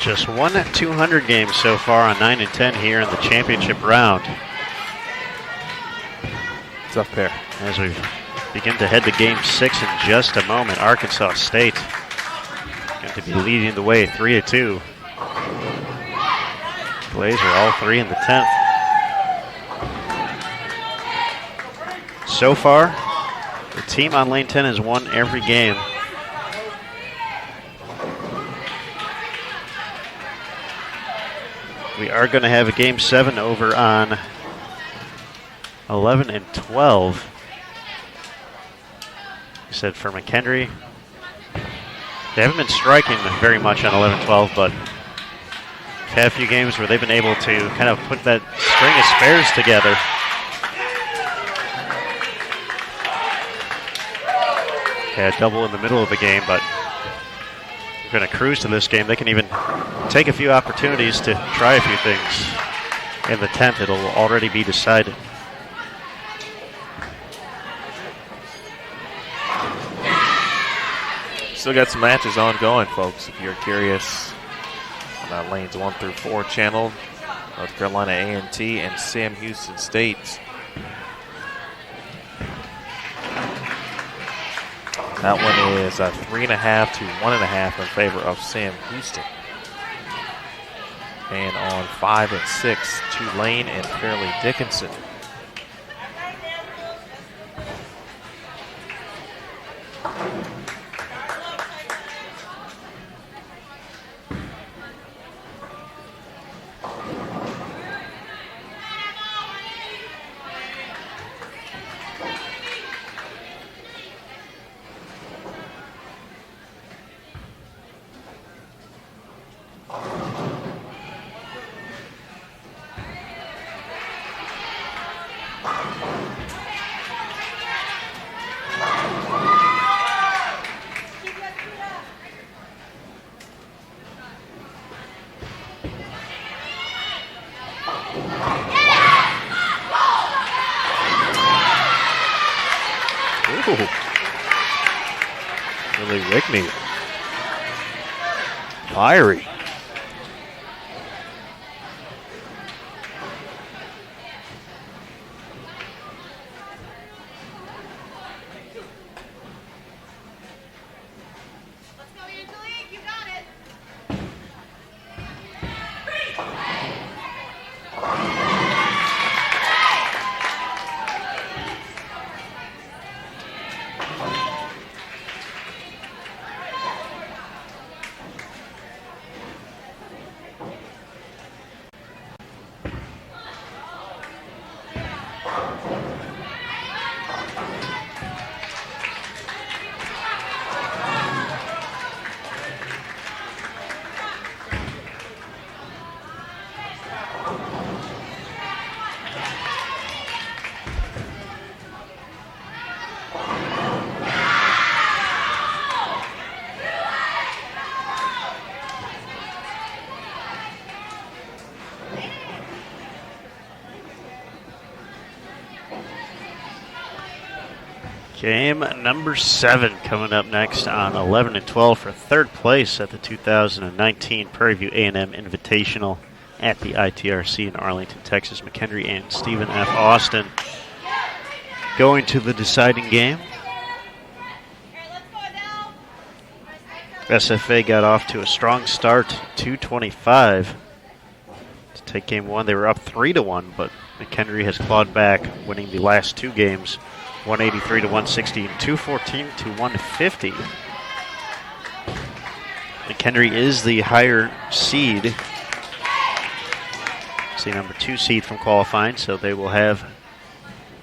Just one 200 game so far on 9 and 10 here in the championship round. Tough pair. As we begin to head to game 6 in just a moment, Arkansas State going to be leading the way 3-2. Glazer all 3 in the 10th. So far, the team on lane 10 has won every game. We are going to have a game 7 over on 11 and 12. You said for McHenry. They haven't been striking very much on 11-12, but we've had a few games where they've been able to kind of put that string of spares together. Had a double in the middle of the game, but we're going to cruise to this game. They can even take a few opportunities to try a few things. In the 10th, it'll already be decided. Still got some matches ongoing, folks. If you're curious, on lanes 1 through 4 channel, North Carolina A&T and Sam Houston State. That one is a 3.5 to 1.5 in favor of Sam Houston. And on 5 and 6, Tulane and Fairleigh Dickinson. Really Rickney. Fiery. Game number 7 coming up next on 11 and 12 for third place at the 2019 Prairie View A&M Invitational at the ITRC in Arlington, Texas. McHenry and Stephen F. Austin going to the deciding game. SFA got off to a strong start, 225 to take game 1. They were up 3-1, but McHenry has clawed back, winning the last 2 games, 183 to 160 and 214 to 150. McHenry is the higher seed. It's the number 2 seed from qualifying, so they will have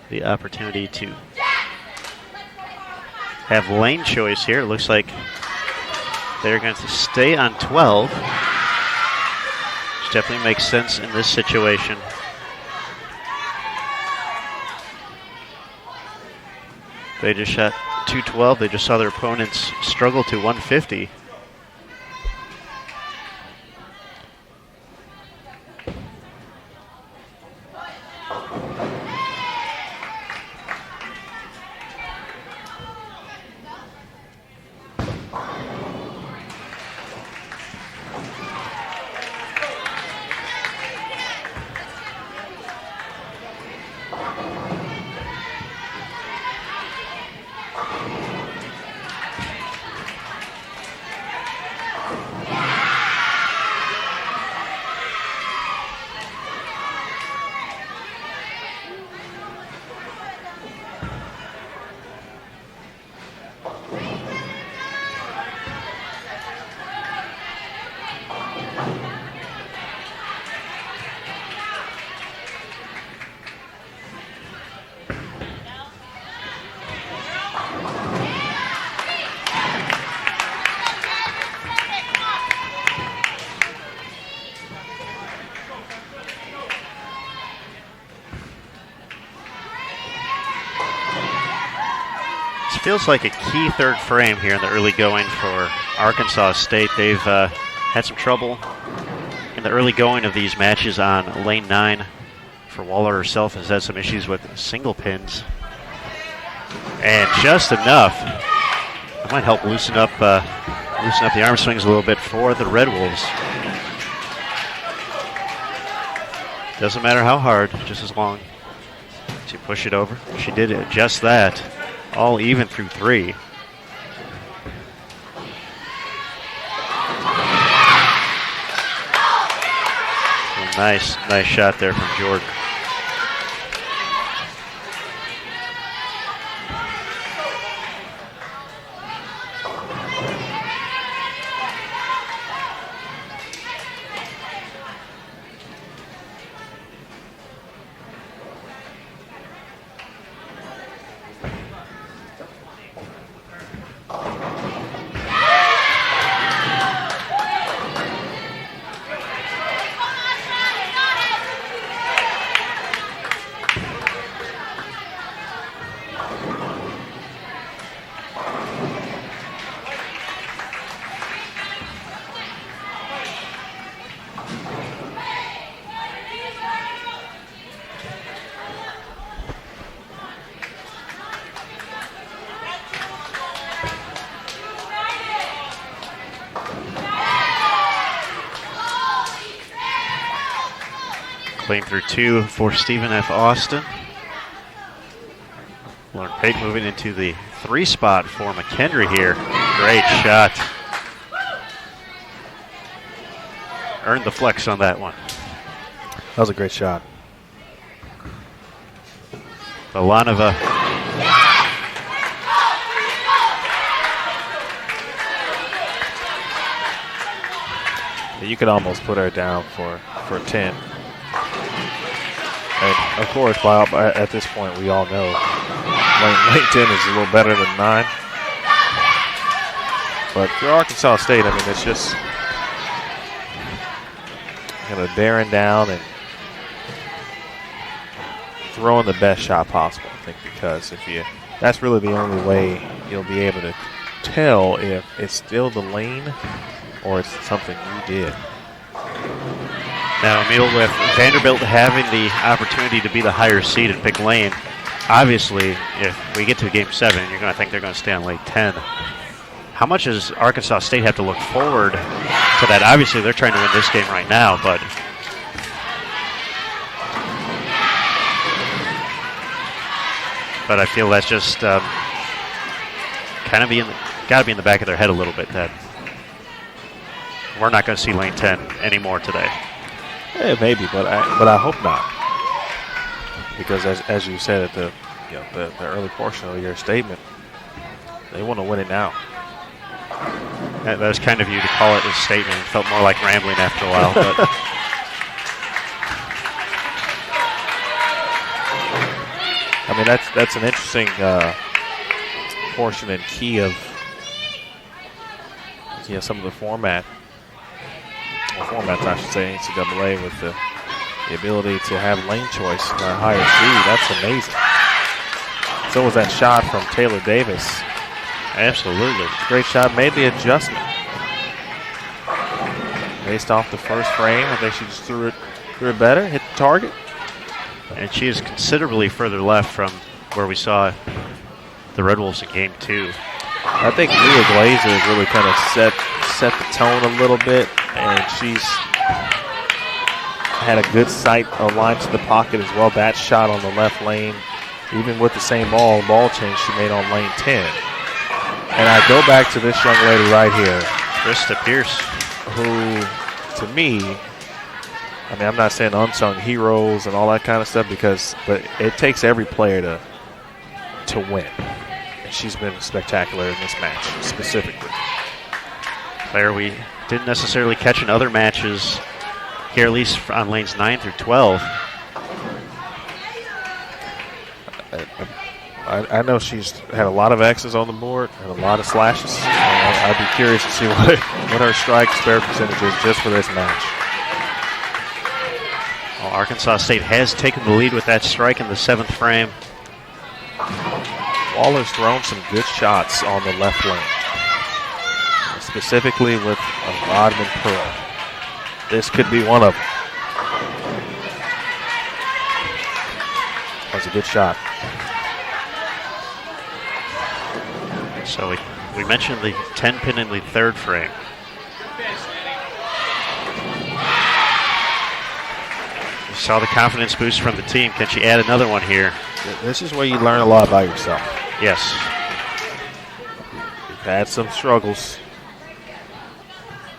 the opportunity to have lane choice here. It looks like they're going to stay on 12, which definitely makes sense in this situation. They just shot 212. They just saw their opponents struggle to 150. Feels like a key third frame here in the early going for Arkansas State. They've had some trouble in the early going of these matches on lane 9. For Waller herself has had some issues with single pins. And just enough. That might help loosen up the arm swings a little bit for the Red Wolves. Doesn't matter how hard, just as long as you push it over. She did just that. All even through 3. Nice shot there from Jordan. Playing through 2 for Stephen F. Austin. Lauren Pate moving into the 3 spot for McKendree here. Great shot. Earned the flex on that one. That was a great shot. Balanova. You could almost put her down for 10. And of course, at this point, we all know lane 10 is a little better than 9. But for Arkansas State, I mean, it's just kind of bearing down and throwing the best shot possible, I think, because that's really the only way you'll be able to tell if it's still the lane or it's something you did. Now, Emil, with Vanderbilt having the opportunity to be the higher seed and pick lane, obviously, if we get to Game 7, you're going to think they're going to stay on lane 10. How much does Arkansas State have to look forward to that? Obviously, they're trying to win this game right now, but I feel that's just kind of got to be in the back of their head a little bit that we're not going to see lane 10 anymore today. Yeah, maybe, but I hope not, because as you said at the early portion of your statement, they want to win it now. That was kind of you to call it a statement. It felt more like rambling after a while, but. I mean, that's an interesting portion and key of some of the formats, I should say, NCAA, with the ability to have lane choice and a higher speed. That's amazing. So was that shot from Taylor Davis. Absolutely. Great shot. Made the adjustment. Based off the first frame, I think she just threw it better, hit the target. And she is considerably further left from where we saw the Red Wolves in Game 2. I think Leah Glazer has really kind of set the tone a little bit, and she's had a good sight aligned to the pocket as well. That shot on the left lane, even with the same ball change she made on lane 10. And I go back to this young lady right here, Krista Pierce, who, to me, I mean, I'm not saying unsung heroes and all that kind of stuff, but it takes every player to win. And she's been spectacular in this match, specifically. Player we didn't necessarily catch in other matches here, at least on lanes 9 through 12. I know she's had a lot of X's on the board and a lot of slashes. I'd be curious to see what her strike spare percentage is just for this match. Well, Arkansas State has taken the lead with that strike in the 7th frame. Waller's thrown some good shots on the left lane, specifically with a Rodman Pearl. This could be one of them. That was a good shot. So we mentioned the 10 pin in the 3rd frame. We saw the confidence boost from the team. Can she add another one here? This is where you learn a lot about yourself. Yes. You've had some struggles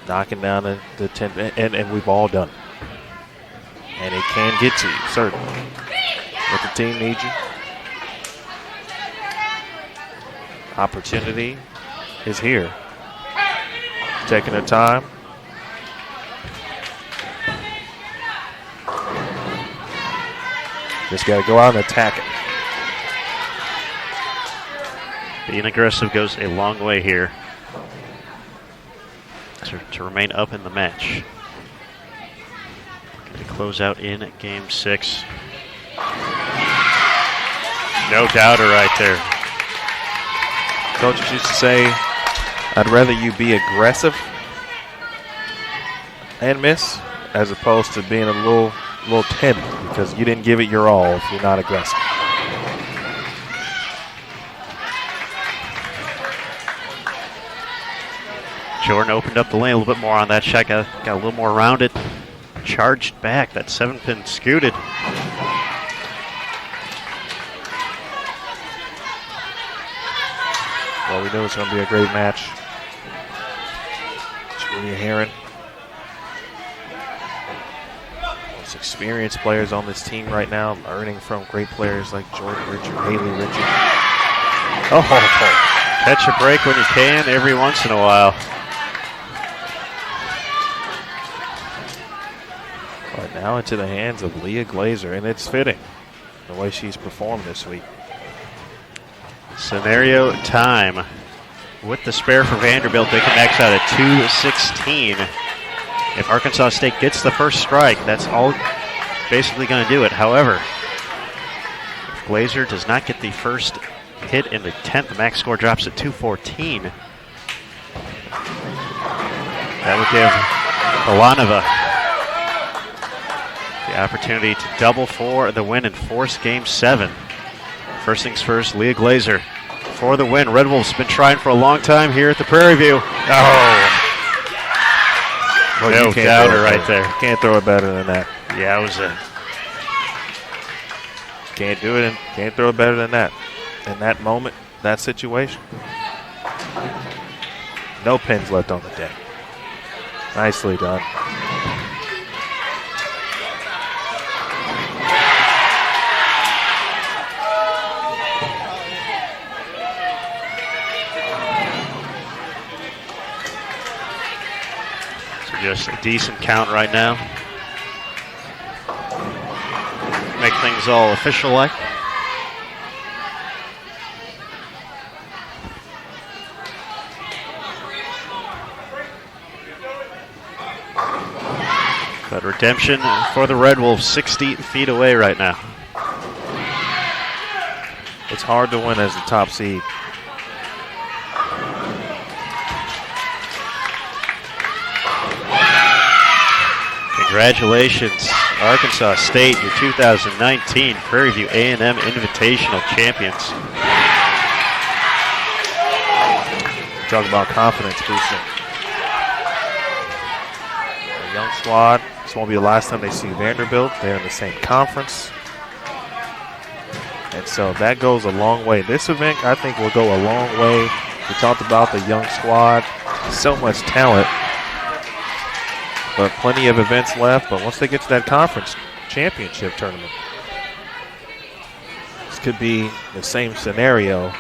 knocking down the 10, and we've all done it. And it can get to you, certainly. But the team needs you. Opportunity is here. Taking her time. Just got to go out and attack it. Being aggressive goes a long way here to remain up in the match. Going to close out in Game 6. No doubter right there. Coaches used to say, I'd rather you be aggressive and miss as opposed to being a little timid because you didn't give it your all if you're not aggressive. Jordan opened up the lane a little bit more on that shot, got a little more rounded. charged back. That 7-pin scooted. Well, we knew it was going to be a great match. Julia Heron. Most experienced players on this team right now, learning from great players like Jordan Richard, Haley Richard. Oh, catch a break when you can every once in a while. But now into the hands of Leah Glazer, and it's fitting the way she's performed this week. Scenario time. With the spare for Vanderbilt, they can max out at 2:16. If Arkansas State gets the first strike, that's all basically going to do it. However, if Glazer does not get the first hit in the 10th, the max score drops at 2:14. That would give Balanova the opportunity to double for the win and force Game 7. First things first, Leah Glazer for the win. Red Wolves been trying for a long time here at the Prairie View. Oh! Well, No doubter right there. Can't throw it better than that. Yeah, it was a... Can't do it and can't throw it better than that. In that moment, that situation. No pins left on the deck. Nicely done. Just a decent count right now. Make things all official-like. But redemption for the Red Wolves, 60 feet away right now. It's hard to win as the top seed. Congratulations, Arkansas State, your 2019 Prairie View A&M Invitational champions. Talk about confidence boosting. A young squad. This won't be the last time they see Vanderbilt. They're in the same conference. And so that goes a long way. This event, I think, will go a long way. We talked about the young squad. So much talent. But plenty of events left. But once they get to that conference championship tournament, this could be the same scenario.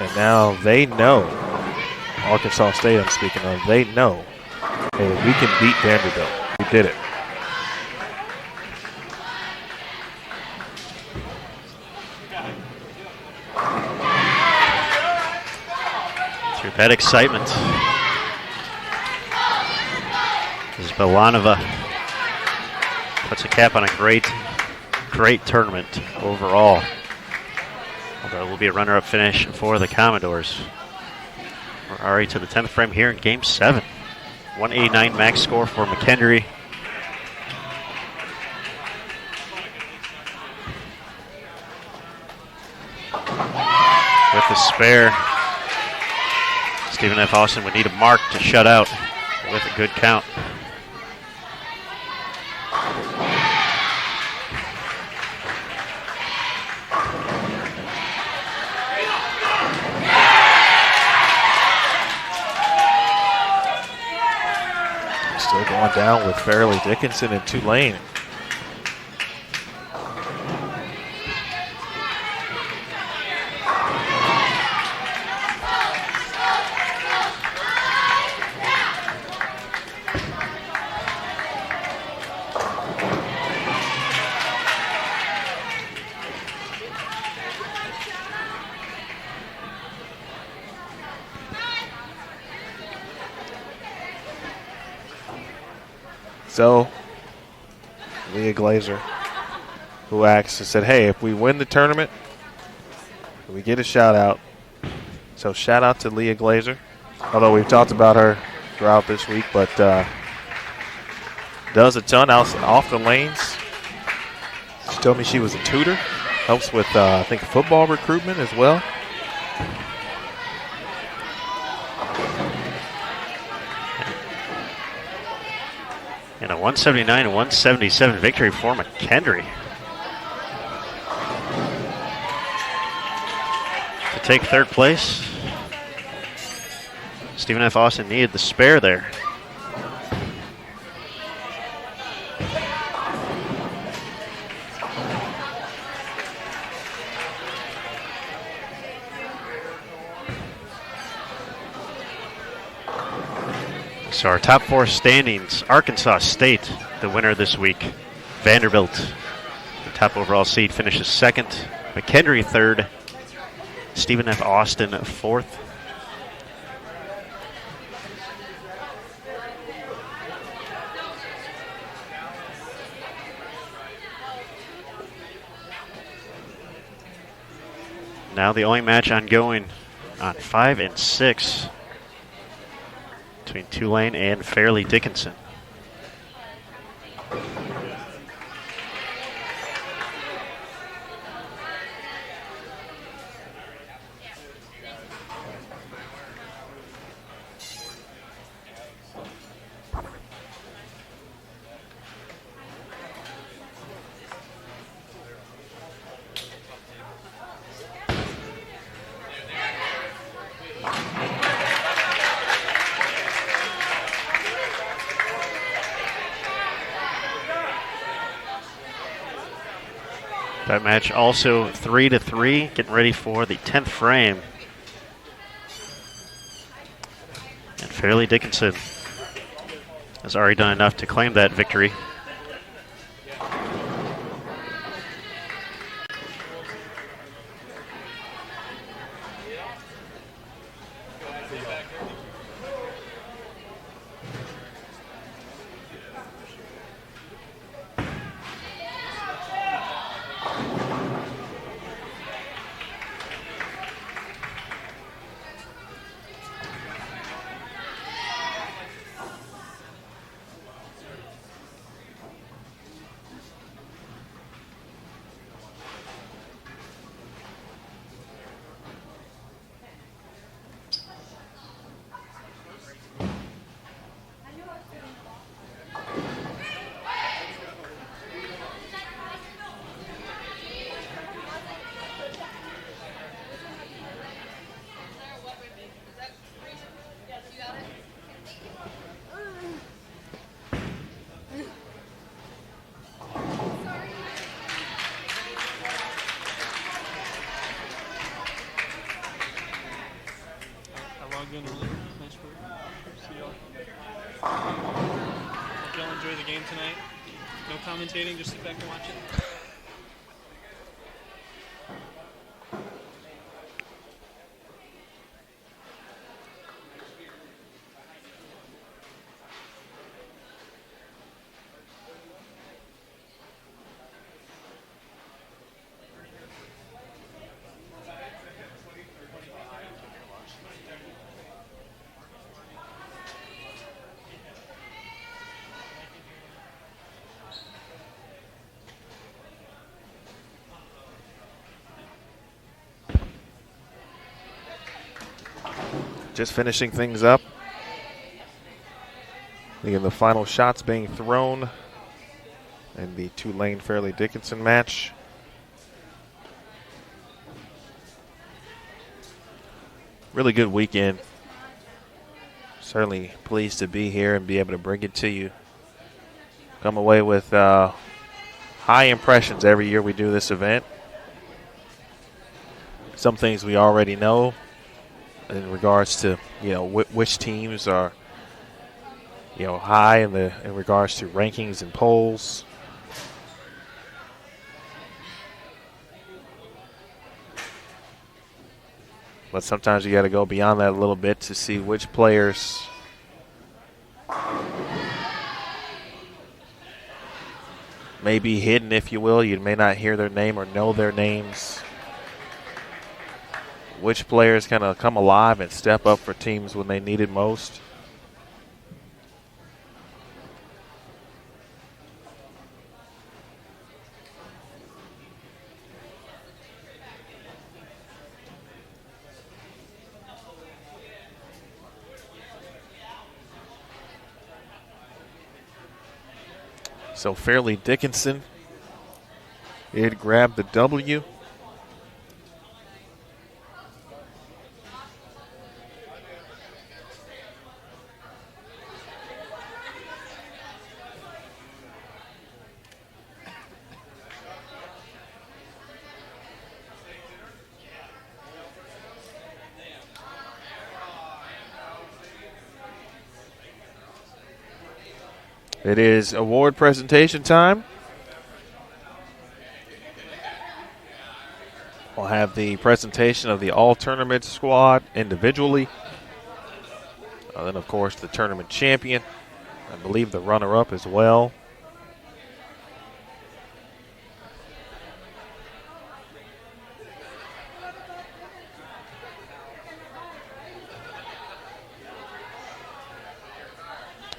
And now they know, Arkansas State I'm speaking of, they know, hey, we can beat Vanderbilt. We did it. Through that excitement, as Belanova puts a cap on a great tournament overall. Although it will be a runner-up finish for the Commodores. We're already to the 10th frame here in Game 7. 189 max score for McHenry. With the spare, Stephen F. Austin would need a mark to shut out with a good count. Still going down with Fairleigh Dickinson and Tulane. So, Leah Glazer, who asked and said, hey, if we win the tournament, we get a shout out. So shout out to Leah Glazer, although we've talked about her throughout this week, but does a ton off the lanes. She told me she was a tutor, helps with, I think, football recruitment as well. And a 179-177 victory for McKendree. To take third place, Stephen F. Austin needed the spare there. So our top four standings: Arkansas State, the winner this week. Vanderbilt, the top overall seed, finishes second. McKendree third. Stephen F. Austin fourth. Now the only match ongoing on 5 and 6 between Tulane and Fairleigh Dickinson. That match also 3-3, getting ready for the 10th frame. And Fairleigh Dickinson has already done enough to claim that victory. Hope y'all enjoy the game tonight. No commentating, just sit back and watch it. Just finishing things up. Again, the final shots being thrown in the Tulane Fairleigh Dickinson match. Really good weekend. Certainly pleased to be here and be able to bring it to you. Come away with high impressions every year we do this event. Some things we already know in regards to, which teams are, high in regards to rankings and polls. But sometimes you got to go beyond that a little bit to see which players may be hidden, if you will. You may not hear their name or know their names. Which players kind of come alive and step up for teams when they need it most. So Fairleigh Dickinson did grab the W. It is award presentation time. We'll have the presentation of the all-tournament squad individually. Then, of course, the tournament champion. I believe the runner-up as well.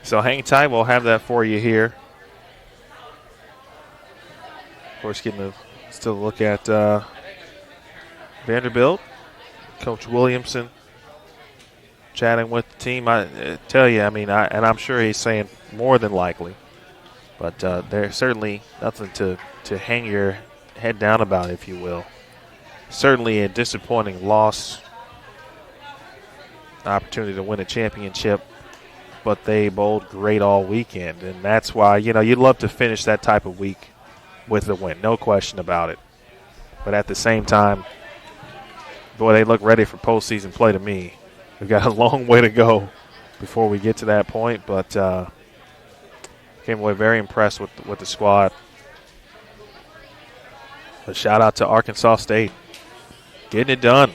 So hang tight. We'll have that for you here. Of course, getting to still look at Vanderbilt. Coach Williamson chatting with the team. I tell you, and I'm sure he's saying more than likely. But there's certainly nothing to hang your head down about, if you will. Certainly a disappointing loss. Opportunity to win a championship. But they bowled great all weekend. And that's why, you'd love to finish that type of week with a win. No question about it. But at the same time, boy, they look ready for postseason play to me. We've got a long way to go before we get to that point. But came away very impressed with the squad. A shout out to Arkansas State. Getting it done.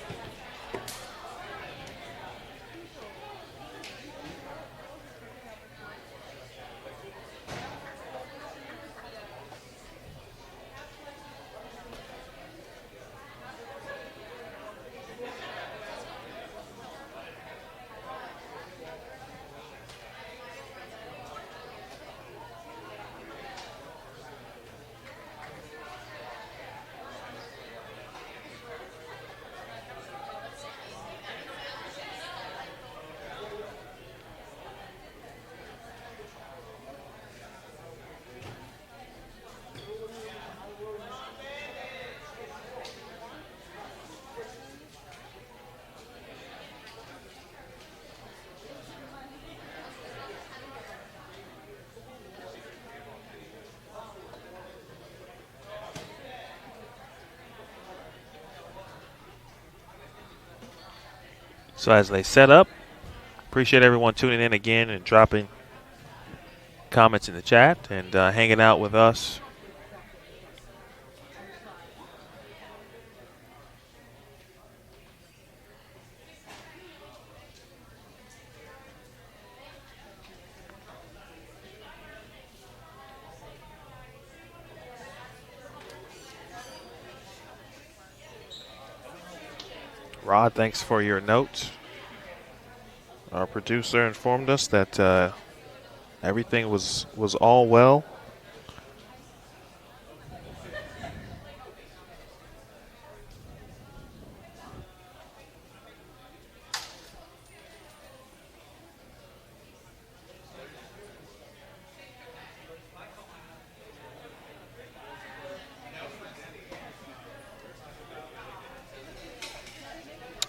So as they set up, appreciate everyone tuning in again and dropping comments in the chat and hanging out with us. Rod, thanks for your notes. Our producer informed us that everything was all well.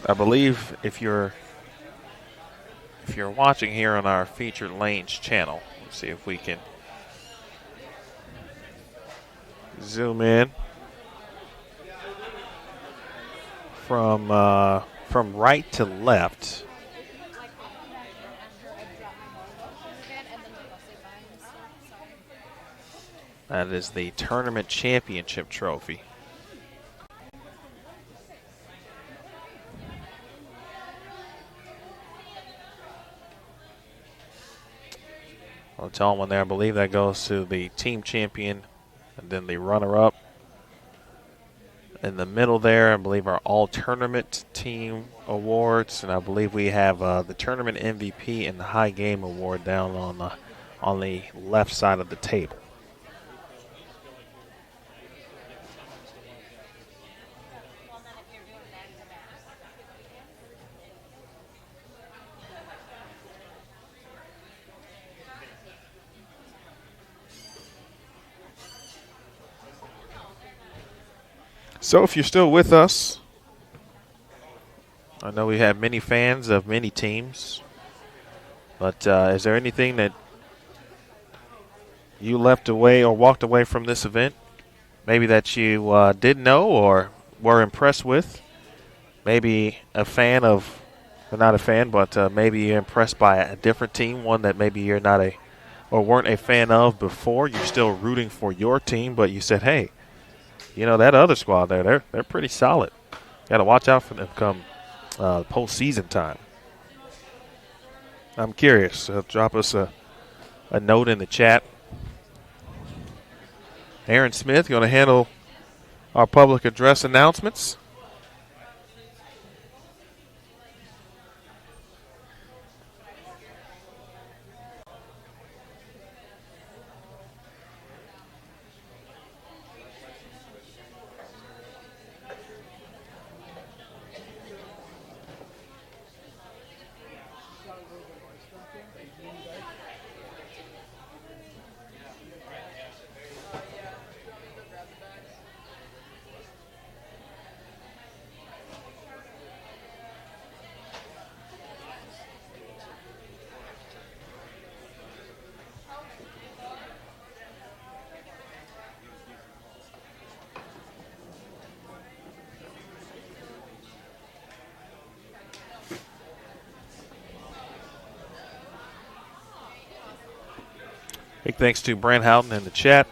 I believe if you're watching here on our Featured Lanes channel, let's see if we can zoom in from right to left. That is the tournament championship trophy. I'll tell one there. I believe that goes to the team champion and then the runner-up. In the middle there, I believe our all-tournament team awards, and I believe we have the tournament MVP and the high game award down on the left side of the table. So if you're still with us, I know we have many fans of many teams, but is there anything that you left away or walked away from this event, maybe that you didn't know or were impressed with? Maybe a fan of, or not a fan, but maybe you're impressed by a different team, one that maybe you're not a, or weren't a fan of before. You're still rooting for your team, but you said, hey, you know, that other squad there, they're pretty solid. Got to watch out for them come postseason time. I'm curious. Drop us a note in the chat. Aaron Smith going to handle our public address announcements. Big thanks to Brent Houghton in the chat.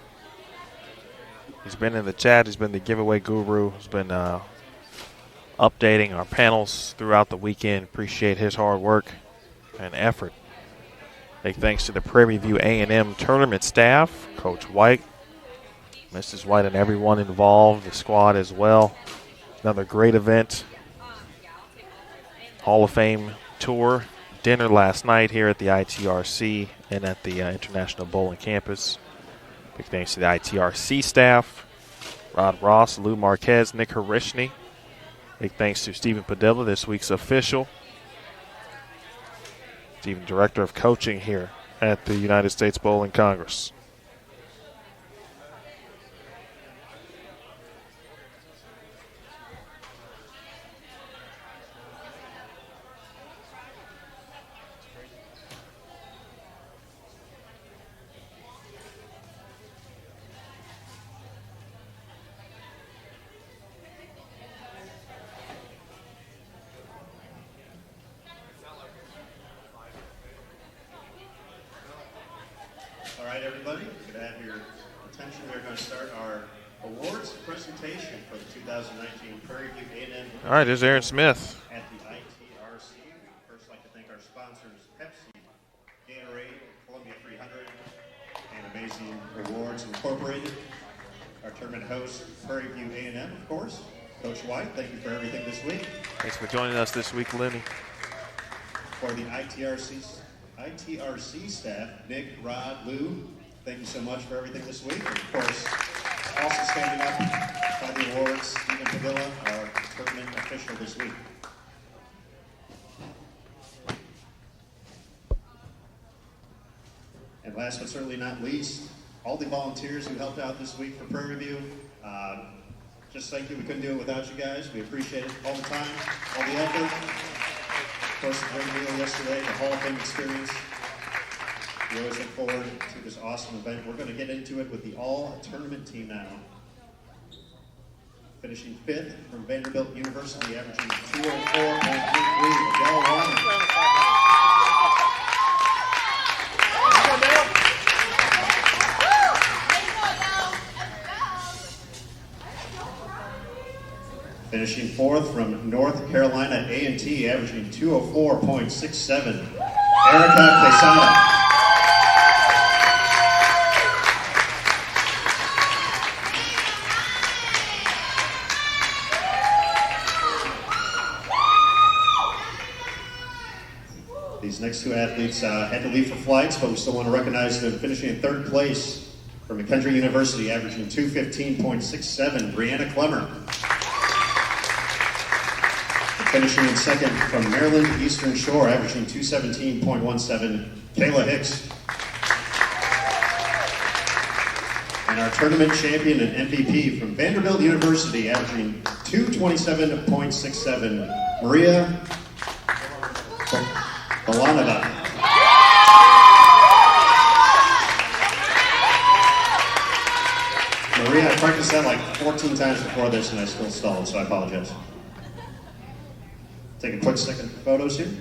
He's been in the chat. He's been the giveaway guru. He's been updating our panels throughout the weekend. Appreciate his hard work and effort. Big thanks to the Prairie View A&M tournament staff, Coach White, Mrs. White, and everyone involved, the squad as well. Another great event. Hall of Fame tour. Dinner last night here at the ITRC and at the International Bowling Campus. Big thanks to the ITRC staff, Rod Ross, Lou Marquez, Nick Harishny. Big thanks to Stephen Padilla, this week's official. Stephen, Director of Coaching here at the United States Bowling Congress. All right, everybody, could I have your attention? We're going to start our awards presentation for the 2019 Prairie View A&M. All right, there's Aaron Smith. At the ITRC, we'd first like to thank our sponsors, Pepsi, Gatorade, Columbia 300, and Amazing Rewards Incorporated. Our tournament host, Prairie View A&M, of course. Coach White, thank you for everything this week. Thanks for joining us this week, Lenny. For the ITRC staff, Nick, Rod, Lou, thank you so much for everything this week. And of course, also standing up by the awards, Stephen Padilla, our tournament official this week. And last but certainly not least, all the volunteers who helped out this week for Prairie View. Just thank you. We couldn't do it without you guys. We appreciate it all the time, all the effort. Of course, the great meal yesterday, the Hall of Fame experience. We always look forward to this awesome event. We're going to get into it with the all-tournament team now. Finishing 5th from Vanderbilt University, averaging 204.33. Adele Warner. Finishing 4th from North Carolina A&T, averaging 204.67. Erica Quesada. These next two athletes had to leave for flights, but we still want to recognize them. Finishing in 3rd place from McKendree University, averaging 215.67. Brianna Clemmer. Finishing in 2nd from Maryland Eastern Shore, averaging 217.17, Kayla Hicks. And our tournament champion and MVP from Vanderbilt University, averaging 227.67, Maria Balanova. Maria, I practiced that like 14 times before this and I still stalled, so I apologize. Take a quick second for photos here.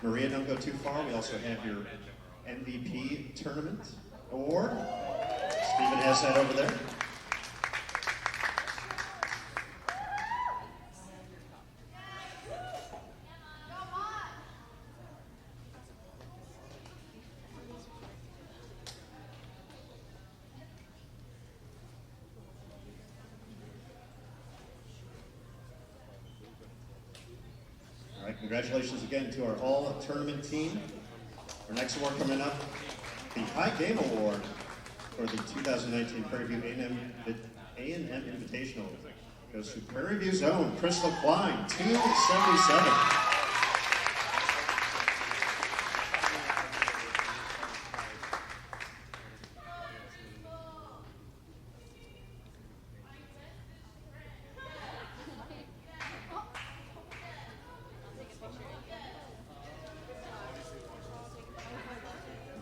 Maria, don't go too far. We also have your MVP tournament award. Stephen has that over there. Congratulations again to our all-tournament team. Our next award coming up, the High Game Award for the 2019 Prairie View A&M Invitational. Goes to Prairie View's own Crystal Klein, 277.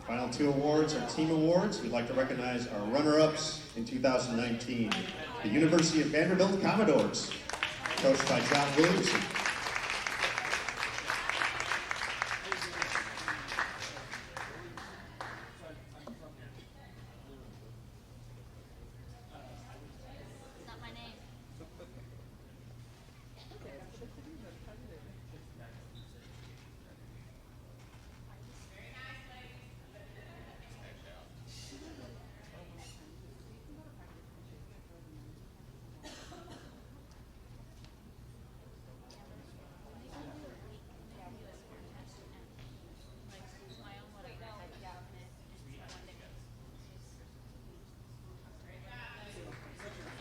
Final two awards are team awards. We'd like to recognize our runner-ups in 2019. The University of Vanderbilt Commodores, coached by John Williamson.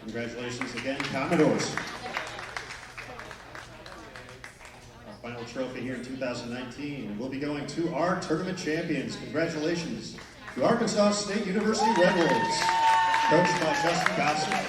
Congratulations again, Commodores. Our final trophy here in 2019 will be going to our tournament champions. Congratulations to Arkansas State University Red Wolves, coached by Justin Gossett.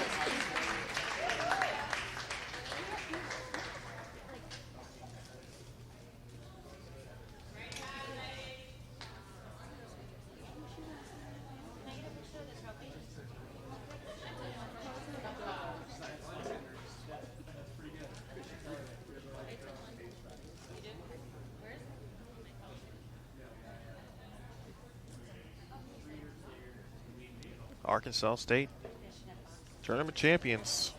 Arkansas State tournament champions.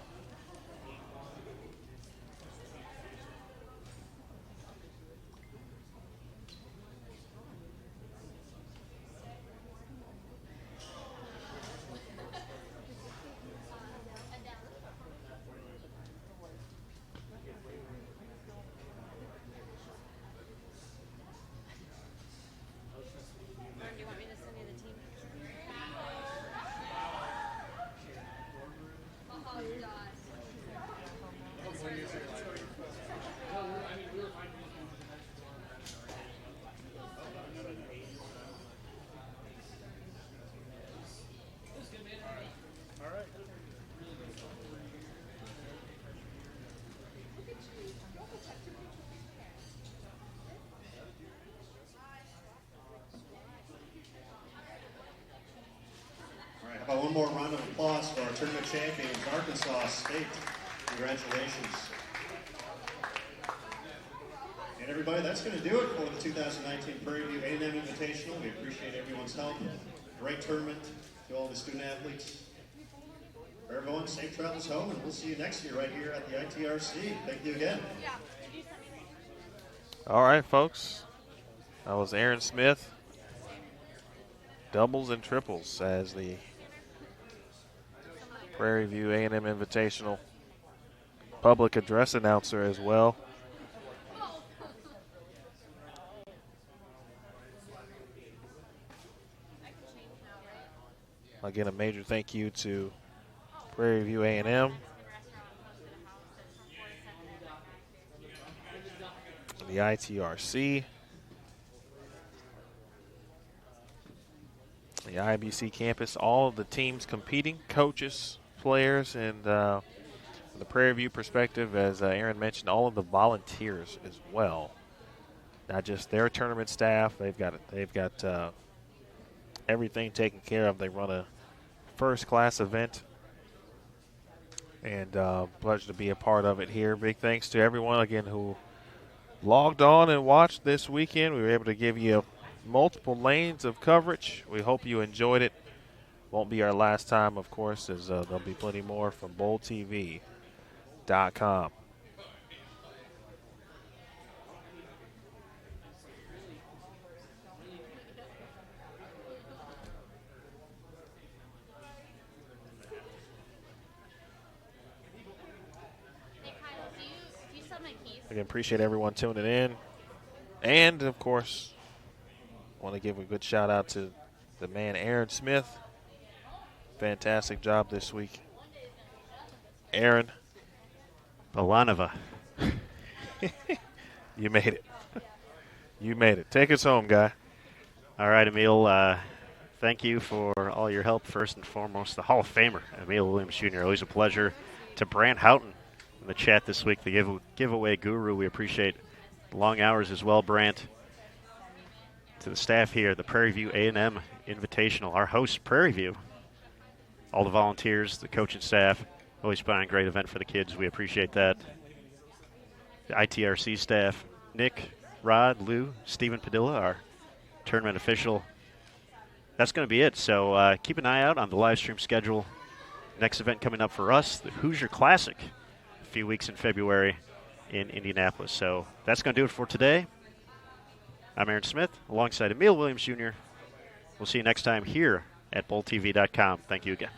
One more round of applause for our tournament champions, Arkansas State. Congratulations. And everybody, that's going to do it for the 2019 Prairie View A&M Invitational. We appreciate everyone's help. Great tournament to all the student athletes. For everyone, safe travels home, and we'll see you next year right here at the ITRC. Thank you again. All right, folks. That was Aaron Smith doubles and triples as the Prairie View A&M Invitational public address announcer as well. Again, a major thank you to Prairie View A&M, the ITRC, the IBC campus, all of the teams competing, coaches, players, and from the Prairie View perspective, as Aaron mentioned, all of the volunteers as well. Not just their tournament staff; they've got everything taken care of. They run a first-class event, and pleasure to be a part of it here. Big thanks to everyone again who logged on and watched this weekend. We were able to give you multiple lanes of coverage. We hope you enjoyed it. Won't be our last time, of course, as there'll be plenty more from BowlTV.com. Again, appreciate everyone tuning in. And, of course, want to give a good shout out to the man, Aaron Smith. Fantastic job this week. Aaron. Balanova. You made it. You made it. Take us home, guy. All right, Emil, thank you for all your help. First and foremost, the Hall of Famer, Emil Williams Jr. Always a pleasure. To Brant Houghton in the chat this week, the giveaway guru. We appreciate the long hours as well, Brant. To the staff here, the Prairie View A&M Invitational, our host, Prairie View. All the volunteers, the coaching staff, always put on a great event for the kids. We appreciate that. The ITRC staff, Nick, Rod, Lou, Stephen Padilla, our tournament official. That's going to be it. So keep an eye out on the live stream schedule. Next event coming up for us, the Hoosier Classic, a few weeks in February in Indianapolis. So that's going to do it for today. I'm Aaron Smith alongside Emil Williams Jr. We'll see you next time here at BowlTV.com. Thank you again.